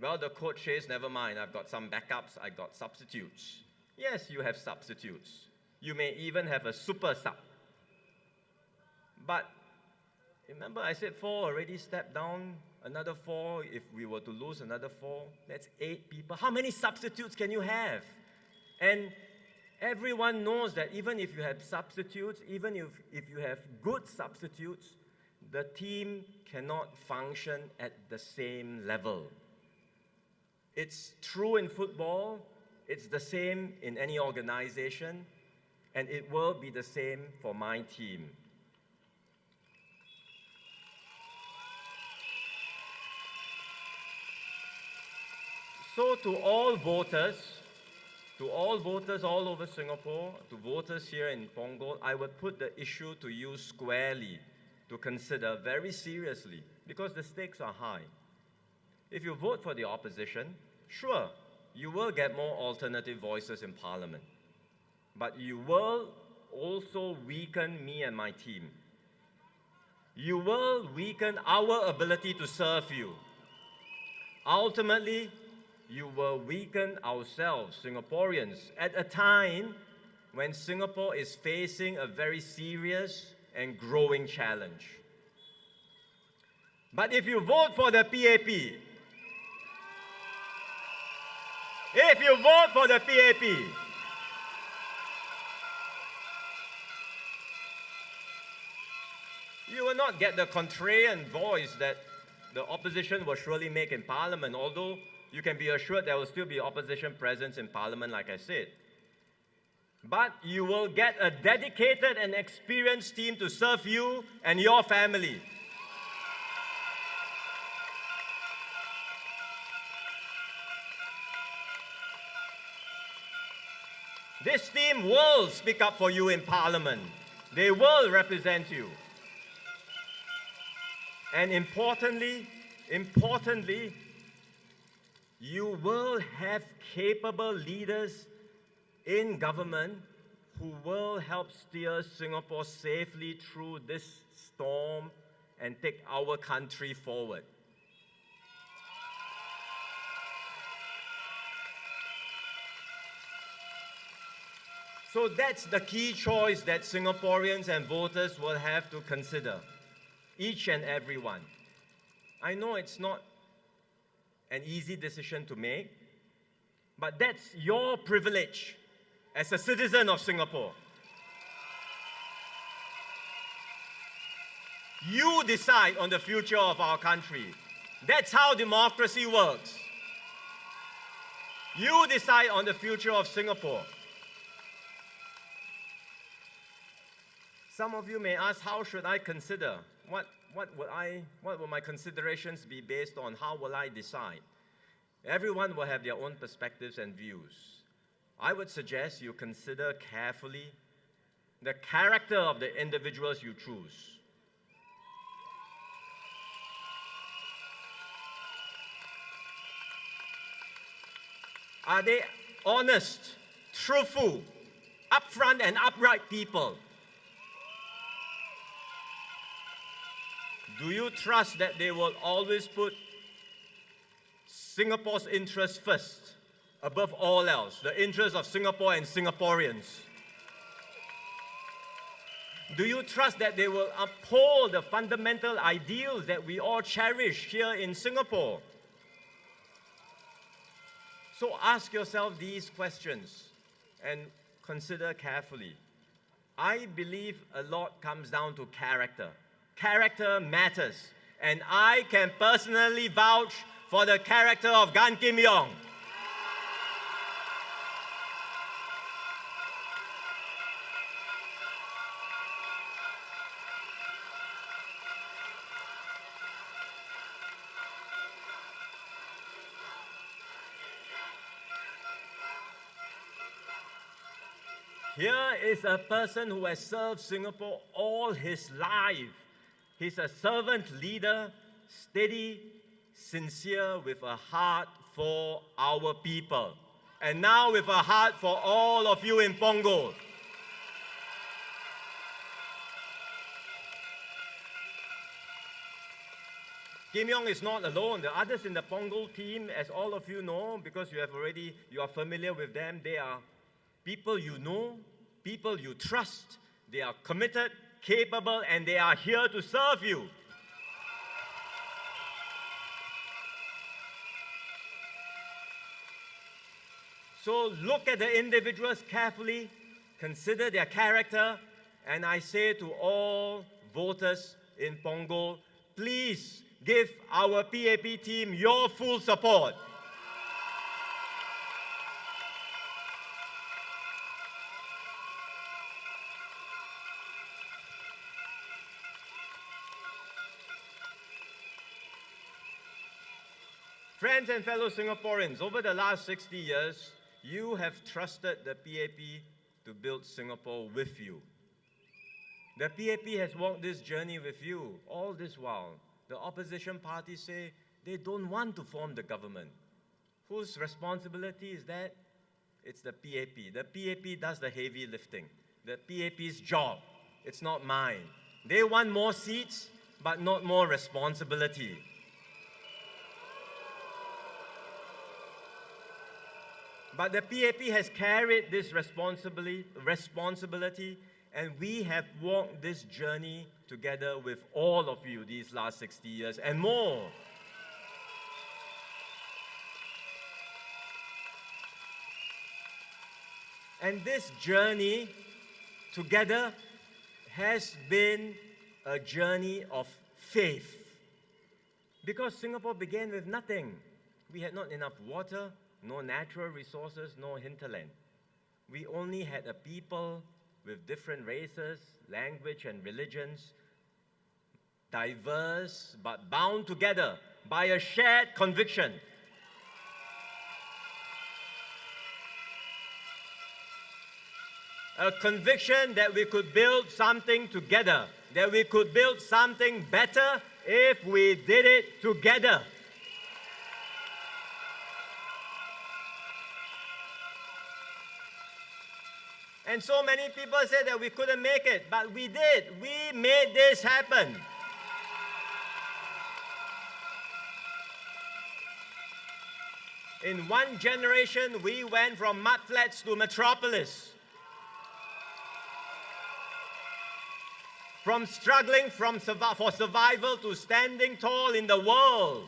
Well, the coach says, never mind, I've got some backups, I've got substitutes. Yes, you have substitutes. You may even have a super sub. But remember, I said 4 already stepped down. Another 4, if we were to lose another 4, that's 8 people. How many substitutes can you have? And everyone knows that even if you have substitutes, even if you have good substitutes, the team cannot function at the same level. It's true in football, it's the same in any organization, and it will be the same for my team. So to all voters all over Singapore, to voters here in Punggol, I would put the issue to you squarely. to consider very seriously because the stakes are high. If you vote for the opposition, sure, you will get more alternative voices in Parliament. But you will also weaken me and my team. You will weaken our ability to serve you. Ultimately, you will weaken ourselves, Singaporeans, at a time when Singapore is facing a very serious and growing challenge. But if you vote for the PAP, you will not get the contrarian voice that the opposition will surely make in Parliament, although you can be assured there will still be opposition presence in Parliament, like I said. But you will get a dedicated and experienced team to serve you and your family. This team will speak up for you in Parliament. They will represent you. And importantly, you will have capable leaders in government who will help steer Singapore safely through this storm and take our country forward. So that's the key choice that Singaporeans and voters will have to consider, each and every one. I know it's not an easy decision to make, but that's your privilege as a citizen of Singapore. You decide on the future of our country. That's how democracy works. You decide on the future of Singapore. Some of you may ask, how should I consider? What will my considerations be based on? How will I decide? Everyone will have their own perspectives and views. I would suggest you consider carefully the character of the individuals you choose. Are they honest, truthful, upfront and upright people? Do you trust that they will always put Singapore's interests first, above all else, the interests of Singapore and Singaporeans? Do you trust that they will uphold the fundamental ideals that we all cherish here in Singapore? So ask yourself these questions and consider carefully. I believe a lot comes down to character. Character matters, and I can personally vouch for the character of Gan Kim Yong. Here is a person who has served Singapore all his life. He's a servant leader, steady, sincere, with a heart for our people. And now with a heart for all of you in Punggol. Kim Yong is not alone. The others in the Punggol team, as all of you know, because you are familiar with them, they are people you know, people you trust. They are committed, capable, and they are here to serve you. So look at the individuals carefully, consider their character, and I say to all voters in Punggol, please give our PAP team your full support. Friends and fellow Singaporeans, over the last 60 years, you have trusted the PAP to build Singapore with you. The PAP has walked this journey with you all this while. The opposition parties say they don't want to form the government. Whose responsibility is that? It's the PAP. The PAP does the heavy lifting. The PAP's job. It's not mine. They want more seats, but not more responsibility. But the PAP has carried this responsibility, and we have walked this journey together with all of you these last 60 years and more. And this journey together has been a journey of faith. Because Singapore began with nothing. We had not enough water, no natural resources, no hinterland. We only had a people with different races, language and religions, diverse but bound together by a shared conviction. A conviction that we could build something together, that we could build something better if we did it together. And so many people said that we couldn't make it, but we did. We made this happen. In one generation, we went from mudflats to metropolis. From struggling for survival to standing tall in the world.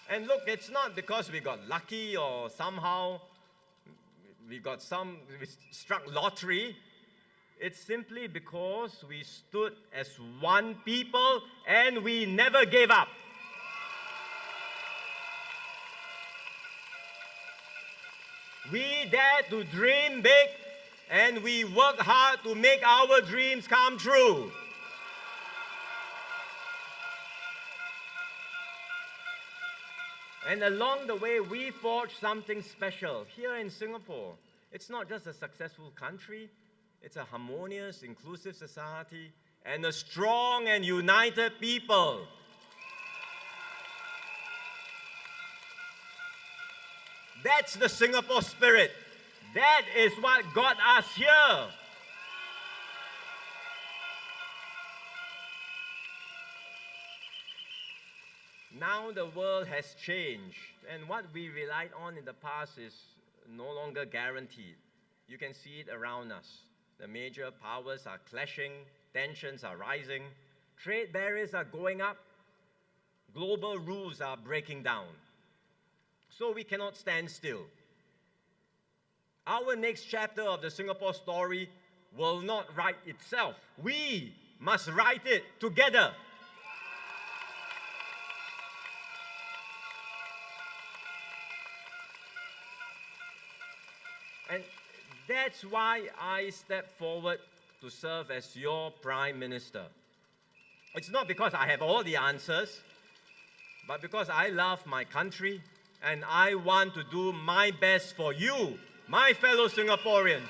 And look, it's not because we got lucky or somehow we struck lottery. It's simply because we stood as one people and we never gave up. We dare to dream big and we work hard to make our dreams come true. And along the way, we forged something special here in Singapore. It's not just a successful country, it's a harmonious, inclusive society and a strong and united people. That's the Singapore spirit. That is what got us here. Now the world has changed, and what we relied on in the past is no longer guaranteed. You can see it around us. The major powers are clashing, tensions are rising, trade barriers are going up, global rules are breaking down. So we cannot stand still. Our next chapter of the Singapore story will not write itself. We must write it together. And that's why I stepped forward to serve as your Prime Minister. It's not because I have all the answers, but because I love my country and I want to do my best for you, my fellow Singaporeans.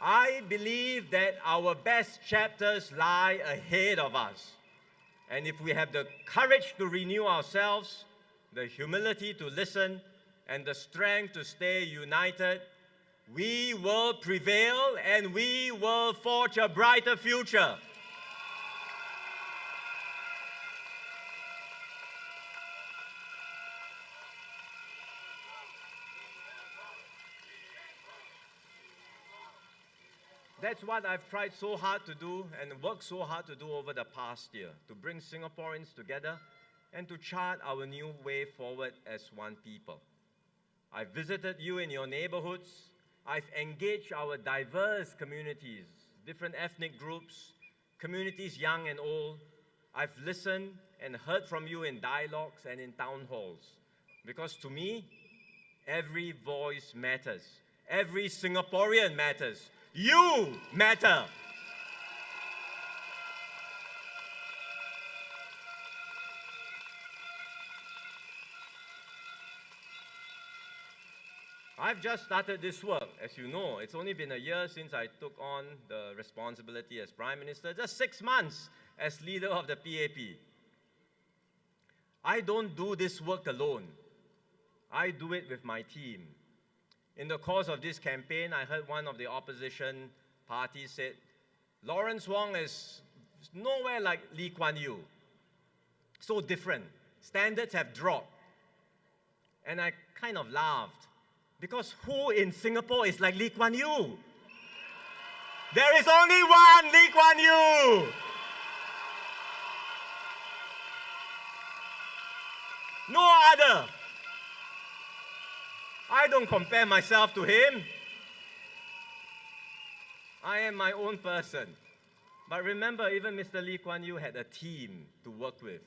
I believe that our best chapters lie ahead of us. And if we have the courage to renew ourselves, the humility to listen, and the strength to stay united, we will prevail and we will forge a brighter future. That's what I've tried so hard to do and worked so hard to do over the past year, to bring Singaporeans together and to chart our new way forward as one people. I've visited you in your neighborhoods. I've engaged our diverse communities, different ethnic groups, communities young and old. I've listened and heard from you in dialogues and in town halls. Because to me, every voice matters. Every Singaporean matters. You matter. I've just started this work, as you know. It's only been a year since I took on the responsibility as Prime Minister, just 6 months as leader of the PAP. I don't do this work alone. I do it with my team. In the course of this campaign, I heard one of the opposition parties said, Lawrence Wong is nowhere like Lee Kuan Yew. So different. Standards have dropped. And I kind of laughed. Because who in Singapore is like Lee Kuan Yew? There is only one Lee Kuan Yew! No other! I don't compare myself to him. I am my own person. But remember, even Mr. Lee Kuan Yew had a team to work with.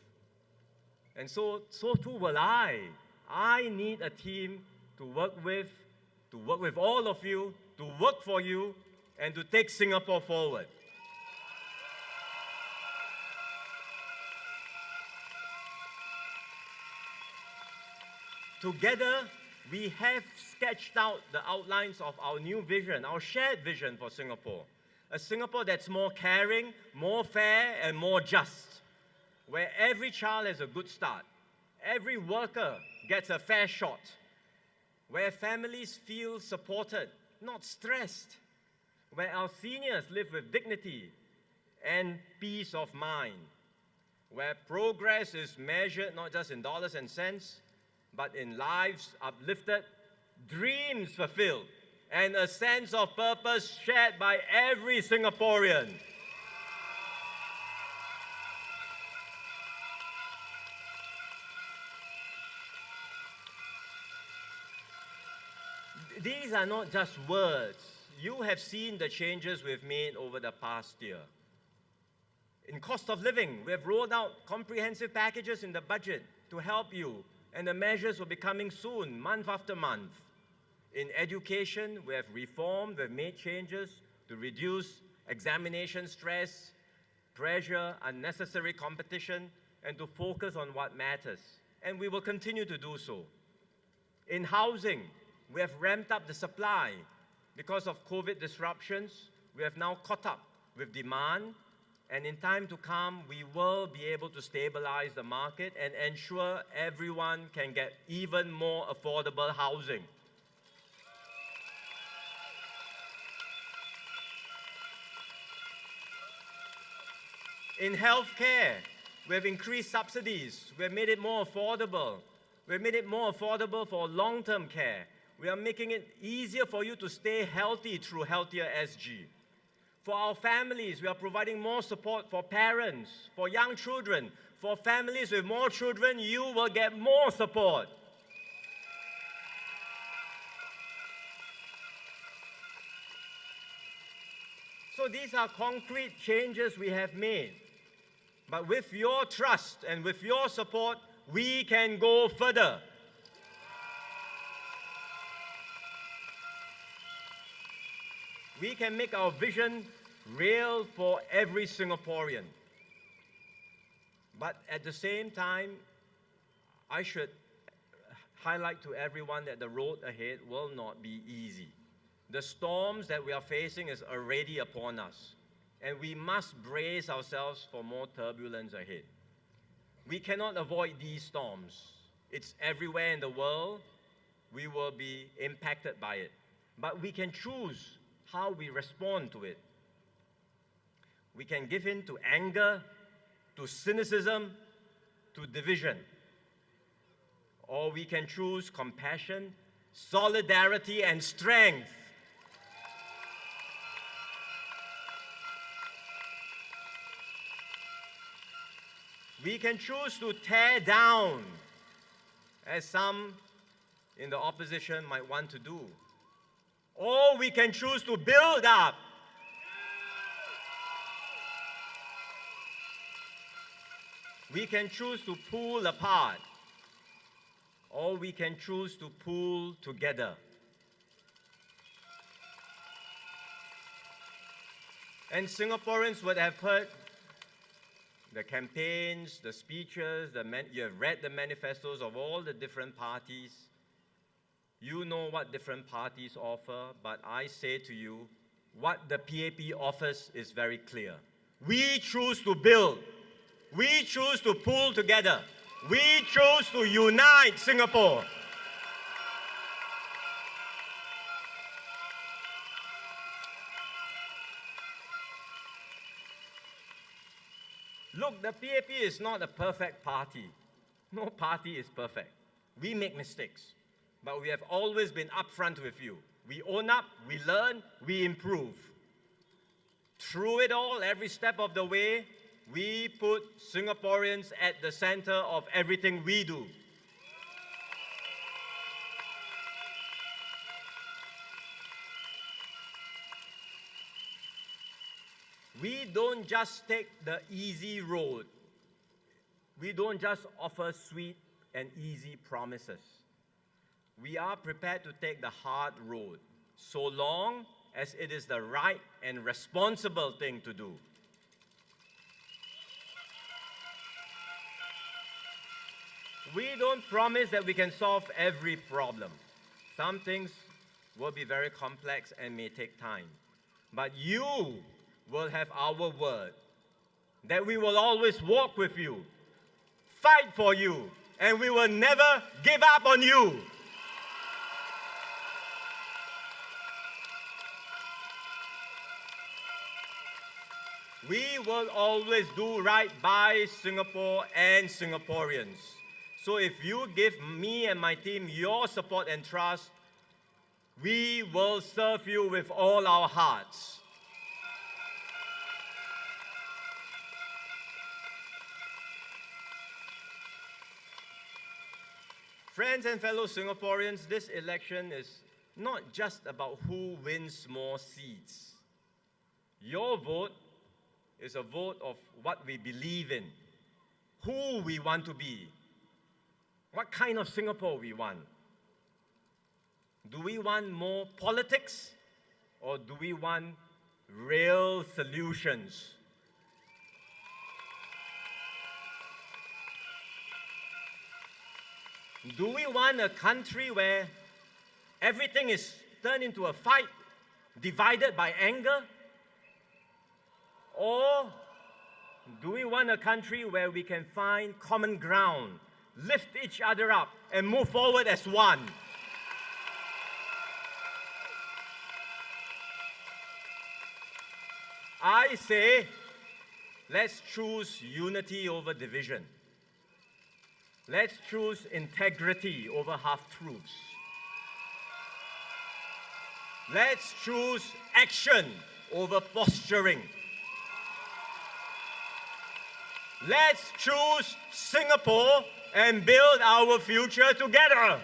And so too will I. I need a team to work with all of you, to work for you, and to take Singapore forward. Together, we have sketched out the outlines of our new vision, our shared vision for Singapore. A Singapore that's more caring, more fair, and more just, where every child has a good start, every worker gets a fair shot, where families feel supported, not stressed, where our seniors live with dignity and peace of mind, where progress is measured not just in dollars and cents, but in lives uplifted, dreams fulfilled, and a sense of purpose shared by every Singaporean. These are not just words. You have seen the changes we've made over the past year. In cost of living, we have rolled out comprehensive packages in the budget to help you, and the measures will be coming soon, month after month. In education, we have reformed, we have made changes to reduce examination stress, pressure, unnecessary competition, and to focus on what matters. And we will continue to do so. In housing, we have ramped up the supply. Because of COVID disruptions, we have now caught up with demand, and in time to come, we will be able to stabilize the market and ensure everyone can get even more affordable housing. In healthcare, we have increased subsidies. We have made it more affordable. We have made it more affordable for long-term care. We are making it easier for you to stay healthy through Healthier SG. For our families, we are providing more support for parents, for young children. For families with more children, you will get more support. So these are concrete changes we have made. But with your trust and with your support, we can go further. We can make our vision real for every Singaporean. But at the same time, I should highlight to everyone that the road ahead will not be easy. The storms that we are facing is already upon us, and we must brace ourselves for more turbulence ahead. We cannot avoid these storms. It's everywhere in the world. We will be impacted by it. But we can choose how we respond to it. We can give in to anger, to cynicism, to division. Or we can choose compassion, solidarity, and strength. We can choose to tear down, as some in the opposition might want to do. Or we can choose to build up. We can choose to pull apart. Or we can choose to pull together. And Singaporeans would have heard the campaigns, the speeches, you have read the manifestos of all the different parties. You know what different parties offer, but I say to you, what the PAP offers is very clear. We choose to build. We choose to pull together. We choose to unite Singapore. Look, the PAP is not a perfect party. No party is perfect. We make mistakes, but we have always been upfront with you. We own up, we learn, we improve. Through it all, every step of the way, we put Singaporeans at the center of everything we do. We don't just take the easy road. We don't just offer sweet and easy promises. We are prepared to take the hard road, so long as it is the right and responsible thing to do. We don't promise that we can solve every problem. Some things will be very complex and may take time. But you will have our word that we will always walk with you, fight for you, and we will never give up on you. We will always do right by Singapore and Singaporeans. So if you give me and my team your support and trust, we will serve you with all our hearts. Friends and fellow Singaporeans, this election is not just about who wins more seats. Your vote is a vote of what we believe in, who we want to be, what kind of Singapore we want. Do we want more politics, or do we want real solutions? Do we want a country where everything is turned into a fight, divided by anger? Or do we want a country where we can find common ground, lift each other up, and move forward as one? I say, let's choose unity over division. Let's choose integrity over half-truths. Let's choose action over posturing. Let's choose Singapore and build our future together.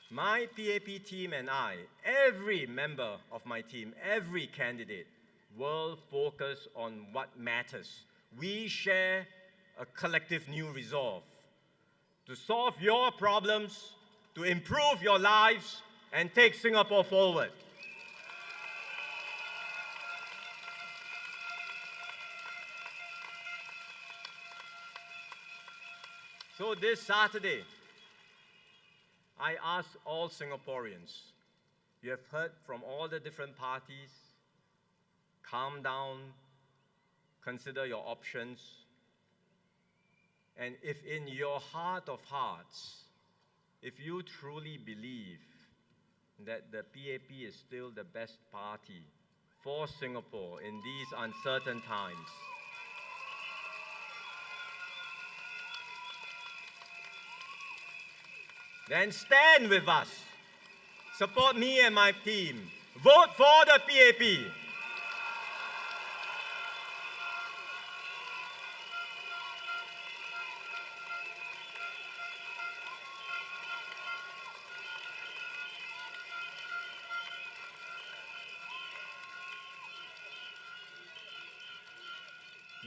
My PAP team and I, every member of my team, every candidate, will focus on what matters. We share a collective new resolve to solve your problems, to improve your lives, and take Singapore forward. So this Saturday, I ask all Singaporeans, you have heard from all the different parties, calm down, consider your options, and if in your heart of hearts, if you truly believe that the PAP is still the best party for Singapore in these uncertain times, then stand with us. Support me and my team. Vote for the PAP.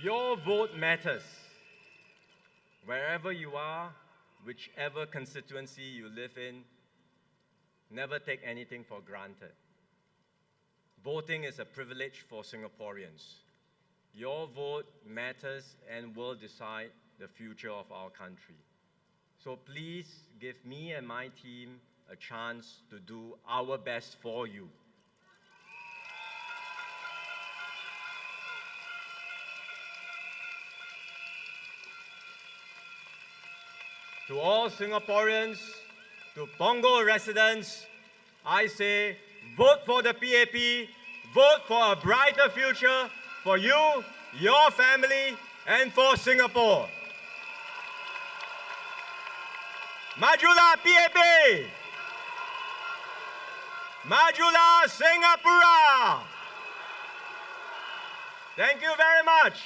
Your vote matters. Wherever you are, whichever constituency you live in, never take anything for granted. voting is a privilege for Singaporeans. Your vote matters and will decide the future of our country. So please give me and my team a chance to do our best for you. To all Singaporeans, to Punggol residents, I say, vote for the PAP, vote for a brighter future for you, your family, and for Singapore. Majulah PAP! Majulah Singapura! Thank you very much.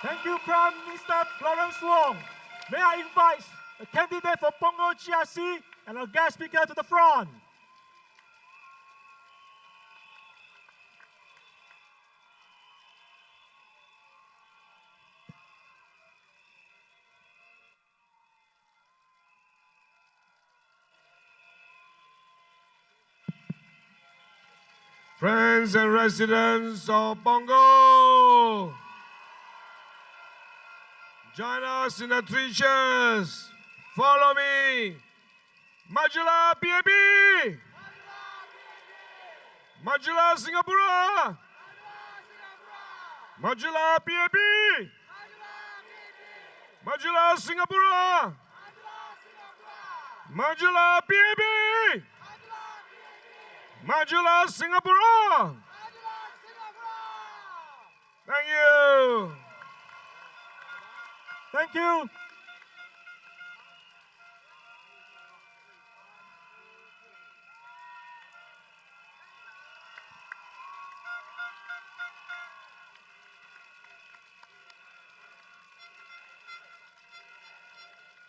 Thank you, Prime Minister Lawrence Wong. May I invite the candidate for Punggol GRC and our guest speaker to the front. Friends and residents of Punggol, join us in the 3 cheers. Follow me. Majulah PAP! Majulah Singapura! Majulah PAP! Majulah Singapura! Majulah PAP! Majulah Singapura! Thank you. Thank you.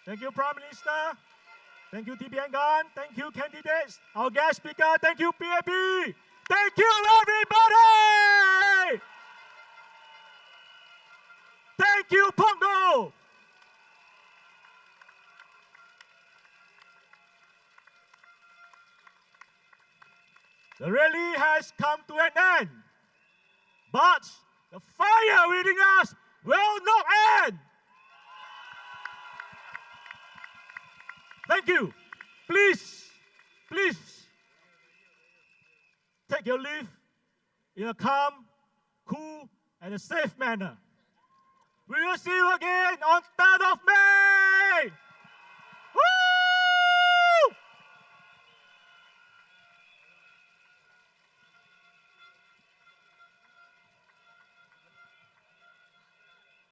Thank you, Prime Minister. Thank you, TPN Gan. Thank you, candidates. Our guest speaker. Thank you, PAP. Thank you, everybody. Thank you, Punggol. The rally has come to an end, but the fire within us will not end. Thank you. Please take your leave in a calm, cool, and a safe manner. We will see you again on 3rd of May.